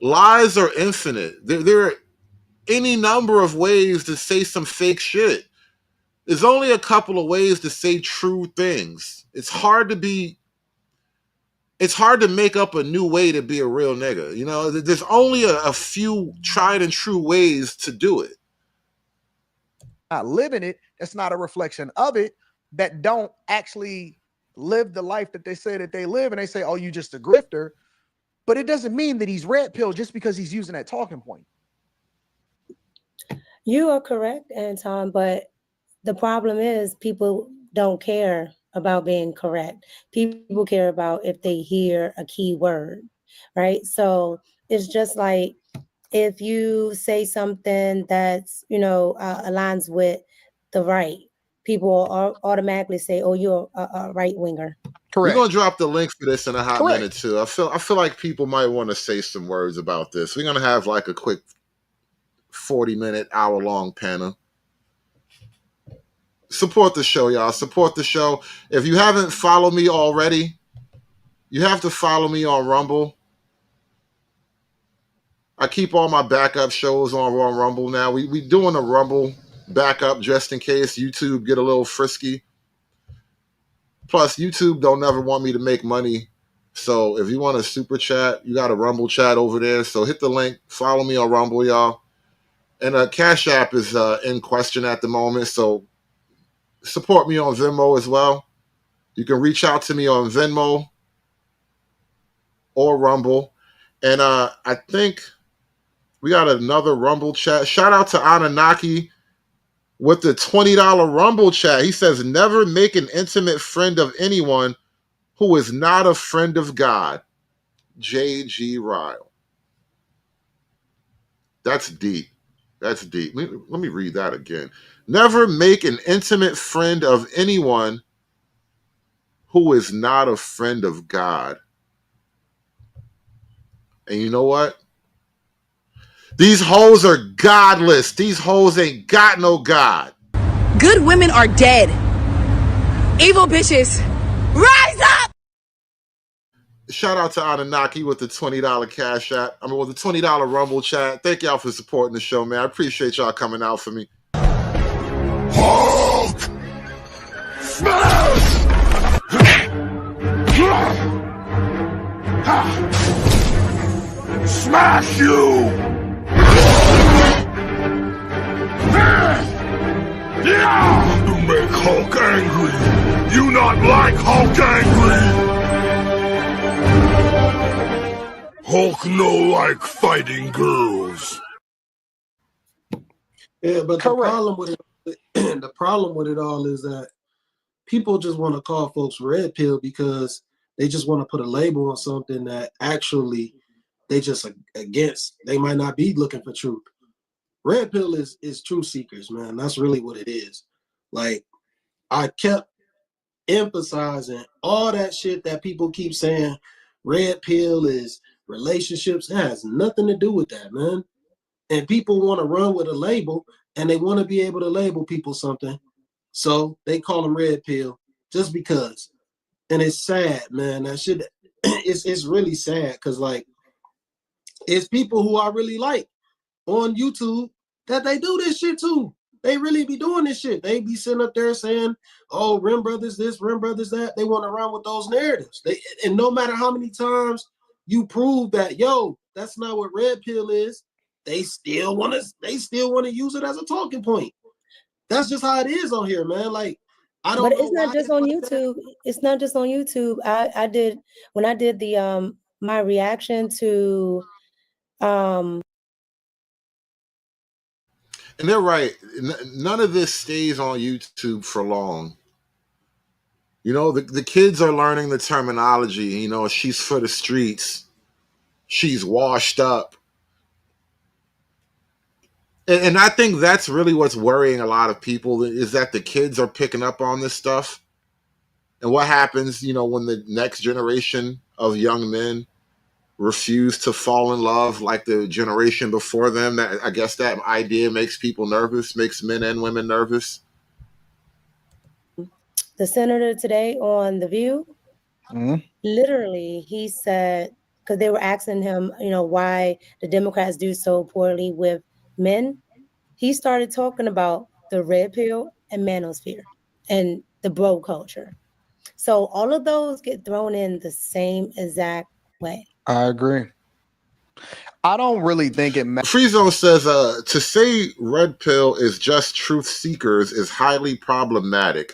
Lies are infinite. There are any number of ways to say some fake shit. There's only a couple of ways to say true things. It's hard to make up a new way to be a real nigga. You know, there's only a few tried and true ways to do it. Not living it, that's not a reflection of it. that don't actually live the life that they say that they live, and they say, "Oh, you just a grifter," but it doesn't mean that he's red pill just because he's using that talking point. You are correct, Anton, but the problem is people don't care about being correct. People care about if they hear a key word, right? So it's just like if you say something that's, aligns with the right, people automatically say, oh, you're a right winger. We're gonna drop the link for this in a hot minute too. I feel like people might want to say some words about this. We're gonna have like a quick 40-minute, hour-long panel. Support the show, y'all. Support the show. If you haven't followed me already, you have to follow me on Rumble. I keep all my backup shows on Rumble now. We doing a Rumble backup just in case YouTube get a little frisky. Plus, YouTube don't never want me to make money. So if you want a super chat, you got a Rumble chat over there. So hit the link. Follow me on Rumble, y'all. And Cash App is in question at the moment. So support me on Venmo as well. You can reach out to me on Venmo or Rumble. And I think we got another Rumble chat. Shout out to Anunnaki with the $20 Rumble chat. He says, never make an intimate friend of anyone who is not a friend of God. J.G. Ryle. That's deep. That's deep. Let me read that again. Never make an intimate friend of anyone who is not a friend of God. And you know what? These hoes are godless. These hoes ain't got no God. Good women are dead. Evil bitches, rise up! Shout out to Anunnaki with the $20 Cash App. I mean, with the $20 Rumble chat. Thank y'all for supporting the show, man. I appreciate y'all coming out for me. Hulk! Smash! Smash you! You make Hulk angry. You not like Hulk angry. Hulk no like fighting girls. Yeah, but the problem with it, the problem with it all is that people just want to call folks red pill because they just want to put a label on something that actually they just against. They might not be looking for truth. Red pill is truth seekers, man. That's really what it is. Like, I kept emphasizing all that shit that people keep saying. Red pill is relationships. It has nothing to do with that, man. And people want to run with a label, and they want to be able to label people something. So they call them red pill just because. And it's sad, man. That shit, it's really sad because, like, it's people who I really like on YouTube that they do this shit too. They really be doing this shit. They be sitting up there saying, oh, Rim Brothers this, Rim Brothers that. They want to run with those narratives. And no matter how many times you prove that, yo, that's not what red pill is, they still want to use it as a talking point. That's just how it is on here, man. Like, I don't. But it's not just on YouTube. It's not just on YouTube. I did when I did the my reaction to And they're right. None of this stays on YouTube for long. You know, the kids are learning the terminology. You know, she's for the streets. She's washed up. And I think that's really what's worrying a lot of people is that the kids are picking up on this stuff. And what happens, you know, when the next generation of young men refuse to fall in love like the generation before them? That, I guess that idea makes people nervous, makes men and women nervous. the senator today on The View, literally, he said, because they were asking him, why the Democrats do so poorly with men. He started talking about the red pill and manosphere and the bro culture. So all of those get thrown in the same exact way. I agree. I don't really think it matters. Free Zone says, to say red pill is just truth seekers is highly problematic.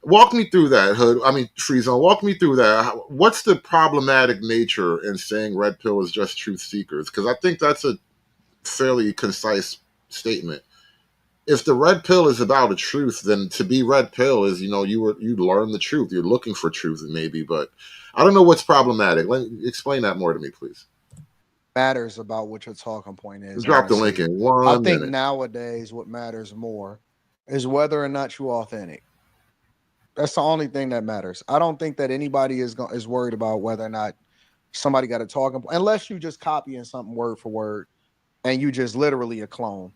Walk me through that, Hood. I mean, Free Zone. Walk me through that. What's the problematic nature in saying red pill is just truth seekers? Because I think that's a fairly concise statement. If the red pill is about a truth, then to be red pill is, you learn the truth. You're looking for truth, maybe, but I don't know what's problematic. Explain that more to me, please. Matters about what your talking point is. Drop the link in 1 I think minute. nowadays what matters more is whether or not you're authentic. That's the only thing that matters. I don't think that anybody is worried about whether or not somebody got a talking point, unless you just copying something word for word and you just literally a clone.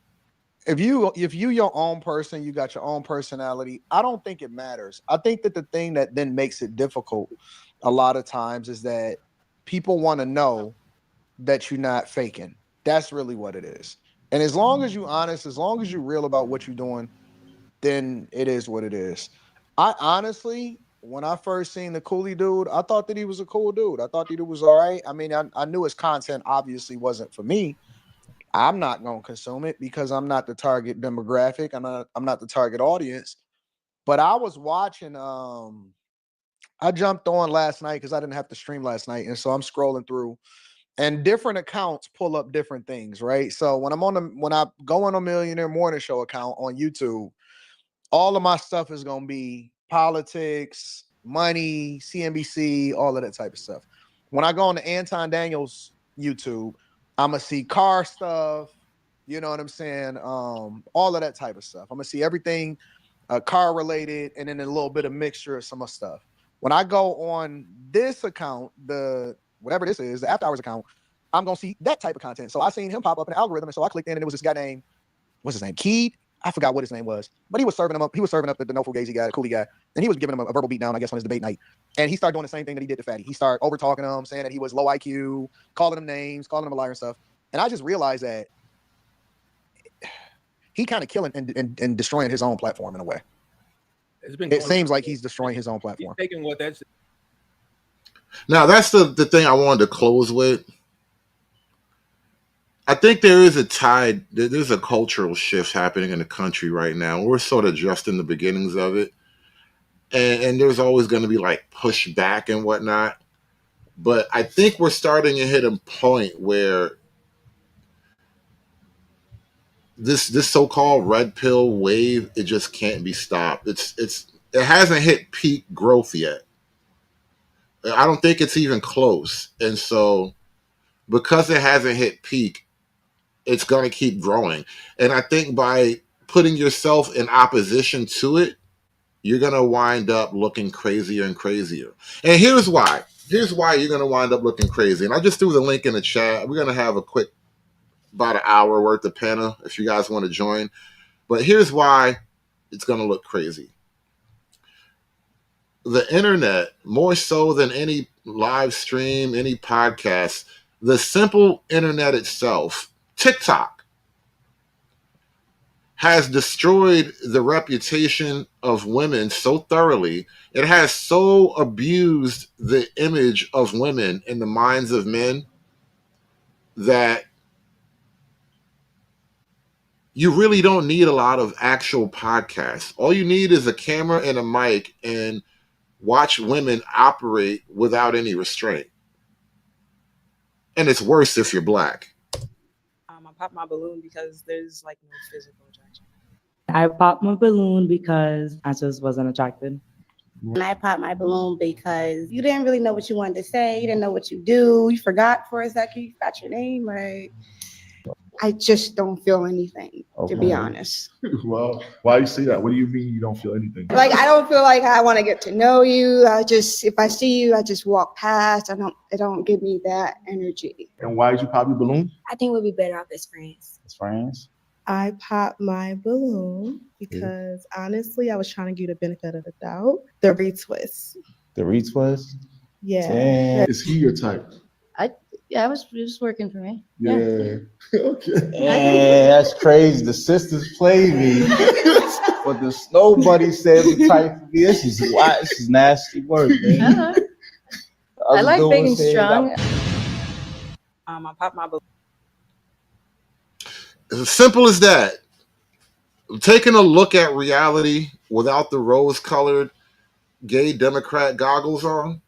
If you your own person, you got your own personality, I don't think it matters. I think that the thing that then makes it difficult a lot of times is that people want to know that you're not faking. That's really what it is. And as long as you're honest, as long as you're real about what you're doing, then it is what it is. I honestly, when I first seen the Cooley dude, I thought that he was a cool dude. I thought that he was all right. I mean, I knew his content obviously wasn't for me. I'm not going to consume it because I'm not the target demographic. I'm not the target audience. But I was watching, I jumped on last night because I didn't have to stream last night. And so I'm scrolling through and different accounts pull up different things, right? So when I go on a Millionaire Morning Show account on YouTube, all of my stuff is going to be politics, money, CNBC, all of that type of stuff. When I go on to Anton Daniels YouTube, I'm going to see car stuff, you know what I'm saying? All of that type of stuff. I'm going to see everything car related and then a little bit of mixture of some stuff. When I go on this account, whatever this is, the After Hours account, I'm going to see that type of content. So I seen him pop up in the algorithm. And so I clicked in and it was this guy named, what's his name? Keed? I forgot what his name was, but he was serving up the no fugazi guy, the Cooley guy, and he was giving him a verbal beatdown, I guess, on his debate night. And he started doing the same thing that he did to Fatty. He started over talking him, saying that he was low IQ, calling him names, calling him a liar and stuff. And I just realized that he kind of killing and destroying his own platform in a way. It seems like he's destroying his own platform. He's taking what that's. Now that's the thing I wanted to close with. I think there is a tide, there's a cultural shift happening in the country right now. We're sort of just in the beginnings of it. And there's always going to be like pushback and whatnot. But I think we're starting to hit a point where this so-called red pill wave, it just can't be stopped. It hasn't hit peak growth yet. I don't think it's even close. And so because it hasn't hit peak, it's going to keep growing. And I think by putting yourself in opposition to it, you're going to wind up looking crazier and crazier. And here's why. Here's why you're going to wind up looking crazy. And I just threw the link in the chat. We're going to have a quick, about an hour worth of panel if you guys want to join. But here's why it's going to look crazy. The internet, more so than any live stream, any podcast, the simple internet itself, TikTok, has destroyed the reputation of women so thoroughly. It has so abused the image of women in the minds of men that you really don't need a lot of actual podcasts. All you need is a camera and a mic and watch women operate without any restraint. And it's worse if you're black. I popped my balloon because there's like no physical attraction. I popped my balloon because I just wasn't attracted. And I popped my balloon because you didn't really know what you wanted to say. You didn't know what you do. You forgot for a second. You forgot your name, right? I just don't feel anything, to be honest. Well, why you say that? What do you mean you don't feel anything? Like, I don't feel like I want to get to know you. If I see you, I just walk past. It don't give me that energy. And why did you pop your balloon? I think we'd be better off as friends. As friends? I popped my balloon because honestly, I was trying to give you the benefit of the doubt. The retwist. The retwist? Yeah. Damn. Is he your type? Yeah, it was just working for me. Yeah. Okay. Yeah, that's crazy. The sisters played me, but nobody said the type for me. This is nasty work, man. I like big and strong. I popped my balloon. It's as simple as that. Taking a look at reality without the rose-colored gay Democrat goggles on,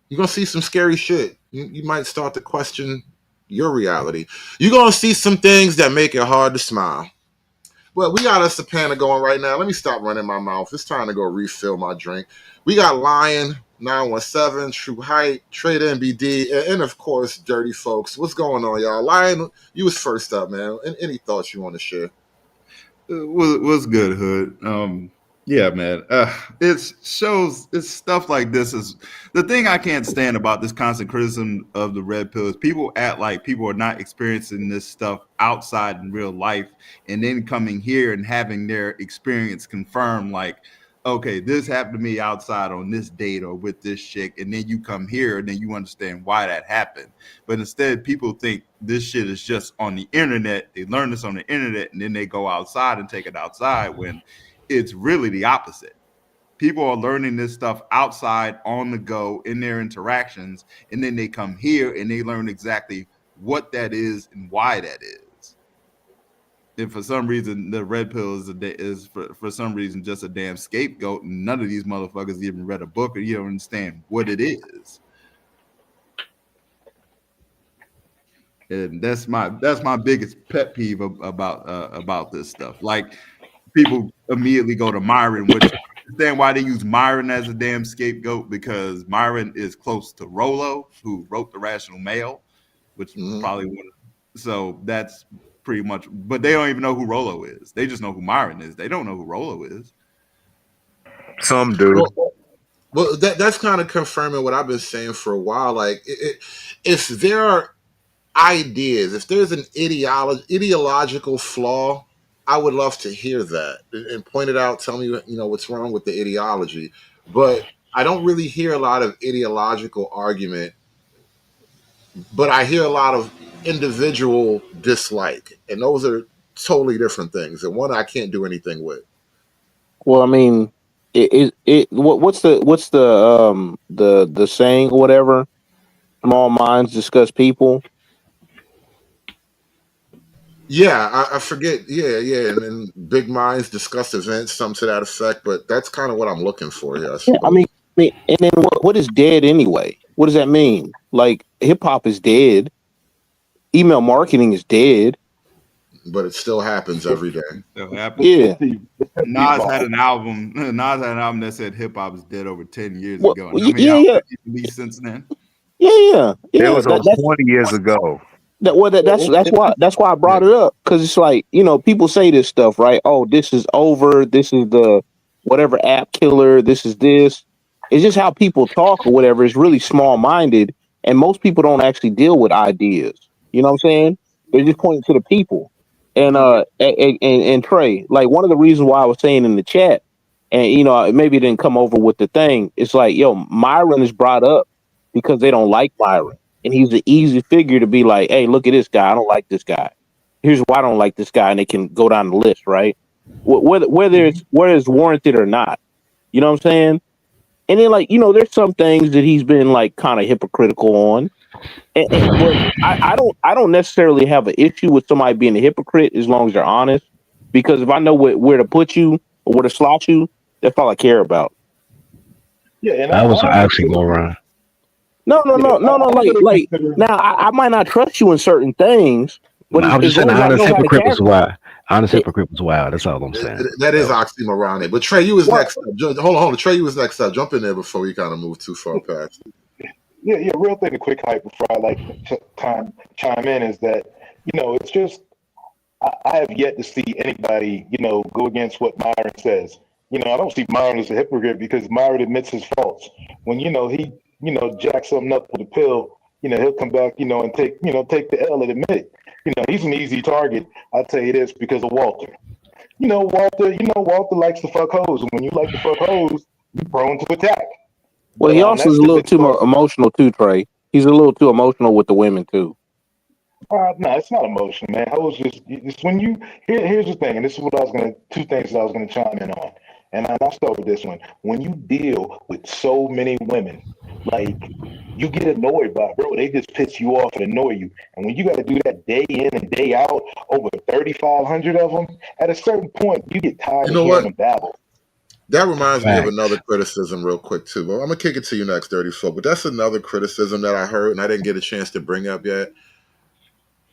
you're gonna see some scary shit. You might start to question your reality. You're gonna see some things that make it hard to smile. Well, we got us a panel going right now. Let me stop running my mouth. It's time to go refill my drink. We got Lion 917, True Height, Trader MBD, and of course, Dirty Folks. What's going on, y'all? Lion, you was first up, man. Any thoughts you want to share? What's good, Hood? Yeah, man. It's stuff like this is the thing I can't stand about this constant criticism of the red pill is people act like people are not experiencing this stuff outside in real life, and then coming here and having their experience confirmed, like, okay, this happened to me outside on this date or with this chick, and then you come here and then you understand why that happened. But instead, people think this shit is just on the internet. They learn this on the internet, and then they go outside and take it outside when it's really the opposite. People are learning this stuff outside on the go in their interactions, and then they come here and they learn exactly what that is and why that is. And for some reason, the red pill is for some reason just a damn scapegoat, and none of these motherfuckers even read a book or you don't understand what it is. And that's my biggest pet peeve about this stuff. Like, people immediately go to Myron, which I understand why they use Myron as a damn scapegoat, because Myron is close to Rollo, who wrote The Rational Male, which probably would. So that's pretty much. But they don't even know who Rollo is. They just know who Myron is. They don't know who Rollo is. Some do. Well, that's kind of confirming what I've been saying for a while. Like, if there are ideas, if there's an ideological flaw, I would love to hear that and point it out. Tell me, what's wrong with the ideology. But I don't really hear a lot of ideological argument, but I hear a lot of individual dislike, and those are totally different things. And one I can't do anything with. Well, I mean, what's the saying or whatever? Small minds discuss people. Yeah, I forget. Yeah, and then big minds discuss events, some to that effect. But that's kind of what I'm looking for here. Yeah, I mean, and then what is dead anyway? What does that mean? Like, hip hop is dead. Email marketing is dead. But it still happens every day. Still happens. Yeah. Nas had an album that said hip hop is dead over 10 years ago. And Well, how many albums have you released since then? Yeah. It was 20 years ago. That's why I brought it up, because it's like, people say this stuff, right? Oh, this is over. This is the whatever app killer. This is this. It's just how people talk or whatever. It's really small minded, and most people don't actually deal with ideas. You know what I'm saying? They're just pointing to the people. And Trey, like, one of the reasons why I was saying in the chat, and maybe it didn't come over with the thing. It's like, Myron is brought up because they don't like Myron. And he's an easy figure to be like, hey, look at this guy. I don't like this guy. Here's why I don't like this guy. And they can go down the list, right? Whether it's warranted or not. You know what I'm saying? And then, like, there's some things that he's been, like, kind of hypocritical on. But I don't necessarily have an issue with somebody being a hypocrite as long as they're honest. Because if I know where to put you or where to slot you, that's all I care about. Yeah, and I was actually going around. No. Like now, I might not trust you in certain things, but I'm just saying, the honest hypocrite was wild. Honest hypocrite was wild. That's all I'm saying. That is oxymoronic. But Trey, you was next up. Hold on. Trey, you was next up. Jump in there before we kind of move too far past. Yeah. Real thing, a quick hype before I like to chime in is that it's just I have yet to see anybody go against what Myron says. I don't see Myron as a hypocrite because Myron admits his faults. When he jack something up with a pill, he'll come back, and take the L and admit it. He's an easy target. I'll tell you this because of Walter. Walter likes to fuck hoes, and when you like to fuck hoes, you're prone to attack. Well, he also is a little too emotional too, Trey. He's a little too emotional with the women too. No, it's not emotional, man. I was just when you here's the thing, and this is what two things that I was gonna chime in on. And I'll start with this one. When you deal with so many women, like, you get annoyed by it, bro. They just piss you off and annoy you. And when you got to do that day in and day out, over 3,500 of them, at a certain point, you get tired of hearing them babble. That reminds me of Facts. another criticism, real quick too. Well, I'm gonna kick it to you next, Dirty Folk. But that's another criticism that I heard, and I didn't get a chance to bring up yet.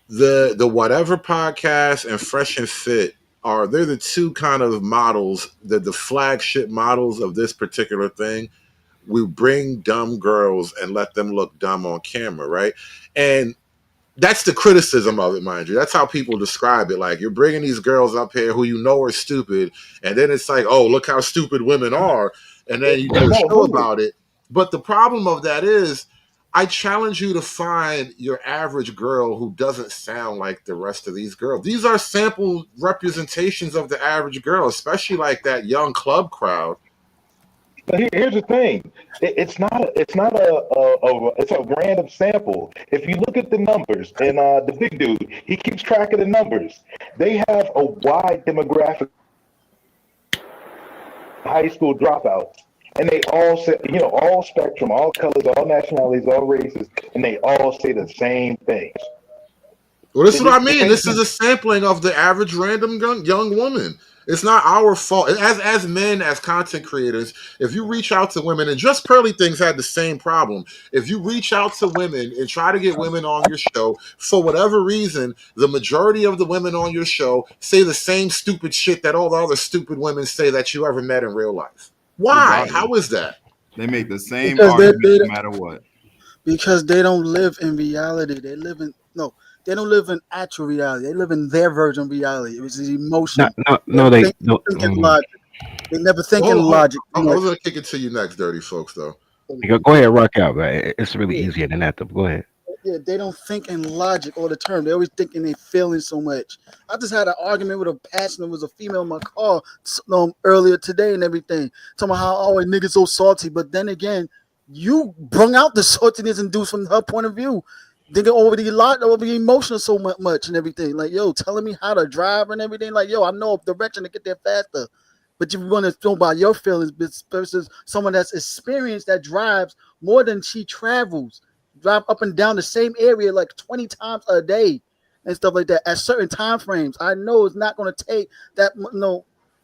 The Whatever podcast and Fresh and Fit they're the two kind of models, the flagship models of this particular thing. We bring dumb girls and let them look dumb on camera, right? And that's the criticism of it, mind you. That's how people describe it. Like, you're bringing these girls up here who you know are stupid, and then it's like, oh, look how stupid women are, and then you do a show about it. But the problem of that is, I challenge you to find your average girl who doesn't sound like the rest of these girls. These are sample representations of the average girl, especially like that young club crowd. But here's the thing: it's not it's a random sample. If you look at the numbers, and the big dude, he keeps track of the numbers. They have a wide demographic, high school dropouts, and they all say, all spectrum, all colors, all nationalities, all races, and they all say the same things. Well, this is what I mean. This is a sampling of the average random young woman. It's not our fault. As men, as content creators, if you reach out to women, and Just Pearly Things had the same problem. If you reach out to women and try to get women on your show, for whatever reason, the majority of the women on your show say the same stupid shit that all the other stupid women say that you ever met in real life. Why? Regardless. How is that? They make the same Because argument no matter what. Because they don't live in reality. They live in they don't live in actual reality. They live in their version of reality, which is emotion. They think in logic. They never think in logic. I was gonna kick it to you next, Dirty Folks, though. Go ahead, rock out. Right? It's really easier than that, though. Go ahead. Yeah, they don't think in logic all the time. They always thinking they feeling so much. I just had an argument with a passenger who was a female in my car earlier today and everything. Talking about how niggas so salty. But then again, you brung out the saltiness and dudes from her point of view. Thinking over the emotional so much and everything. Like, yo, telling me how to drive and everything. Like, yo, I know a direction to get there faster. But you want to know about your feelings versus someone that's experienced that drives more than she travels. Drive up and down the same area like 20 times a day and stuff like that at certain time frames. I know it's not going to take that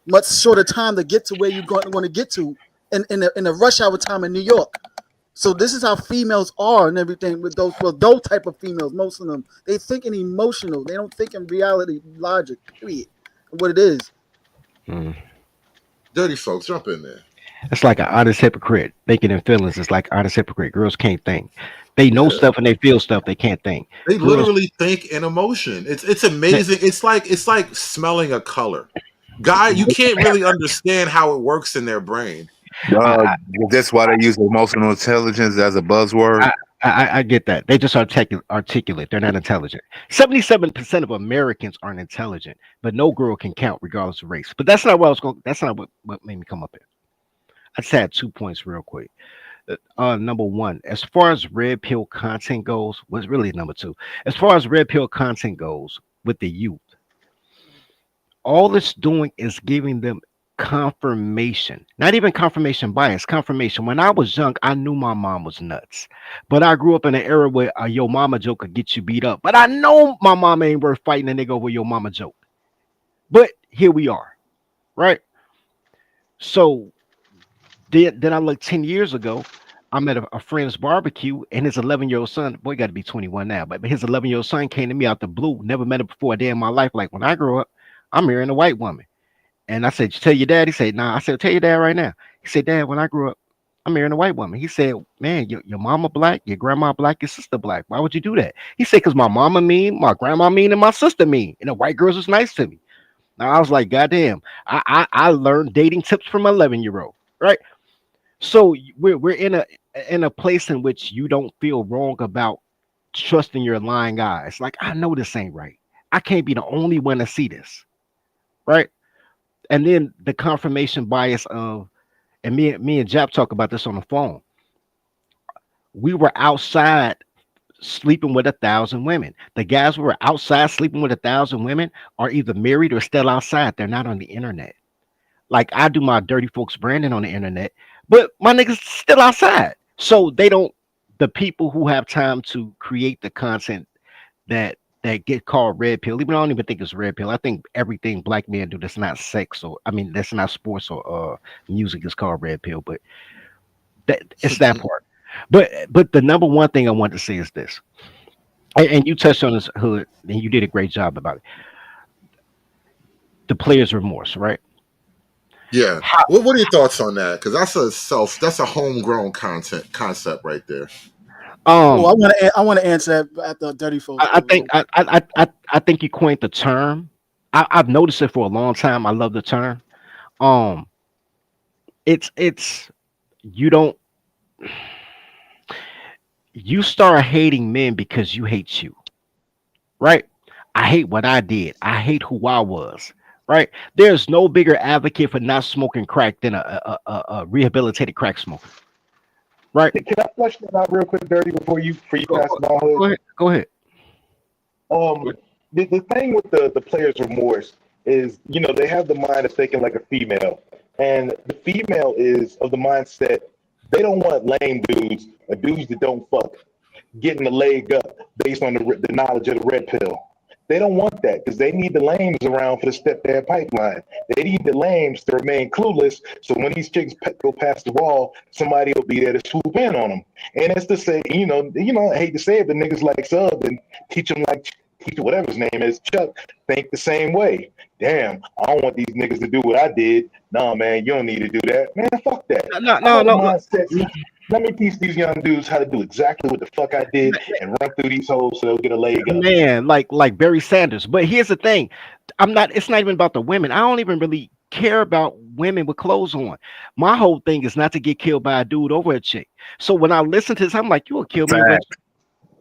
much shorter time to get to where you're going to get to in a rush hour time in New York. So this is how females are and everything with those type of females. Most of them, they think in emotional. They don't think in reality, logic. Period. What it is. Dirty Folks, jump in there. It's like an honest hypocrite. Thinking in feelings is like honest hypocrite. Girls can't think. They know stuff and they feel stuff. They can't think. They literally think in emotion. It's amazing. It's like smelling a color. Guy, you can't really understand how it works in their brain. That's why they use emotional intelligence as a buzzword. I get that. They just articulate. They're not intelligent. 77% of Americans aren't intelligent, but no girl can count regardless of race. But that's not what I was going. That's not what made me come up here. I just had 2 points real quick. Number one, as far as red pill content goes, was really number two. As far as red pill content goes with the youth, all it's doing is giving them confirmation, not even confirmation bias, confirmation. When I was young, I knew my mom was nuts, but I grew up in an era where a yo mama joke could get you beat up. But I know my mama ain't worth fighting a nigga over your mama joke. But here we are, right? So then I look 10 years ago. I'm at a friend's barbecue, and his 11-year-old son, boy, got to be 21 now, but his 11-year-old son came to me out the blue. Never met him before a day in my life. Like, when I grew up, I'm marrying a white woman. And I said, "You tell your dad?" He said, "Nah." I said, "Tell your dad right now." He said, "Dad, when I grew up, I'm marrying a white woman." He said, "Man, your mama black, your grandma black, your sister black. Why would you do that?" He said, "Because my mama mean, my grandma mean, and my sister mean. And the white girls was nice to me." Now I was like, "God damn." I learned dating tips from an 11-year-old, right? So we're in a place in which you don't feel wrong about trusting your lying eyes. Like, I know this ain't right. I can't be the only one to see this, right? And then the confirmation bias of, and me and Jap talk about this on the phone. We were outside sleeping with 1,000 women. The guys who were outside sleeping with 1,000 women are either married or still outside. They're not on the internet. Like, I do my dirty folks branding on the internet, but my niggas still outside. So they don't, the people who have time to create the content that that get called red pill. Even I don't even think it's red pill. I think everything black men do that's not sex or I mean that's not sports or music is called red pill. But that it's that part. But the number one thing I want to say is this, and you touched on this, Hood, and you did a great job about it. The player's remorse, right? Yeah. What are your thoughts on that? Because that's a homegrown concept right there. Oh, I want to answer that at the dirty folks. I think you coined the term. I've noticed it for a long time. I love the term. Um, it's you don't you start hating men because you hate you, right? I hate what I did. I hate who I was. Right? There's no bigger advocate for not smoking crack than a rehabilitated crack smoker. Right? Can I flesh that out real quick, Dirty, before you pass it on? Go ahead. Go ahead. The thing with the player's remorse is, they have the mind of thinking like a female, and the female is of the mindset they don't want lame dudes or dudes that don't fuck getting the leg up based on the knowledge of the red pill. They don't want that because they need the lames around for the stepdad pipeline. They need the lames to remain clueless, so when these chicks go past the wall, somebody will be there to swoop in on them. And it's to say, I hate to say it, but niggas like Sub and teach whatever his name is, Chuck, think the same way. Damn, I don't want these niggas to do what I did. Nah, man, you don't need to do that. Man, fuck that. No. Let me teach these young dudes how to do exactly what the fuck I did and run through these holes so they'll get a leg up. Man, like Barry Sanders. But here's the thing. It's not even about the women. I don't even really care about women with clothes on. My whole thing is not to get killed by a dude over a chick. So when I listen to this, I'm like, you will kill me over a chick.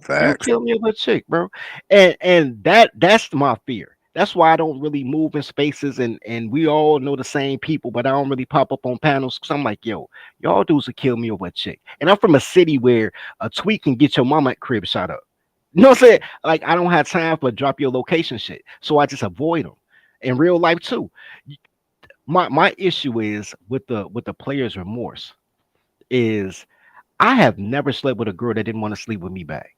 You'll kill me over a chick, bro. And that's my fear. That's why I don't really move in spaces and we all know the same people, but I don't really pop up on panels because I'm like, yo, y'all dudes will kill me over a chick. And I'm from a city where a tweet can get your mama at crib shot up. You know what I'm saying? Like, I don't have time for drop your location shit. So I just avoid them. In real life too. My issue is with the player's remorse is I have never slept with a girl that didn't want to sleep with me back.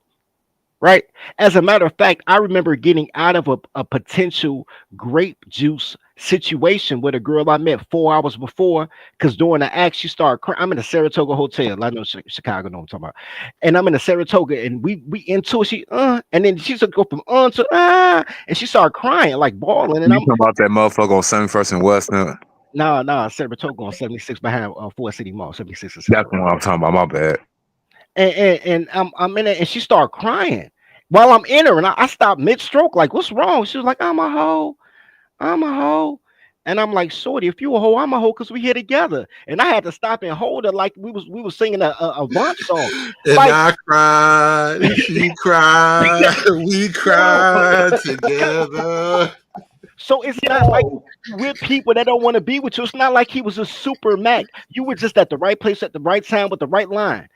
Right. As a matter of fact, I remember getting out of a potential grape juice situation with a girl I met 4 hours before because during the act she started crying. I'm in a Saratoga hotel. I know Chicago know what I'm talking about. And I'm in a Saratoga and we into it. And then she's go from to and she started crying, like bawling. And You I'm talking about that motherfucker on 71st and Westnut? no, Saratoga on 76 behind Ford City Mall, 76 or 76. That's what I'm talking about. My bad. And I'm in it, and she started crying while I'm in her, and I stopped mid stroke, like, what's wrong? She was like, I'm a hoe, and I'm like, shorty, if you a hoe, I'm a hoe, cause we here together. And I had to stop and hold her like we was singing a Vaughn song. And Like, I cried, she cried, we cried together. so it's not like with people that don't want to be with you. It's not like he was a super Mac. You were just at the right place at the right time with the right line.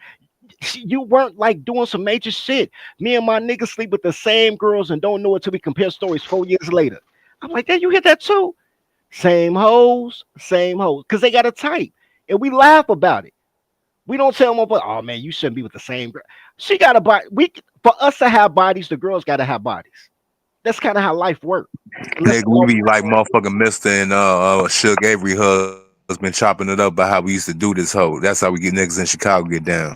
You weren't like doing some major shit. Me and my niggas sleep with the same girls and don't know it till we compare stories 4 years later. I'm like, yeah, you hit that too. Same hoes, because they got a type, and we laugh about it. We don't tell them, oh man, you shouldn't be with the same girl. She got a body. For us to have bodies, the girls got to have bodies. That's kind of how life works. Nigga, we be like motherfucking Mister and Suge Avery husband chopping it up about how we used to do this hoe. That's how we get niggas in Chicago get down.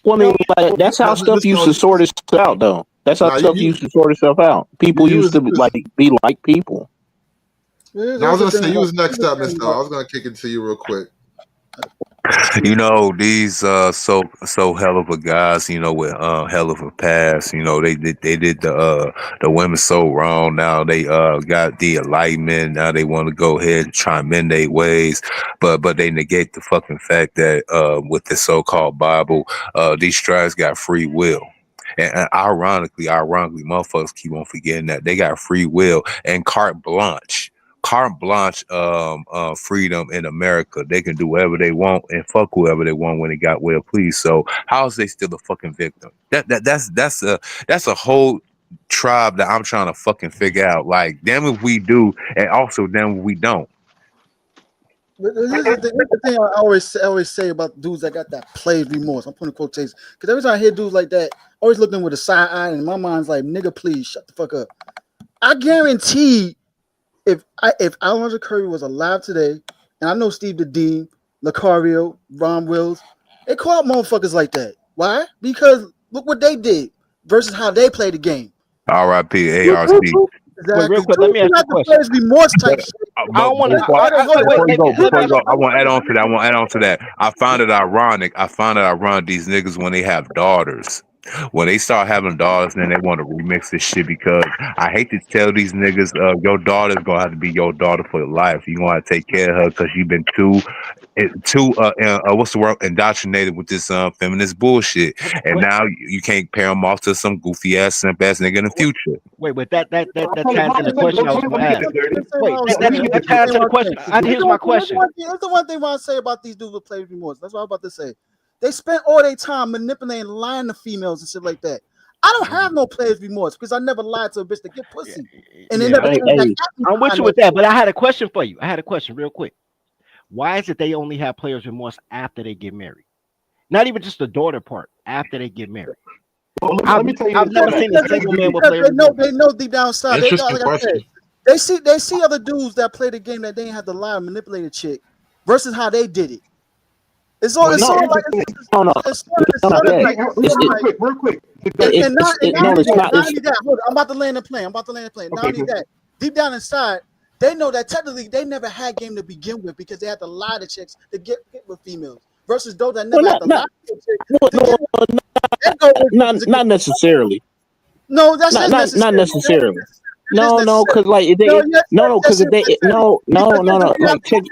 Well, I mean, like, that's how stuff used to sort itself out, though. That's how stuff used to sort itself out. People used to be like people. Now, I was gonna say you was next up, Mister. I was gonna kick it to you real quick. You know, these so hell of a guys, with hell of a past, they did the women so wrong. Now they got the enlightenment. Now they want to go ahead and try and mend their ways, but they negate the fucking fact that with the so-called Bible, these tribes got free will. And ironically, motherfuckers keep on forgetting that they got free will and carte blanche freedom in America. They can do whatever they want and fuck whoever they want when they got well pleased. So how is they still a fucking victim? That's a whole tribe that I'm trying to fucking figure out. Like, damn if we do, and also damn if we don't. But this is the thing I always say about dudes that got that played remorse. I'm putting quotations because every time I hear dudes like that, always looking with a side eye, and my mind's like, nigga, please shut the fuck up. I guarantee if Alonzo Curry was alive today, and I know Steve the Dean, Lucario, Ron Wills, they call out motherfuckers like that. Why? Because look what they did versus how they play the game. R.I.P. ARC. Wait, real Exactly. quick, let me ask you a Not the question. players remorse type shit. I don't want to. Before you go, Let me ask you. I want to add on to that. I find it ironic. These niggas when they have daughters. When they start having daughters, then they want to remix this shit because I hate to tell these niggas, your daughter's gonna have to be your daughter for life. You gonna have to take care of her because you've been too what's the word, indoctrinated with this feminist bullshit, and now you can't pair them off to some goofy ass simp ass nigga in the future. Wait, that ties in the question I was going to ask. Wait, that ties to the question. Here's my question. That's the one thing I say about these dudes with players remorse. That's what I'm about to say. They spent all their time manipulating, lying to females and shit like that. I don't have no players remorse because I never lied to a bitch to get pussy. And they never came back at me. I'm with you with that, but I had a question for you. I had a question real quick. Why is it they only have players remorse after they get married? Not even just the daughter part, after they get married. Well, let me tell you I've never seen a single man with players remorse. They know deep down inside. They, like I said, they see other dudes that play the game that they ain't have to lie and manipulate a chick versus how they did it. It's all like real quick. And not only that, hold on, I'm about to land the plane. Not only that, deep down inside, they know that technically they never had game to begin with because they had to lie to chicks to get with females. Versus those that never had to lie to chicks. Not necessarily. No, that's not necessarily. No, because like if they like check.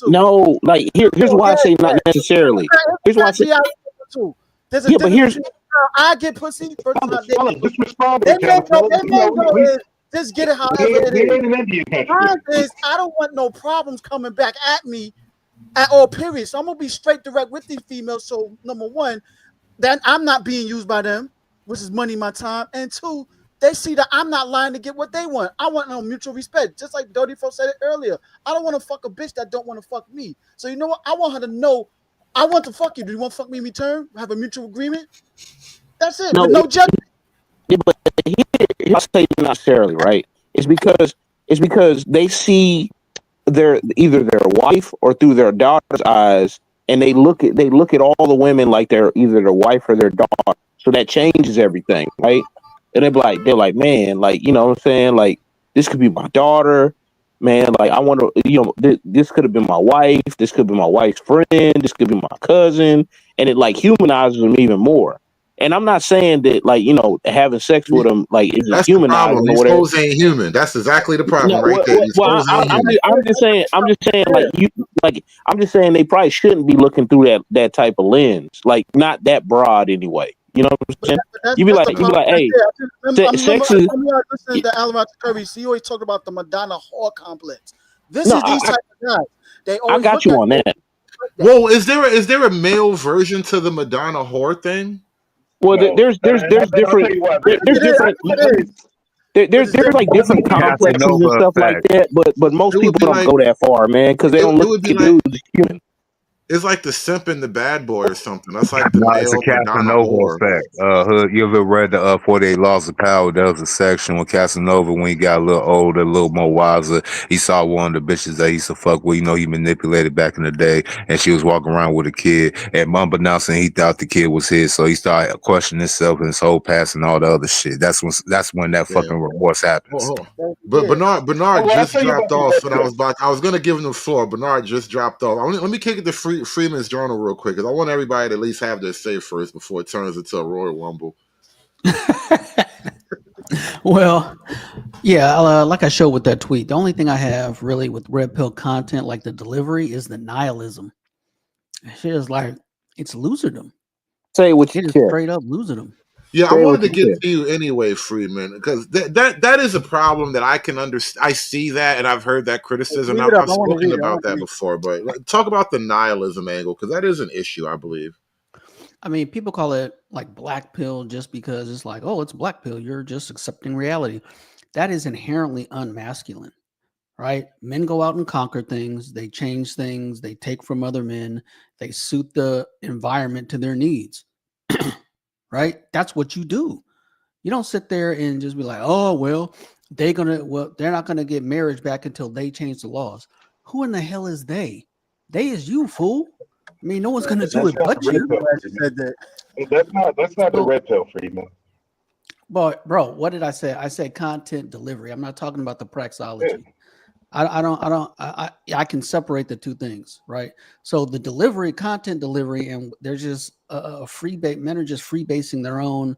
No, like here's why I say not necessarily. Here's why I say. Yeah, but here's I get pussy versus how they may just get it however it is. I don't want no problems coming back at me at all periods. So I'm gonna be straight direct with these females. So number one, that I'm not being used by them, which is money, my time, and two, they see that I'm not lying to get what they want. I want no mutual respect. Just like Dirty Folk said it earlier. I don't want to fuck a bitch that don't want to fuck me. So you know what? I want her to know I want to fuck you. Do you want to fuck me in return? Have a mutual agreement? That's it. No, no judgment. Yeah, but I say not necessarily, right? It's because they see either their wife or through their daughter's eyes, and they look at all the women like they're either their wife or their daughter. So that changes everything, right? And they're like, man, like, you know what I'm saying? Like, this could be my daughter, man. Like, I want to, this could have been my wife. This could be my wife's friend. This could be my cousin. And it like humanizes them even more. And I'm not saying that, like, having sex with them, like, is humanizing or whatever. These hoes ain't human. That's exactly the problem right there. I'm just saying, I'm just saying they probably shouldn't be looking through that type of lens. Like, not that broad anyway. You know what I'm saying? You be like, hey, sex is. Listen to Alonzo Curry. He always talked about the Madonna whore complex. This is these type of guys. They always I got you on that. Whoa, is there a male version to the Madonna whore thing? Well, there's different like different complexes and stuff like that, but most people don't go that far, man, because they don't look at dudes as human. It's like the simp and the bad boy or something. That's like the male it's a Madonna Casanova whore. effect. Hood, you ever read the 48 Laws of Power? There was a section when Casanova, when he got a little older, a little more wiser, he saw one of the bitches that he used to fuck with. He manipulated back in the day, and she was walking around with a kid, and unbeknownst, he thought the kid was his, so he started questioning himself and his whole past and all the other shit. That's when that fucking remorse happens. But Bernard just dropped off, and I was gonna give him the floor. Bernard just dropped off. Let me kick it to Freeman's Journal real quick, because I want everybody to at least have their say first before it turns into a Royal Rumble. Well, yeah, like I showed with that tweet, the only thing I have really with red pill content, like the delivery, is the nihilism. Shit is like, it's loserdom. Say what you care. Straight up loserdom. Yeah, I wanted to get to you anyway, Freeman, because that is a problem that I can understand. I see that, and I've heard that criticism. I've spoken about that before, but talk about the nihilism angle, because that is an issue, I believe. I mean, people call it like black pill just because it's like, oh, it's black pill. You're just accepting reality. That is inherently unmasculine, right? Men go out and conquer things. They change things. They take from other men. They suit the environment to their needs. right? That's what you do. You don't sit there and just be like, oh, well, they're not gonna get marriage back until they change the laws. Who in the hell is they? They is you, fool. I mean, no one's gonna do That's it not the but red you. pill, Freeman. That's not the red pill, Freeman. But bro, what did I say? I said content delivery. I'm not talking about the praxeology. I can separate the two things, right? So the delivery, content delivery, and they're just men are just freebasing their own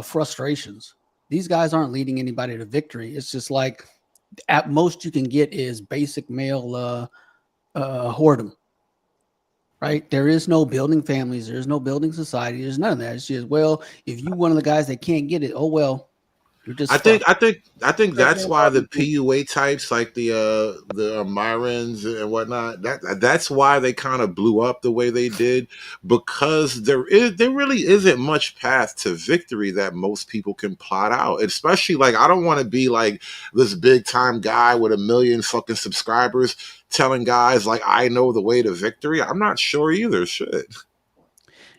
frustrations. These guys aren't leading anybody to victory. It's just like at most you can get is basic male whoredom, right? There is no building families. There's no building society. There's none of that. It's just, well, if you one of the guys that can't get it, oh well, you're just I think fucked. that's why the PUA types like the Myrons and whatnot, that's why they kind of blew up the way they did, because there really isn't much path to victory that most people can plot out. Especially like, I don't want to be like this big time guy with 1 million fucking subscribers telling guys like I know the way to victory. I'm not sure either. Shit.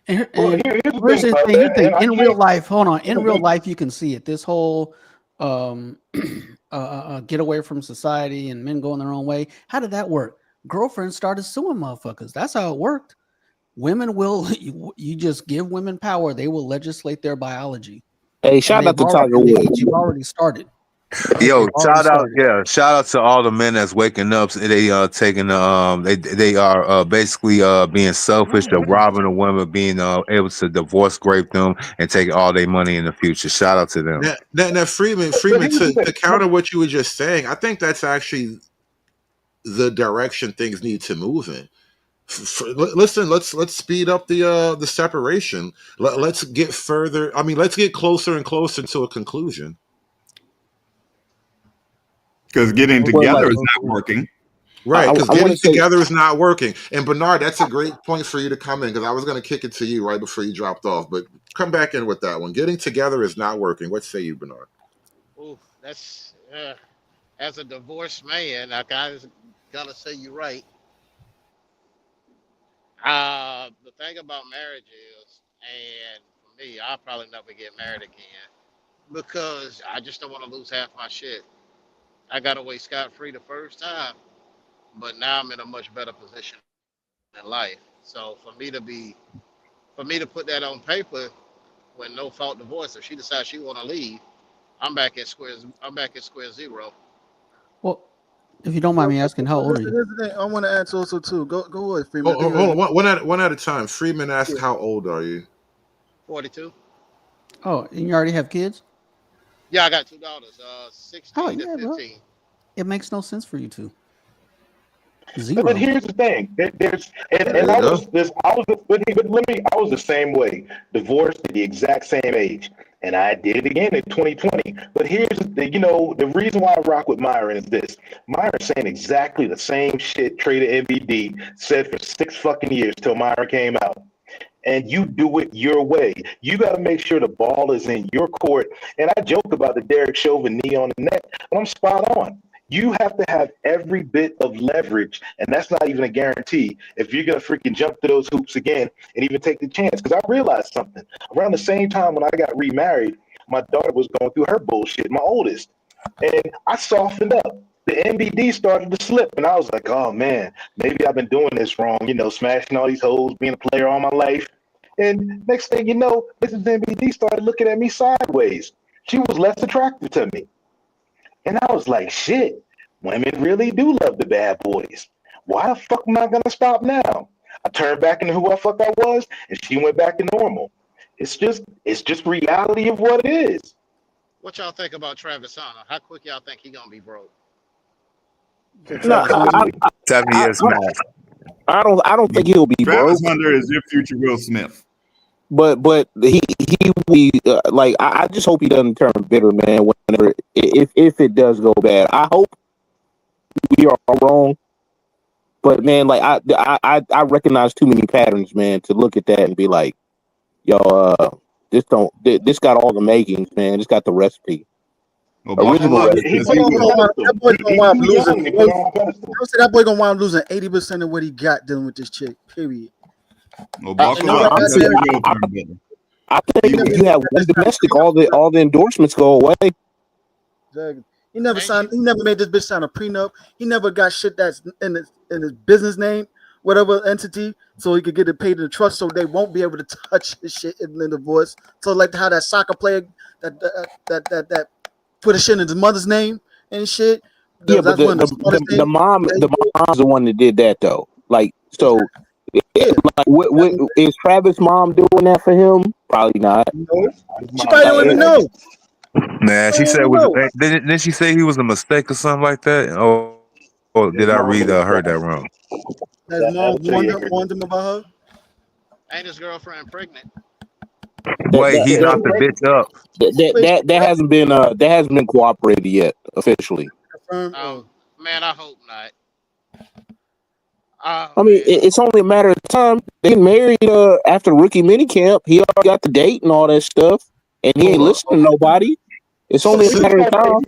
And Well, here's here's the the thing, thing. Here's the thing. and I In real can't. life, hold on. In real life, you can see it. This whole get away from society and men going their own way. How did that work? Girlfriends started suing motherfuckers. That's how it worked. Women will you just give women power. They will legislate their biology. Hey, shout out to Tiger Woods. You've already started. Yo, They've already started. shout out to all the men that's waking up. They taking they are basically being selfish. They're robbing a woman, being able to divorce grape them and take all their money in the future. Shout out to them. Now Freeman, to counter what you were just saying, I think that's actually the direction things need to move in. Listen, let's speed up the separation. Let's get further. I mean, let's get closer and closer to a conclusion. Because getting together is not working. Right, because getting together is not working. And Bernard, that's a great point for you to come in, because I was going to kick it to you right before you dropped off, but come back in with that one. Getting together is not working. What say you, Bernard? Ooh, that's as a divorced man, I gotta say you're right. The thing about marriage is, and for me, I'll probably never get married again because I just don't want to lose half my shit. I got away scot free the first time, but now I'm in a much better position in life. So for me to put that on paper when no fault divorce, if she decides she want to leave, I'm back at square zero. Well, if you don't mind me asking, how old are you? Here's the thing. I want to answer also too. Go ahead, Freeman. Hold on, one at a time. Freeman asked, "How old are you?" 42. Oh, and you already have kids? Yeah, I got 2 daughters, 16 Oh and yeah, bro. 15. It makes no sense for you to. But here's the thing. I was the same way. Divorced at the exact same age. And I did it again in 2020. But here's the reason why I rock with Myron is this. Myron's saying exactly the same shit Trader MVD said for 6 fucking years till Myron came out. And you do it your way. You got to make sure the ball is in your court. And I joke about the Derek Chauvin knee on the neck, but I'm spot on. You have to have every bit of leverage, and that's not even a guarantee if you're going to freaking jump to those hoops again and even take the chance. Because I realized something. Around the same time when I got remarried, my daughter was going through her bullshit, my oldest. And I softened up. The MBD started to slip, and I was like, oh, man, maybe I've been doing this wrong, smashing all these hoes, being a player all my life. And next thing you know, Mrs. MBD started looking at me sideways. She was less attractive to me. And I was like, shit, women really do love the bad boys. Why the fuck am I going to stop now? I turned back into who I fuck I was, and she went back to normal. It's just reality of what it is. What y'all think about Travis Hunter? How quick y'all think he gonna be broke? No, 7 years max. I don't think he'll be Travis broke. Hunter is your future Will Smith. But he we like I just hope he doesn't turn bitter, man. Whenever if it does go bad, I hope we are wrong. But man, like I recognize too many patterns, man, to look at that and be like, yo, this got all the makings, man. This got the recipe. Original recipe. That boy gonna wind up losing. That boy gonna wind up losing 80% of what he got dealing with this chick. Period. Well, buckle up. I think if you have one domestic, all the endorsements go away. Exactly. He never signed. He never made this bitch sign a prenup. He never got shit that's in his business name, whatever entity, so he could get it paid in the trust, so they won't be able to touch his shit in the divorce. So like how that soccer player that put a shit in his mother's name and shit. Yeah, but That's one of the smartest the things. mom's the one that did that though. Like so, Yeah. like what is Travis' mom doing that for him? Probably not. No, she probably don't even know. Man, she said don't it was. know. Didn't she say he was a mistake or something like that? Oh, did I read heard that wrong? His mom warned him about her. Ain't his girlfriend pregnant? Wait, he knocked the bitch up. That hasn't been cooperated yet officially. Man, I hope not. I mean, it's only a matter of time. They married after rookie minicamp. He already got the date and all that stuff, and he ain't listening to nobody. It's only a matter of time.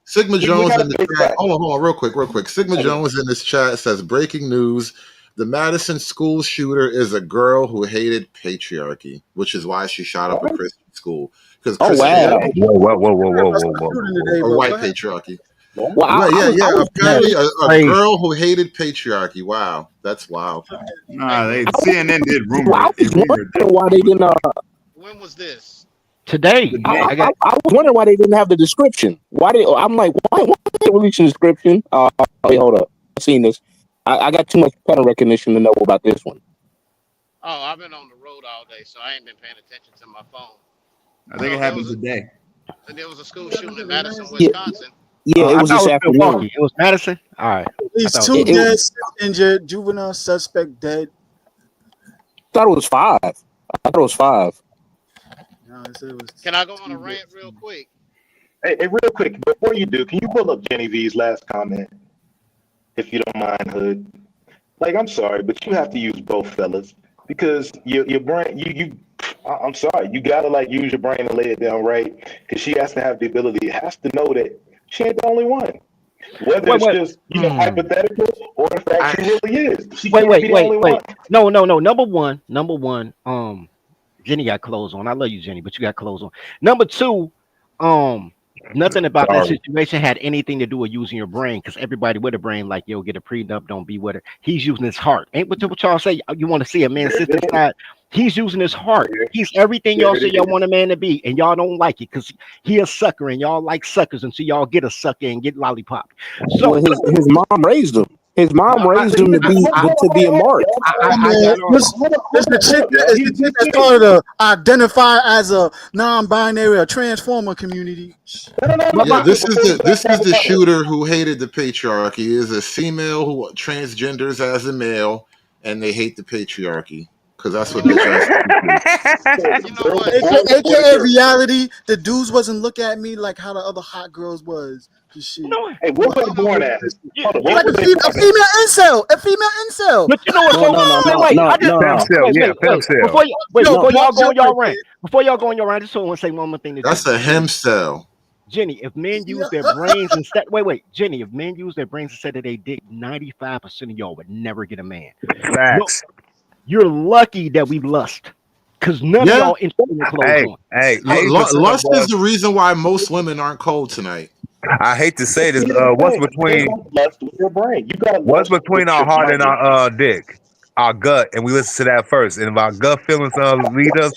Sigma Jones gotta in the face chat. facts. Hold on, real quick. Sigma Jones in this chat says breaking news: the Madison school shooter is a girl who hated patriarchy, which is why she shot up a Christian school. Because Oh wow! Whoa, or white patriarchy. Well, Right, I yeah. was Apparently, a crazy. girl who hated patriarchy. Wow, that's wild. Nah, CNN did Well, rumor. I was wondering why they didn't. When was this? Today, I was wondering why they didn't have the description. I'm like, why they release a description? Wait, hold up. I've seen this. I got too much pattern recognition to know about this one. Oh, I've been on the road all day, so I ain't been paying attention to my phone. I think it happened today. There was a school shooting in Madison, Yeah, Wisconsin. yeah, it I was thought this it was afternoon. Milwaukee. It was Madison. All right. At least I thought two it was- dead, 6 injured, juvenile suspect dead. I thought it was 5. I thought it was 5. No, it said it was Can I go on a rant real quick? Hey, real quick, before you do, can you pull up Jenny V's last comment, if you don't mind, Hood? Like, I'm sorry, but you have to use both, fellas, because your brain, I'm sorry, you gotta like use your brain and lay it down right, because she has to have the ability, has to know that she ain't the only one. Whether it's just hypothetical or in fact she really is. She can't be the only one. No. Number one. Jenny got clothes on. I love you, Jenny, but you got clothes on. Number two, nothing about that situation had anything to do with using your brain, because everybody with a brain, like, yo, get a prenup, don't be with her. He's using his heart. Ain't what y'all say? You want to see a man's sister side? He's using his heart. He's everything y'all say y'all want a man to be, and y'all don't like it because he a sucker, and y'all like suckers until y'all get a sucker and get lollipop. So Well, his mom raised him. His mom raised him to be a mark. It's the chick that's called to identify as a non-binary or transformer community. Yeah, this is the shooter who hated the patriarchy. Is a female who transgenders as a male, and they hate the patriarchy because that's what bitch ass. AKA reality, the dudes wasn't look at me like how the other hot girls was. Hey, what was born at? Like a female incel. A female incel. But you know what's Before y'all go on y'all rant, I just want to say one more thing. That's a hem cell. Jenny, if men use their brains instead, Jenny, if men use their brains instead of they dick, 95% of y'all would never get a man. Facts. You're lucky that we lust, because none of y'all interested in clothes on. Lust is the reason why most women aren't cold tonight. I hate to say this. What's between our heart and our dick? Our gut, and we listen to that first. And if our gut feelings lead us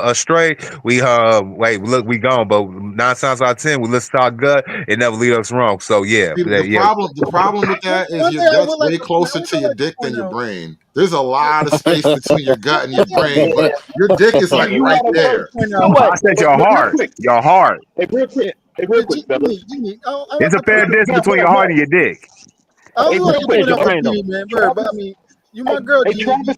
astray, we we gone. But 9 times out of 10, we listen to our gut. It never lead us wrong. So yeah, The problem with that is your gut's way closer to your dick than your brain. There's a lot of space between your gut and your brain, but your dick is like right there. I said your heart. Your heart. Hey, real quick, fellas. There's a fair distance between your heart and your dick. I mean, you my girl. Hey, Travis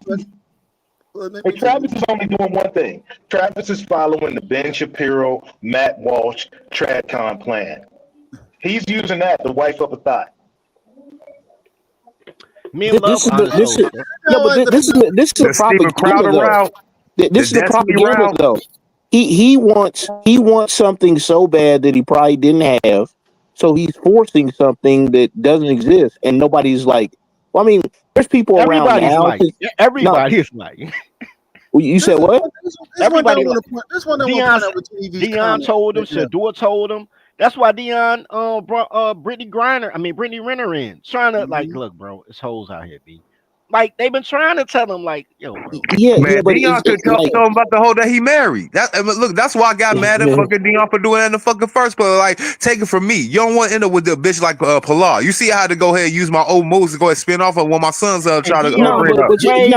is only doing one thing. Travis is following the Ben Shapiro, Matt Walsh, TradCon plan. He's using that to wipe up a thought. Me and love. This is the propaganda though. This is the propaganda though. He wants something so bad that he probably didn't have, so he's forcing something that doesn't exist, and nobody's like. Well, I mean, there's people around now. Everybody is like. You said what? This one down Everybody want like to point. This one down want to Dion. point out with TV's Dion comment. told him. Yeah. Shador told him. That's why Dion brought Brittany Griner. I mean Brittany Renner in, trying to like, look, bro, it's hoes out here, B. Like they've been trying to tell him, like, yo, bro. Yeah, Man, but Dion should tell him about the hoe that he married. Look, that's why I got mad at fucking Dion for doing that in the fucking first place. Like, take it from me. You don't want to end up with the bitch like Pilar. You see how I had to go ahead and use my old moves to go ahead and spin off of when my sons try to No, bring up. but you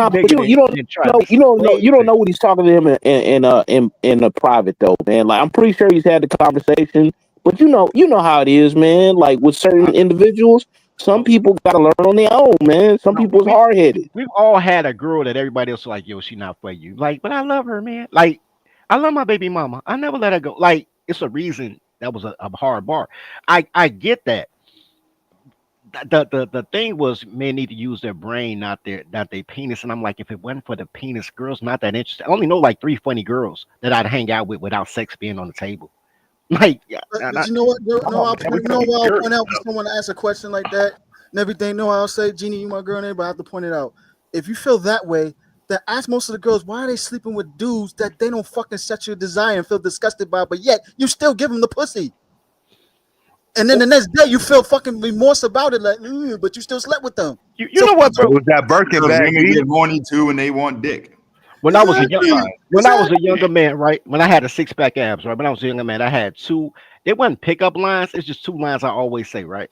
don't know what he's talking to him in the private though, man. Like I'm pretty sure he's had the conversation, but you know how it is, man. Like with certain individuals, some people gotta learn on their own, man. Some people's hard headed. We've all had a girl that everybody else was like, yo, she not for you. Like, but I love her, man. Like, I love my baby mama. I never let her go. Like, it's a reason that was a hard bar. I get that. The thing was men need to use their brain, not their penis. And I'm like, if it wasn't for the penis, girls not that interested. I only know like 3 funny girls that I'd hang out with without sex being on the table. Like, yeah, But you know what? I'll point out when someone asks a question like that and everything. No, I'll say, Jeannie, you my girl, and everybody have to point it out. If you feel that way, then ask most of the girls why are they sleeping with dudes that they don't fucking sexually desire and feel disgusted by, but yet you still give them the pussy. And then the next day you feel fucking remorse about it, like, but you still slept with them. You know what, bro? It was that Birkin Because bag. women get horny too, and they want dick. When I was a younger man, right? When I had a 6-pack abs, right? When I was a younger man, I had two. They weren't pickup lines. It's just two lines I always say, right?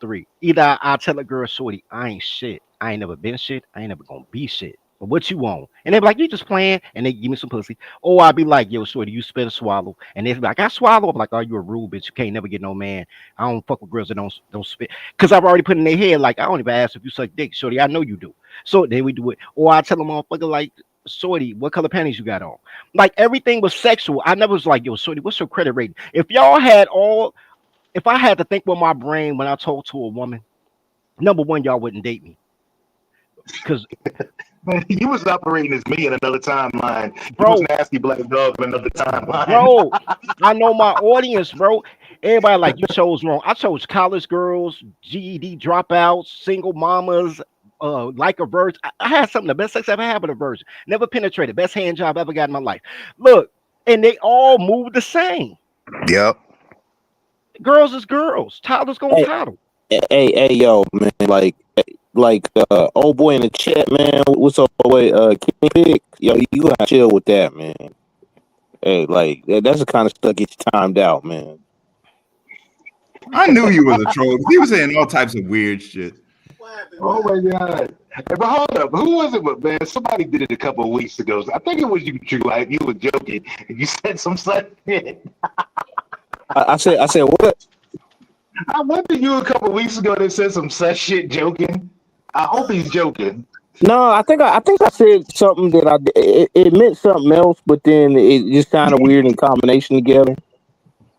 Three. Either I tell a girl, shorty, I ain't shit. I ain't never been shit. I ain't never gonna be shit. But what you want? And they be like, you just playing, and they give me some pussy. Or I'd be like, yo, shorty, you spit or swallow. And they be like, I swallow. I'm like, oh, you a rude bitch. You can't never get no man. I don't fuck with girls that don't spit. Cause I've already put in their head, like, I don't even ask if you suck dick, shorty. I know you do. So then we do it. Or I tell them, motherfucker, like, shorty, what color panties you got on? Like everything was sexual. I never was like, yo, shorty, what's your credit rating? If I had to think with my brain when I talk to a woman, number one, y'all wouldn't date me. Because Man, you was operating as me in another timeline. Bro. You was nasty black dog in another timeline. Bro, I know my audience, bro. Everybody like, you chose wrong. I chose college girls, GED dropouts, single mamas, like a virgin. I had some of the best sex I've ever had with a virgin. Never penetrated. Best hand job I ever got in my life. Look, and they all move the same. Yep. Girls is girls. Toddlers gonna toddle. Hey, yo, man, like old boy in the chat, man. What's up, boy? King Pig, yo, you gotta chill with that, man. Hey, like that's the kind of stuff gets timed out, man. I knew you was a troll. He was saying all types of weird shit. Oh my god! Hey, but hold up, who was it? But man, somebody did it a couple of weeks ago. I think it was you, True. Like you were joking, and you said some such shit. I said what? I went to you a couple of weeks ago that said some such shit joking. I hope he's joking. No, I think I said something that it meant something else, but then it just sounded weird in combination together.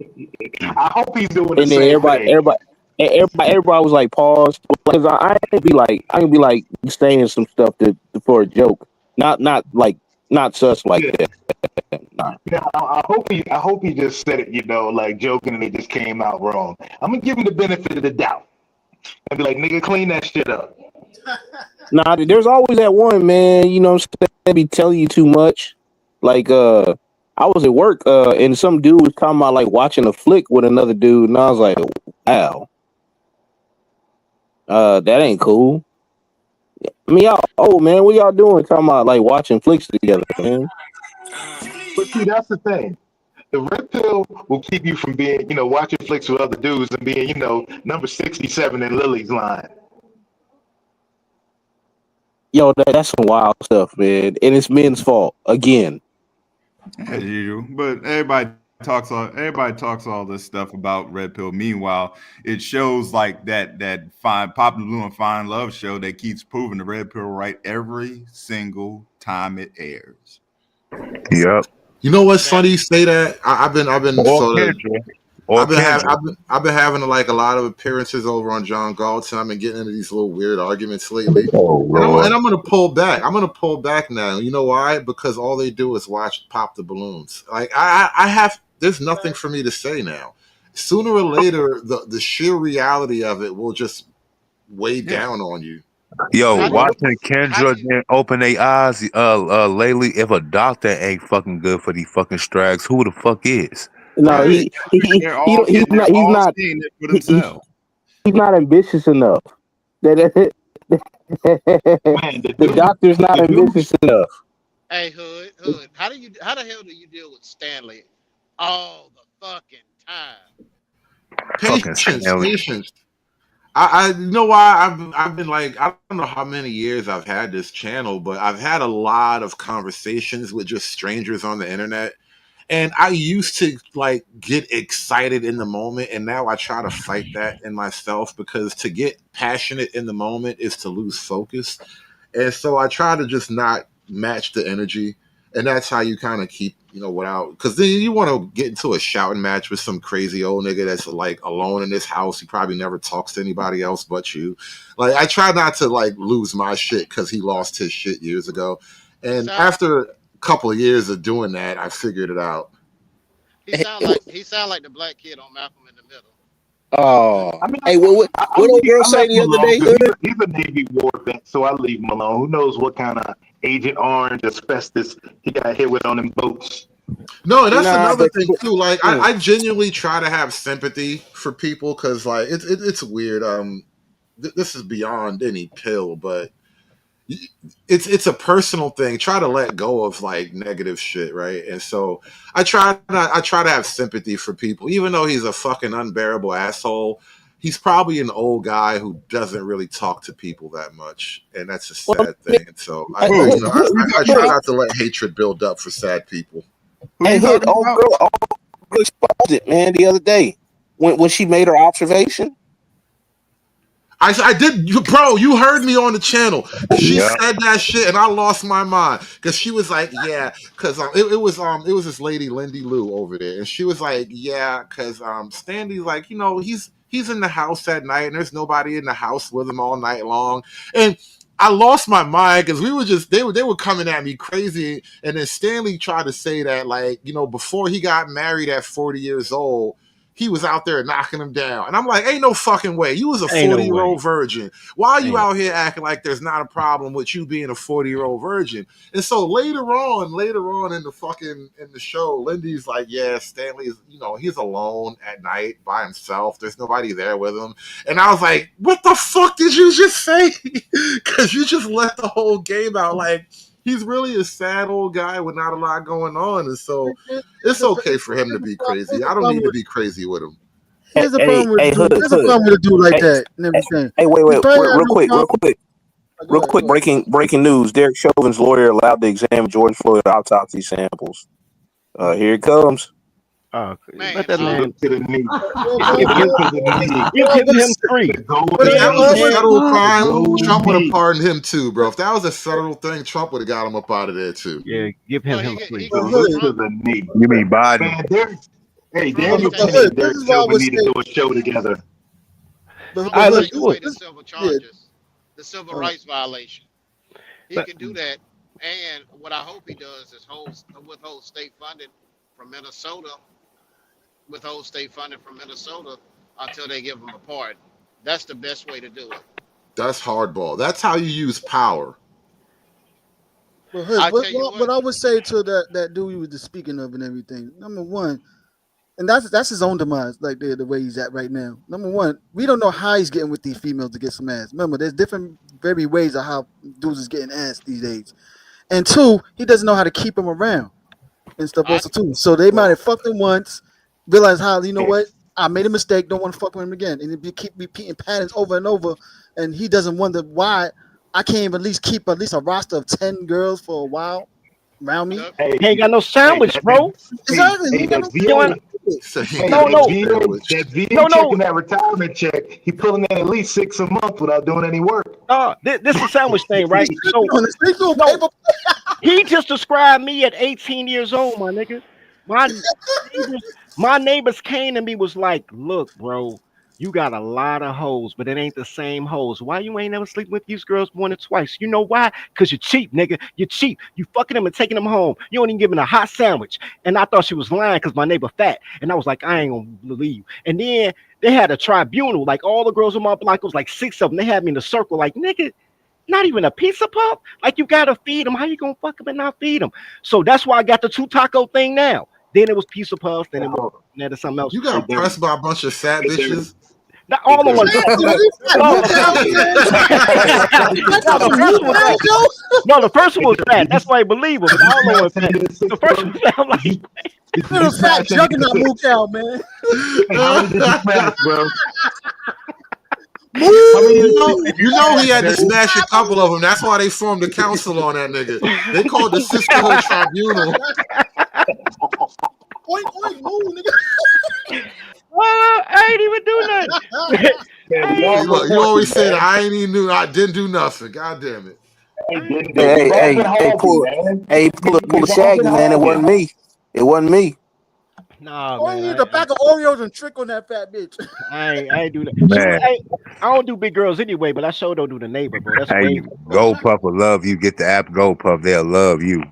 I hope he's doing the And then same thing. everybody was like, pause, because I can be like saying some stuff for a joke, not sus like that. Nah. Yeah, I hope he just said it, like joking, and it just came out wrong. I'm gonna give him the benefit of the doubt and be like, nigga, clean that shit up. Nah, there's always that one, man. You know, they be telling you too much. Like, I was at work, and some dude was talking about like watching a flick with another dude, and I was like, wow, that ain't cool. I mean, y'all, oh man, what y'all doing? Talking about like watching flicks together, man. But see, that's the thing. The red pill will keep you from being, watching flicks with other dudes and being, number 67 in Lily's line. Yo, that's some wild stuff, man. And it's men's fault again. As usual, but everybody talks all this stuff about red pill. Meanwhile, it shows like that fine Pop the Blue and Fine Love show that keeps proving the red pill right every single time it airs. Yep. You know what's funny? You say that. I've been sort of. I've been having like a lot of appearances over on John Galton. I've been getting into these little weird arguments lately, and I'm gonna pull back. I'm gonna pull back now. You know why? Because all they do is watch Pop the Balloons. Like I have. There's nothing for me to say now. Sooner or later, the sheer reality of it will just weigh down on you. Yo, How do you? watching How do Kendra you? then open their eyes lately. If a doctor ain't fucking good for these fucking strags, who the fuck is? No, Right. he's They're he's all not seeing it for he, he- themselves. he's not ambitious enough. Man, The doctor's not the dude ambitious enough. Hey, Hood. How do you? How the hell do you deal with Stanley all the fucking time? Fucking Patience, Stanley. patience. I you know why I've been like, I don't know how many years I've had this channel, but I've had a lot of conversations with just strangers on the internet. And I used to like get excited in the moment, and now I try to fight that in myself because to get passionate in the moment is to lose focus. And so I try to just not match the energy. And that's how you kind of keep, without, because then you want to get into a shouting match with some crazy old nigga that's like alone in this house. He probably never talks to anybody else but you. Like, I try not to like lose my shit because he lost his shit years ago. He And sound after a couple of years of doing that, I figured it out. he sound like the black kid on Malcolm in the Middle. Oh, I mean, hey, what old girl I say left the him other alone day, because Hood? he's a Navy war vet, so I leave him alone. Who knows what kind of Agent Orange asbestos he got hit with on them boats? No, that's Nah, another but thing too. Like, mm, I genuinely try to have sympathy for people because, like, it's weird. This is beyond any pill, but it's a personal thing. Try to let go of like negative shit, right? And so I try to have sympathy for people, even though he's a fucking unbearable asshole. He's probably an old guy who doesn't really talk to people that much, and that's a well, sad thing. And so hey, Who? I try not to let hatred build up for sad people. Who hey, you Hood, talking about? old girl exposed it, man, the other day when she made her observation. I did, bro. You heard me on the channel. She Yeah. said that shit, and I lost my mind because she was like, "Yeah," because it was this lady Lindy Lou over there, and she was like, "Yeah," because Stanley's like, he's in the house at night, and there's nobody in the house with him all night long, and I lost my mind because we were just they were coming at me crazy, and then Stanley tried to say that like before he got married at 40 years old he was out there knocking them down. And I'm like, ain't no fucking way. You was a Ain't no 40-year-old way. virgin. Why are you Ain't out here acting like there's not a problem with you being a 40-year-old virgin? And so later on in the show, Lindy's like, yeah, Stanley's, he's alone at night by himself. There's nobody there with him. And I was like, what the fuck did you just say? Because you just let the whole game out. Like, he's really a sad old guy with not a lot going on. And so it's okay for him to be crazy. I don't need to be crazy with him. Here's the Hey, problem with hey, dude. Hood, Here's the Hood. problem with a dude like Hey, that and hey, everything. hey, He wait, probably have real no quick, real problem. quick. Go Real ahead, quick, go ahead. breaking news. Derek Chauvin's lawyer allowed to examine George Floyd autopsy samples. Here it comes. Man, Let that Look man to the knee. give Look him to the knee. give him three. The If golden that was knee. a Man, federal The crime, golden Trump would have knee. pardoned him too, bro. If that was a federal thing, Trump would have got him up out of there too. yeah, give well, him he three. can But get Look Hood, to Trump. the knee. You mean Biden? Man, Trump Daniel can take but Kennedy away. Hood, and this Derek is what I Chauvin would need to say. do a show together. But, Trump All but right, can Hood, let's take do this, away it. the this, civil yeah. charges, the civil Uh, rights violation. He Let- can do that. And what I hope he does is withhold state funding from Minnesota, withhold state funding from Minnesota until they give him a pardon. That's the best way to do it. That's hardball. That's how you use power. but Hood, I tell you what what, I would say to that dude you was just speaking of and everything. Number one, and that's his own demise, like the way he's at right now. Number one, we don't know how he's getting with these females to get some ass. Remember, there's different very ways of how dudes is getting ass these days. And two, he doesn't know how to keep them around and stuff I also too. So they might Well, have fucked him once, realize how what I made a mistake, don't want to fuck with him again, and it keep repeating patterns over and over, and he doesn't wonder why I can't even at least keep at least a roster of 10 girls for a while around me. the, Hey, He ain't got no hey, sandwich, bro. Exactly, he got that no You know what? VA, so he ain't hey, got No, no no, sandwich. that VA no. checking that retirement check, he pulling in at least 6 a month without doing any work. This is a sandwich thing, right? So They do a no, paper. he just described me at 18 years old, my nigga. My my neighbors came to me was like, look, bro, you got a lot of hoes, but it ain't the same hoes. Why you ain't never sleeping with these girls more than twice? You know why? Because you're cheap, nigga. You're cheap. You fucking them and taking them home. You don't even give them a hot sandwich. And I thought she was lying because my neighbor fat. And I was like, I ain't gonna believe you. And then they had a tribunal, like all the girls on my block, it was like six of them. They had me in a circle, like, nigga. Not even a pizza puff. Like you gotta feed them. How you gonna fuck them and not feed them? So that's why I got the 2 taco thing now. Then it was pizza puffs. Then it was then there's something else. You got pressed by a bunch of fat bitches. Not all of them. No, the first one was fat. That's why I believe him. But all of them was fat. The first one, I'm like, little fat juggernaut move out, man. You know he had to smash a couple of them. That's why they formed a council on that nigga. They called the Sisterhood Tribunal. I ain't even do nothing. You always said I didn't do nothing. God damn it. Pull a Shaggy, man. It wasn't me. It wasn't me. Nah, All you man. need a pack of Oreos and trick on that fat bitch. I ain't do that. Man. I don't do big girls anyway, but I sure don't do the neighbor, bro. That's way. Gold Puff will love you. Get the app Gold Puff. They'll love you.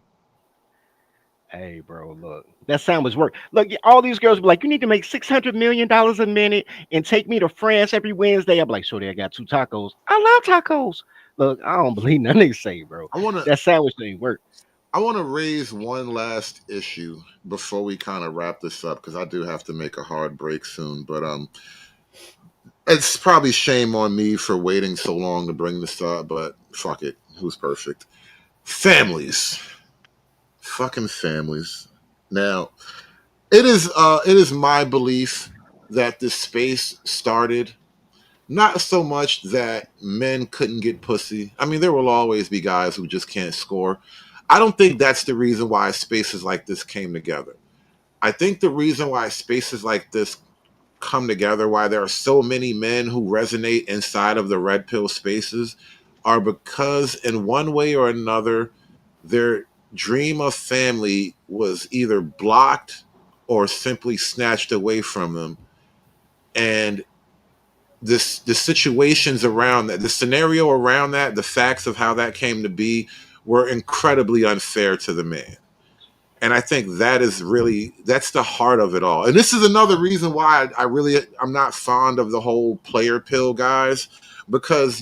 Hey, bro, look, that sandwich work. Look, all these girls be like, you need to make $600 million a minute and take me to France every Wednesday. I'm like, shorty, I got 2 tacos. I love tacos. Look, I don't believe none they say, bro. That sandwich thing work. I want to raise one last issue before we kind of wrap this up because I do have to make a hard break soon. But it's probably shame on me for waiting so long to bring this up. But fuck it, who's perfect? Families, fucking families. Now, it is my belief that this space started not so much that men couldn't get pussy. I mean, there will always be guys who just can't score. I don't think that's the reason why spaces like this came together. I think the reason why spaces like this come together, why there are so many men who resonate inside of the red pill spaces, are because in one way or another, their dream of family was either blocked or simply snatched away from them. And the situations around that, the scenario around that, the facts of how that came to be were incredibly unfair to the man. And I think that's the heart of it all. And this is another reason why I'm not fond of the whole player pill guys, because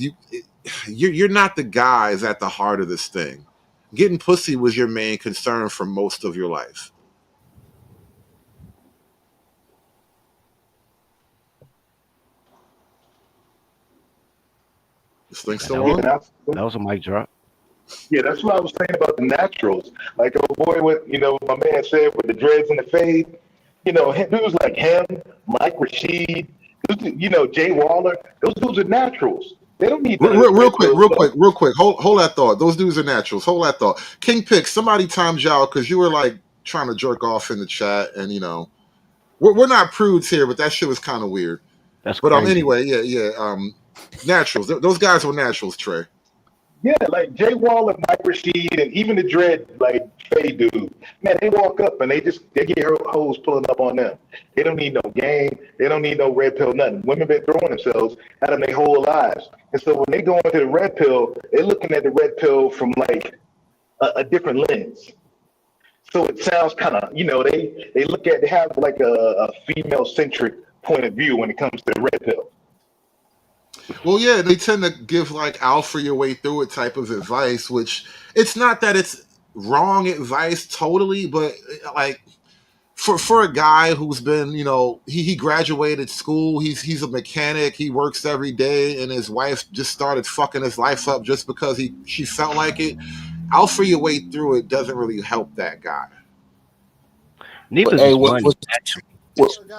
you're not the guys at the heart of this thing. Getting pussy was your main concern for most of your life. This thing still on? That was a mic drop. Yeah, that's what I was saying about the naturals. Like a boy with, my man said with the dreads and the fade, dudes like him, Mike Rashid, Jay Waller, those dudes are naturals. They don't need real quick. Hold that thought. Those dudes are naturals. Hold that thought. King Pick, somebody timed you out because you were like trying to jerk off in the chat, and we're not prudes here, but that shit was kind of weird. That's but crazy. Anyway, naturals. Those guys were naturals, Trey. Yeah, like Jay Waller, Mike Rashid, and even the dread like fade dude. Man, they walk up and they get hoes pulling up on them. They don't need no game. They don't need no red pill, nothing. Women been throwing themselves at them their whole lives. And so when they go into the red pill, they're looking at the red pill from like a different lens. So it sounds kind of, they have like a female centric point of view when it comes to the red pill. Well, yeah, they tend to give like alpha your way through it type of advice, which it's not that it's wrong advice totally, but like for a guy who's been, he graduated school, he's a mechanic, he works every day, and his wife just started fucking his life up just because she felt like it. Alpha your way through it doesn't really help that guy. Neither Hey, is money.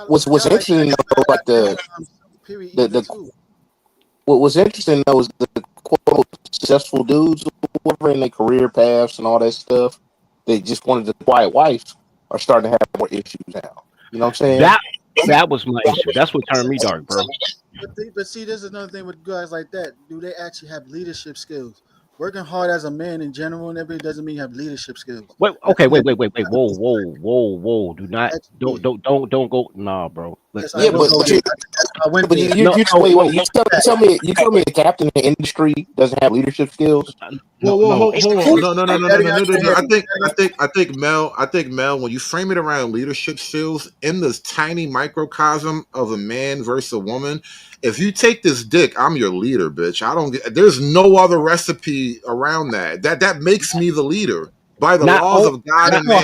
what's interesting though, like what was interesting though is the quote successful dudes whoever in their career paths and all that stuff, they just wanted the quiet wife are starting to have more issues now. You know what I'm saying? That was my issue. That's what turned me dark, bro. But see, this is another thing with guys like that. Do they actually have leadership skills? Working hard as a man in general and everything doesn't mean you have leadership skills. Wait. Whoa. Do not. Don't go. Nah, bro. Yes, I Yeah, will go there. I went but there. wait. You tell me a captain in the industry doesn't have leadership skills? Whoa, whoa, hold on. No, no, no, no, no, no, no, no, no. I think Mel, when you frame it around leadership skills in this tiny microcosm of a man versus a woman, if you take this dick, I'm your leader, bitch. I don't get. There's no other recipe around that. That makes me the leader by the Not laws on, of God not and No, man.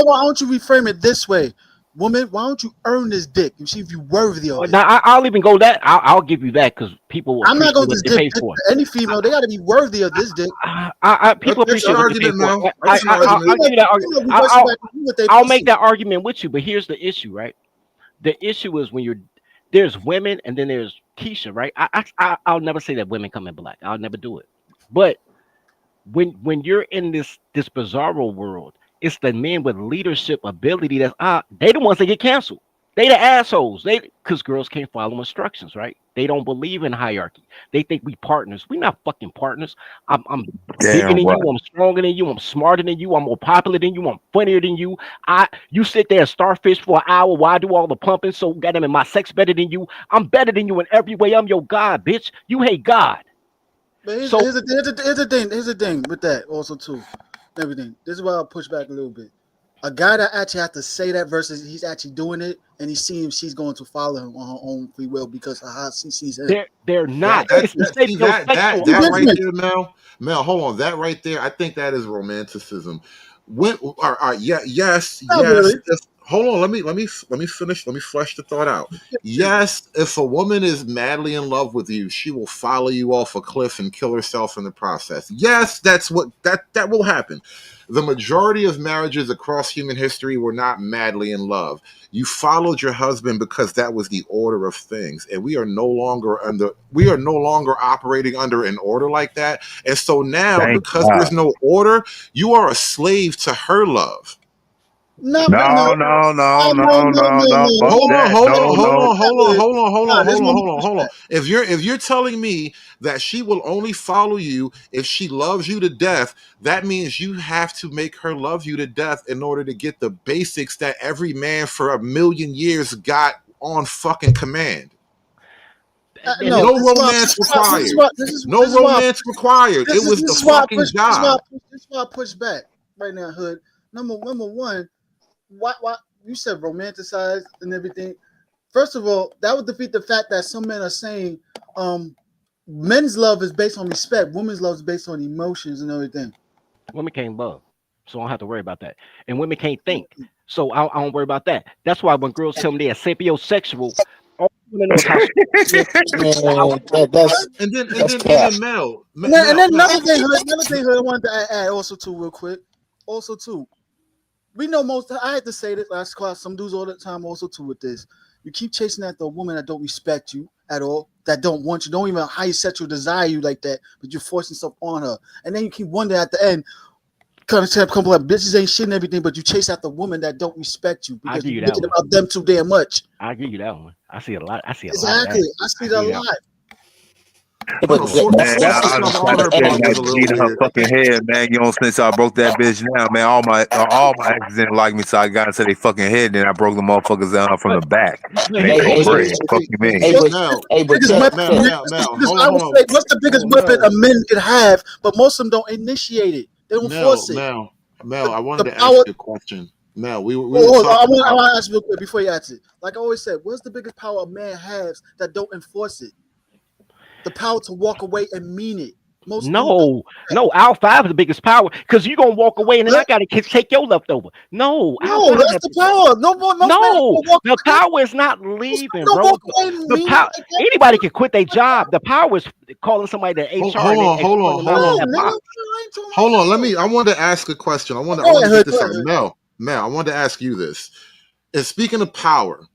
why don't you reframe it this way, woman? Why don't you earn this dick and see if you're worthy of it? now I'll even go that I'll give you that because people I'm not appreciate going to what just they give pay dick for. to any female. They got to be worthy of this dick. People That's an appreciate what they pay argument, for. Mel. That's an I'll argument. give you that Female argument. be busting back with their I'll make pussy. that argument with you. But here's the issue, right? The issue is when there's women and then there's Keisha, right? I'll never say that women come in black. I'll never do it. But when you're in this bizarro world, it's the men with leadership ability that's they the ones that get canceled. They the assholes. They because girls can't follow instructions, right? They don't believe in hierarchy. They think we partners. We not fucking partners. I'm bigger Damn than right. you. I'm stronger than you. I'm smarter than you. I'm more popular than you. I'm funnier than you. You sit there and starfish for an hour while I do all the pumping. So goddamn, my sex better than you. I'm better than you in every way. I'm your God, bitch. You hate God. But So here's the thing with that also too. Everything. This is why I'll push back a little bit. A guy that actually has to say that versus he's actually doing it and he's seeing if she's going to follow him on her own free will because of how she sees him. they're That not. that It's the that see sapiosexual that right argument. there, Mel, hold on. That right there, I think that is romanticism. When yeah, Not really. hold on, let me finish, let me flesh the thought out. Yes, if a woman is madly in love with you, she will follow you off a cliff and kill herself in the process. Yes, that's what that will happen. The majority of marriages across human history were not madly in love. You followed your husband because that was the order of things, and we are no longer operating under an order like that. And so now, Thank because God. there's no order, you are a slave to her love. No, no, No, no, no, no, no, no, no, no. Fuck Hold on, that. hold on, No, hold no. on, hold on, hold on, hold on, This hold on, one hold on, hold on. If you're telling me that she will only follow you if she loves you to death, that means you have to make her love you to death in order to get the basics that every man for a million years got on fucking command. And no. No this, romance required. No This is why romance required. It was the fucking job. this is why I push back right now, Hood. Number one, why you said romanticized and everything. First of all, that would defeat the fact that some men are saying men's love is based on respect, women's love is based on emotions and everything. women can't love, so I don't have to worry about that. And women can't think, so I don't worry about that. That's why when girls tell me they're sapiosexual, all I want to know is how Man, that's And cap. then Mel, And then Mel. another thing, Hood, I wanted to add also too, real quick. Also too, we know most. I had to say this last class. Some dudes all the time also too with this. You keep chasing after a woman that don't respect you at all, that don't want you, don't even high sexual desire you like that, but you're forcing stuff on her, and then you keep wondering at the end, kind of come like bitches ain't shit and everything, but you chase after women that don't respect you I because give you're you that thinking one. about them too damn much. I give you that one. I see a lot. I see a lot of Exactly, that. I see I that give a you that lot. Yeah, I don't but know, Man, forcing I stuff just tried on to her tell you bitch how is a to little beat her weird. fucking head, man. You know, since I broke that bitch down, man, all my exes didn't like me, so I got into their fucking head, then I broke the motherfuckers down from But the back. but They here's hey, the broke hey, issue. but bread. Fuck you mean? hey, What's but the Mel, hey, but biggest check, weapon? Mel, check. Mel, Mel. Because Hold on, I would hold say, what's the on. biggest Oh, weapon a Mel. men could have? But most of them don't initiate it. They don't Mel, force it. Mel, Mel, I wanted The to ask power. you a question. Mel, we were Oh, I talking want, I about want to ask you real quick before you answer. Like I always said, what's the biggest power a man has that don't enforce it? The power to walk away and mean it. Most dudes don't. No, no, Al five is the biggest power because you're gonna walk away and then I gotta take your leftover. No, Al No, five that's has the power. No, most men no. don't walk The away. power is not Most men leaving, don't bro. walk away and The mean it power like that. anybody can quit their job. The power is calling somebody to hold, HR hold and then on, hold escorting on, them hold out of No, on. that nigga, box. I ain't talking about Hold on, no. I wanted to ask a question. I Go wanted ahead, to get Hood. this Go out. ahead, Hood. Mel, I wanted to ask you this. And speaking of power,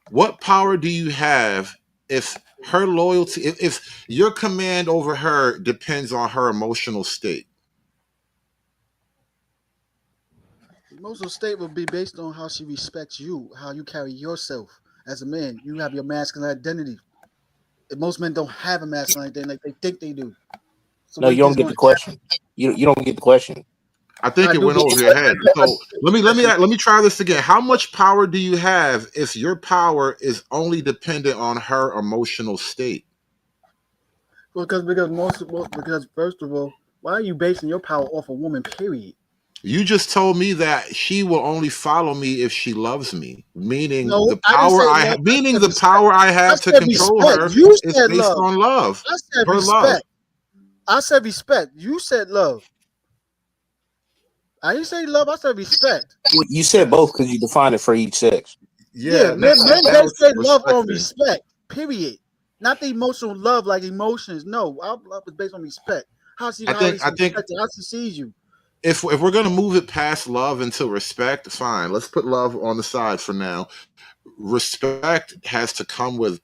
what power do you have if her loyalty, if your command over her depends on her emotional state? Emotional state will be based on how she respects you, how you carry yourself as a man. You have your masculine identity. And most men don't have a masculine identity like they think they do. So No, what you you think don't is get going the to happen? question. You don't get the question. I think I it do went over believe your head. So let me try this again. How much power do you have if your power is only dependent on her emotional state? Because first of all, why are you basing your power off a woman? Period. You just told me that she will only follow me if she loves me, meaning No, the I didn't power say I love. have, I meaning said the respect. power I I have to said control respect. her You is said based love. on love, I said her love. respect. I said respect. You said love. I didn't say love. I said respect. Well, you said both because you defined it for each sex. Yeah, Yeah, men now base it's their love on respect. respect. Period. Not the emotional love like emotions. No, our love is based on respect. How she I how think she I think respected, how she sees you. if we're gonna move it past love into respect, fine. Let's put love on the side for now. Respect has to come with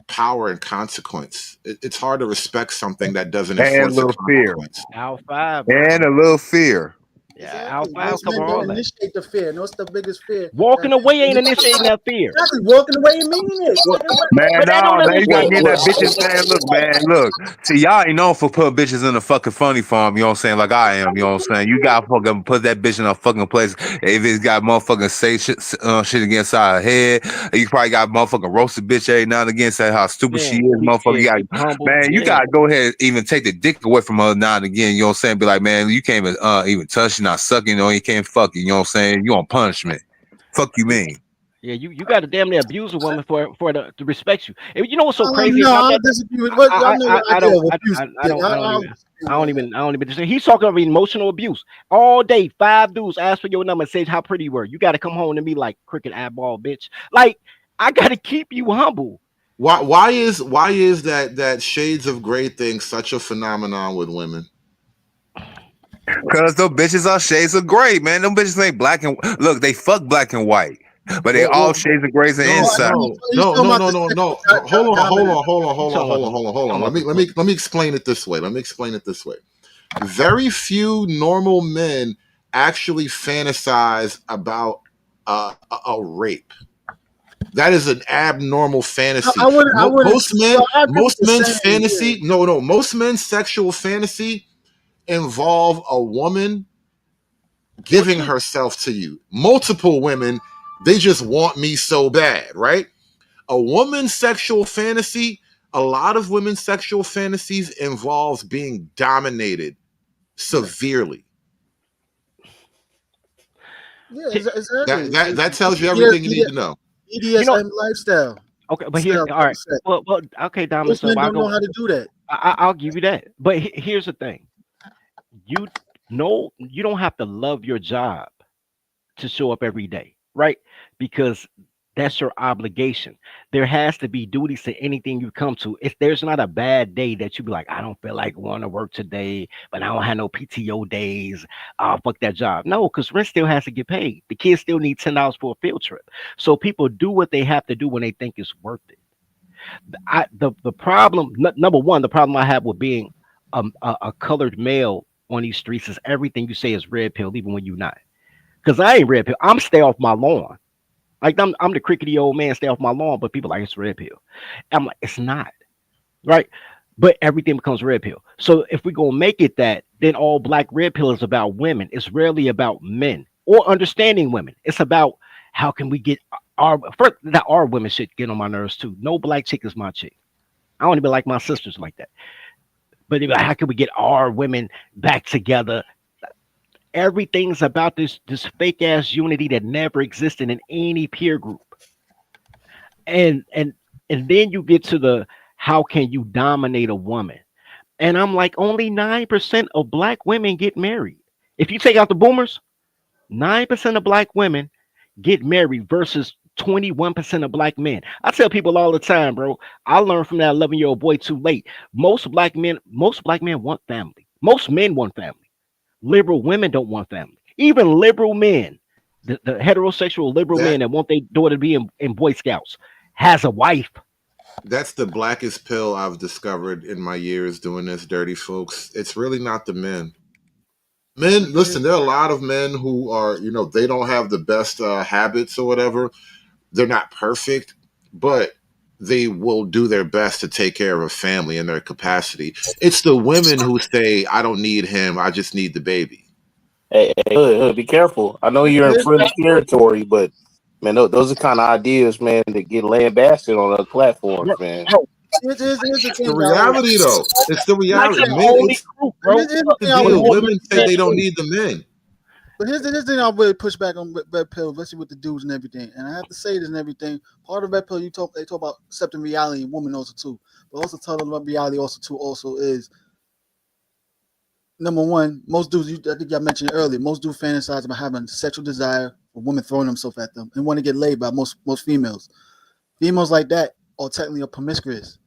power and consequence. It's hard to respect something that doesn't And a enforce a little fear. consequence. Out five, bro. And a little fear. Yeah, out Exactly. five Most cover men all don't that. initiate the fear. No, it's the biggest fear. Walking away ain't initiating that fear. Exactly. Walking away and meaning it. Walking away. Man, But that don't no, man, you gotta initiate get it. that bitches, man. Look, man, look. See, y'all ain't known for putting bitches in a fucking funny farm, you know what I'm saying? Like I am, you know what I'm saying? You gotta fucking put that bitch in a fucking place. If it's got motherfucking say shit against her head, you probably got motherfucking roasted bitch every now and again, say how stupid she Yeah, is, motherfucker. yeah, You got, keep it humble. man, you Yeah. gotta go ahead and even take the dick away from her now and again, you know what I'm saying? Be like, man, you can't even touch, you not sucking, you can't fuck you know what I'm saying? You on punishment. Fuck you mean? Yeah, you got to damn near abuse a woman for to respect you. And you know what's so crazy No, about I that? disagree with what y'all know the I idea don't of abuse. I don't even just he's talking about emotional abuse all day. 5 dudes ask for your number and say how pretty you were. You got to come home to me like cricket eyeball bitch. Like I got to keep you humble. Why is that shades of gray thing such a phenomenon with women? Cause those bitches are shades of gray, man. Them bitches ain't black and look, they fuck black and white, but they all shades of grays and No, inside. no, He's no, talking no, about no, the no, no. sexual dominance. You talking about Hold on. Let me explain it this way. Very few normal men actually fantasize about a rape. That is an abnormal fantasy. I wouldn't. Well, I get what Most you're men's saying. fantasy, no, most men's sexual fantasy involve a woman giving herself to you. Multiple women, they just want me so bad, right? A woman's sexual fantasy, a lot of women's sexual fantasies involves being dominated severely. Yeah, exactly. That tells you everything you need to know. You know, BDSM lifestyle. okay, but here's Style all right. type of sex. Well, okay, Diamond. Most So men I don't know go. how to do that. I'll give you that. But here's the thing. You know you don't have to love your job to show up every day, right? Because that's your obligation. There has to be duties to anything you come to. If there's not a bad day that you be like, I don't feel like going to work today, but I don't have no PTO days. Fuck that job. No, because rent still has to get paid. The kids still need $10 for a field trip. So people do what they have to do when they think it's worth it. The problem, number one, the problem I have with being a colored male on these streets is everything you say is red pill, even when you're not. Because I ain't red pill. I'm stay off my lawn. Like I'm the crickety old man, stay off my lawn, but people like it's red pill. I'm like, it's not, right? But everything becomes red pill. So if we're gonna make it that, then all black red pill is about women. It's rarely about men or understanding women. It's about how can we get our first that our women should get on my nerves too. No black chick is my chick. I don't even like my sisters like that. But how can we get our women back together? Everything's about this fake ass unity that never existed in any peer group. And and then you get to the how can you dominate a woman? And I'm like, only 9% of black women get married. If you take out the boomers, 9% of black women get married versus 21% of black men. I tell people all the time, bro. I learned from that 11-year-old boy too late. Most black men want family. Most men want family. Liberal women don't want family. Even liberal men, the heterosexual liberal That men that want their daughter to be in Boy Scouts, has a wife. that's the blackest pill I've discovered in my years doing this, dirty folks. It's really not the men. Men, listen, there are a lot of men who are, they don't have the best habits or whatever. They're not perfect, but they will do their best to take care of a family in their capacity. It's the women who say, I don't need him, I just need the baby. Hood, be careful. I know you're in friendly territory, but man, those are kind of ideas, man, that get lambasted on other platforms, man. Here's the The thing, y'all. reality, though, it's the Like reality. the Men, only it's group, But bro. here's the the thing I deal. would Women say they don't need the men. But here's the thing I really push back on red pill, especially with the dudes and everything. And I have to say this and everything. Part of red pill, they talk about accepting reality in women also too. But also tell them about reality also too. Also is number one, most dudes. I think y'all mentioned it earlier. Most dudes fantasize about having sexual desire for women throwing themselves at them and want to get laid by most females. Females like that are technically promiscuous,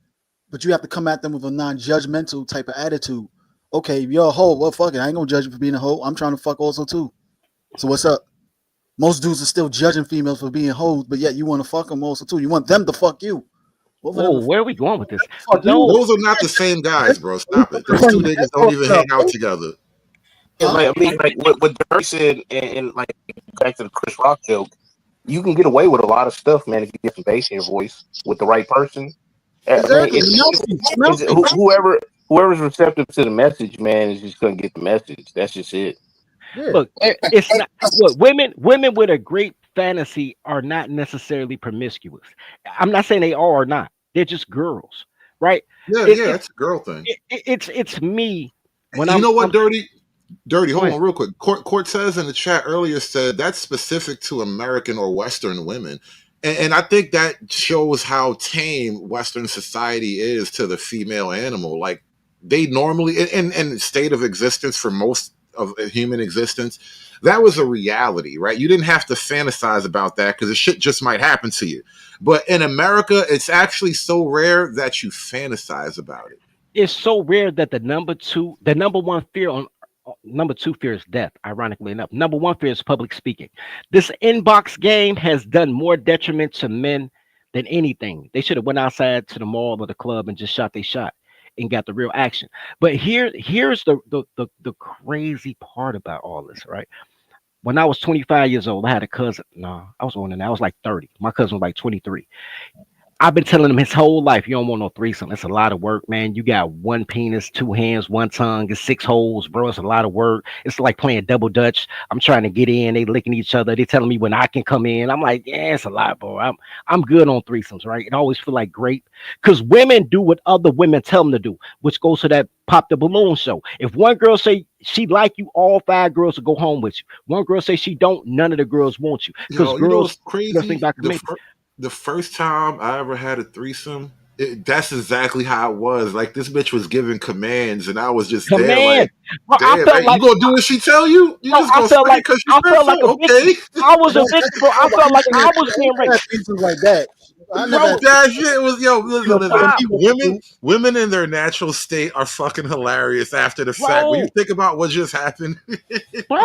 but you have to come at them with a non-judgmental type of attitude. Okay, if you're a hoe, well, fuck it. I ain't gonna judge you for being a hoe. I'm trying to fuck also too. So what's up? Most dudes are still judging females for being hoes, but yet you want to fuck them also too. You want them to fuck you. Both of Whoa, them where are we going with this? fuck you. No, Those are not the same guys, bro. Stop it. Those two niggas don't even hang out together. Like, I mean, like what Dirk said, and like back to the Chris Rock joke, you can get away with a lot of stuff, man, if you get some bass in your voice with the right person. Man, Exactly. whoever's receptive to the message, man, is just gonna get the message. That's just it. Yeah. look, it's not look, women with a great fantasy are not necessarily promiscuous. I'm not saying they are or not. They're just girls, right? Yeah, It, yeah, it, it's a girl thing. it's me when You know I'm what, Dirty, go hold ahead. on real quick. Cortez in the chat earlier said that's specific to American or Western women. And I think that shows how tame Western society is to the female animal. Like they normally, in state of existence for most of human existence, that was a reality, right? You didn't have to fantasize about that because the shit just might happen to you. But in America, it's actually so rare that you fantasize about it. It's so rare that the number one fear on number two fear is death, ironically enough. Number one fear is public speaking. This inbox game has done more detriment to men than anything. They should have went outside to the mall or the club and just shot their shot and got the real action. But here's the crazy part about all this, right? When I was 25 years old, I had a cousin. No, I was older than that. I was like 30. My cousin was like 23. I've been telling him his whole life, you don't want no threesome. It's a lot of work, man. You got one penis, two hands, one tongue, it's six holes, bro. It's a lot of work. It's like playing double dutch. I'm trying to get in, they licking each other. They telling me when I can come in. I'm like, yeah, it's a lot, bro. I'm good on threesomes, right? It always feel like great because women do what other women tell them to do, which goes to that pop the balloon show. If one girl say she like you, all five girls will go home with you. One girl say she don't, none of the girls want you because Yo, you know girls. what's You know, think crazy? documentaries. The first time I ever had a threesome, that's exactly how it was. Like this bitch was giving commands, and I was just there, like, Command. Bro, I damn, felt like you like gonna do what she tell you? You bro, just gonna swing it because you said so? a victim. Okay. I was a victim, bro. I felt like I was being I raped. had threesomes like that. I never had Bro, That shit was listen. stop, Women in their natural state are fucking hilarious after the fact. When you bro, think about what just happened, bro.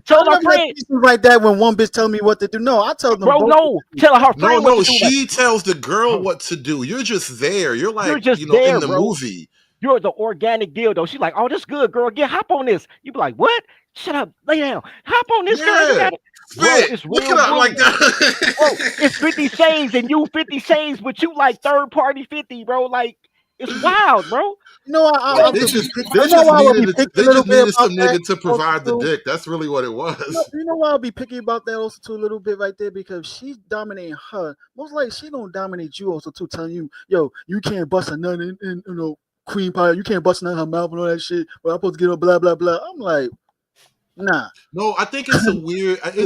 Tell I my never had friend, threesomes like that when one bitch tell me what to do. No, I tell them bro, both. no. Tell her no, friend what no, to do. Like, she tells the girl what to do. You're just there. You're you're like, just in there, the bro. movie. You're the organic dildo. She's like, oh, this good, girl. Get hop on this. You be like, what? Shut up, lay down. Hop on this, girl. You Yeah. got it, bro. Spit. It's Look real it up like rude, bro. that. It's 50 shades and you 50 shades, but you like third party 50, bro. Like, it's wild, bro. You know, I Bro, would They be just picky. they You know just why I would needed be it. picky a They little just bit needed about some that nigga to also provide the too. dick. That's really what it was. You know why I'll be picky about that also too a little bit right there because she's dominating her. Most likely she don't dominate you also too, telling you, yo, you can't bust a nut in cream pie, you can't bust a nut in her mouth and all that shit. But I'm supposed to get her blah blah blah. I'm like, nah. No, I think it's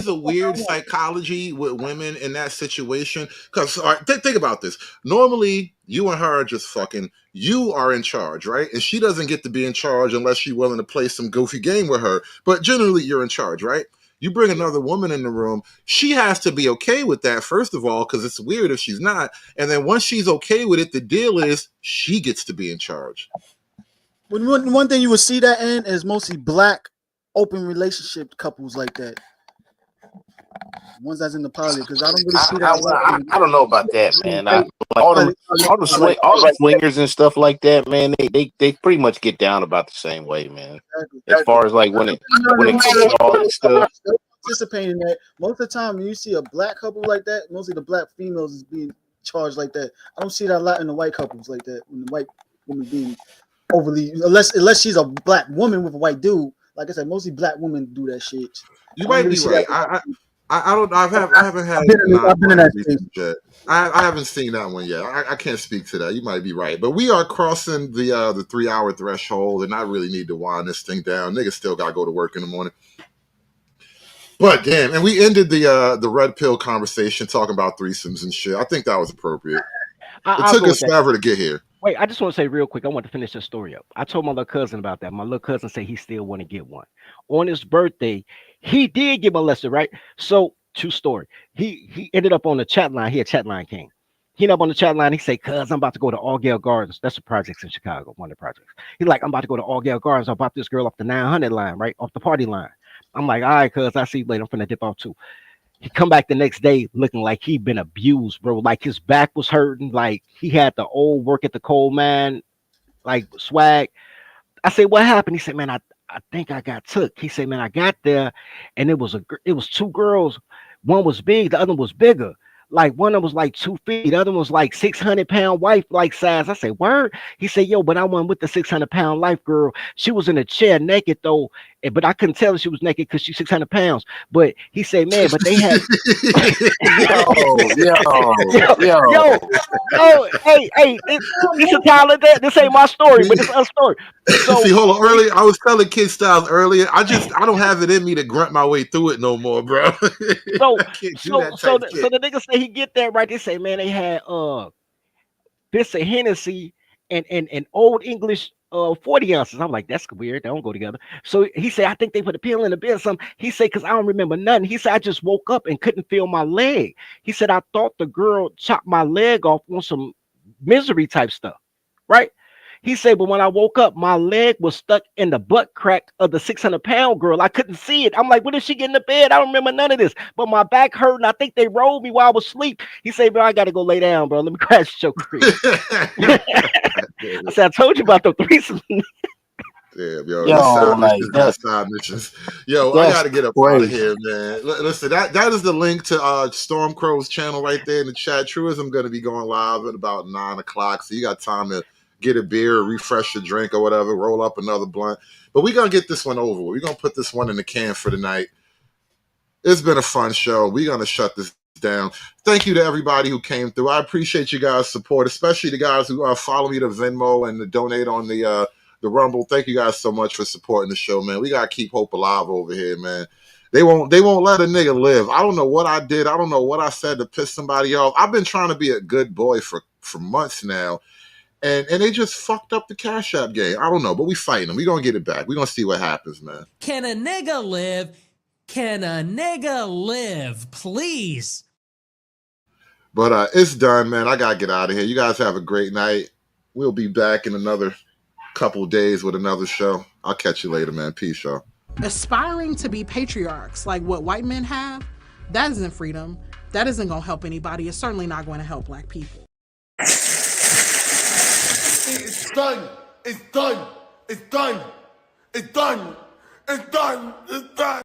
a weird psychology with women in that situation. Because think about this. Normally, you and her are just fucking. You are in charge, right? And she doesn't get to be in charge unless you're willing to play some goofy game with her. But generally, you're in charge, right? You bring another woman in the room, she has to be okay with that, first of all, because it's weird if she's not. And then once she's okay with it, the deal is she gets to be in charge. When one thing you would see that in is mostly black open relationship couples like that. Ones that's in the poly, because I don't really see that. I don't know about that, man. Like all the swingers and stuff like that, man. They pretty much get down about the same way, man. As far as like when it comes to all this stuff. Participating in that most of the time when you see a black couple like that, mostly the black females is being charged like that. I don't see that a lot in the white couples like that. When the white woman being overly, unless she's a black woman with a white dude, like I said, mostly black women do that shit. You I don't might really be see right. that. I don't. I haven't had I've been in non-white that space. threesomes yet. I haven't seen that one yet. I can't speak to that. You might be right, but we are crossing the 3 hour threshold, and I really need to wind this thing down. Niggas still got to go to work in the morning. But damn, and we ended the red pill conversation talking about threesomes and shit. I think that was appropriate. It I'll took go us with that. forever to get here. Wait, I just want to say real quick. I want to finish the story up. I told my little cousin about that. My little cousin said he still want to get one. On his birthday, he did get molested, right? So, true story. He ended up on the chat line. He a chat line king. He ended up on the chat line. He said, "Cuz I'm about to go to All Gale Gardens. That's the projects in Chicago. One of the projects. He's like, I'm about to go to All Gale Gardens. I bought this girl off the 900 line, right off the party line. I'm like, all right, cuz I see you later. I'm finna dip off too. He come back the next day looking like he been abused, bro. Like his back was hurting. Like he had the old work at the coal mine like swag. I said, what happened? He said, man, I think I got took. He said, man, I got there and it was two girls. One was big, the other was bigger. Like one of them was like 2 feet, the other one was like 600-pound wife like size. I said, word. He said, yo, but I went with the 600-pound life girl. She was in a chair naked though, but I couldn't tell if she was naked because she's 600 pounds. But he said, man, but they had yo, hey, this is Tyler. This ain't my story, but it's a story. So See, hold on. Earlier, I was telling Kid Styles earlier. I don't have it in me to grunt my way through it no more, bro. So I can't do that so type so shit. the nigga say he get there right. They say, man, they had this a Hennessy and old English 40 ounces. I'm like, that's weird. They don't go together. So he said, I think they put a pill in the bed or something. He said, because I don't remember nothing. He said, I just woke up and couldn't feel my leg. He said, I thought the girl chopped my leg off on some misery type stuff, right? He said, but when I woke up, my leg was stuck in the butt crack of the 600-pound girl. I couldn't see it. I'm like, when did she get in the bed? I don't remember none of this. But my back hurt, and I think they rolled me while I was asleep. He said, bro, I got to go lay down, bro. Let me crash at your crib. I said, I told you about the threesome. Damn, yo, these Yo, side like missions got that. side missions. Yo, I That's gotta get up out of crazy. here, man. Listen, that is the link to Stormcrow's channel right there in the chat. Truism gonna be going live at about 9 o'clock, so you got time to get a beer, refresh your drink or whatever, roll up another blunt. But we're gonna get this one over with. We're gonna put this one in the can for the night. It's been a fun show. We're gonna shut this down. Thank you to everybody who came through. I appreciate you guys' support, especially the guys who follow me to Venmo and to donate on the Rumble. Thank you guys so much for supporting the show, man. We gotta keep hope alive over here, man. They won't let a nigga live. I don't know what I did. I don't know what I said to piss somebody off. I've been trying to be a good boy for months now. And they just fucked up the Cash App game. I don't know, but we fighting them. We gonna get it back. We gonna see what happens, man. Can a nigga live? Can a nigga live? Please. But it's done, man. I gotta get out of here. You guys have a great night. We'll be back in another couple days with another show. I'll catch you later, man. Peace, y'all. Aspiring to be patriarchs like what white men have, that isn't freedom. That isn't going to help anybody. It's certainly not going to help black people. It's done. It's done. It's done. It's done. It's done. It's done.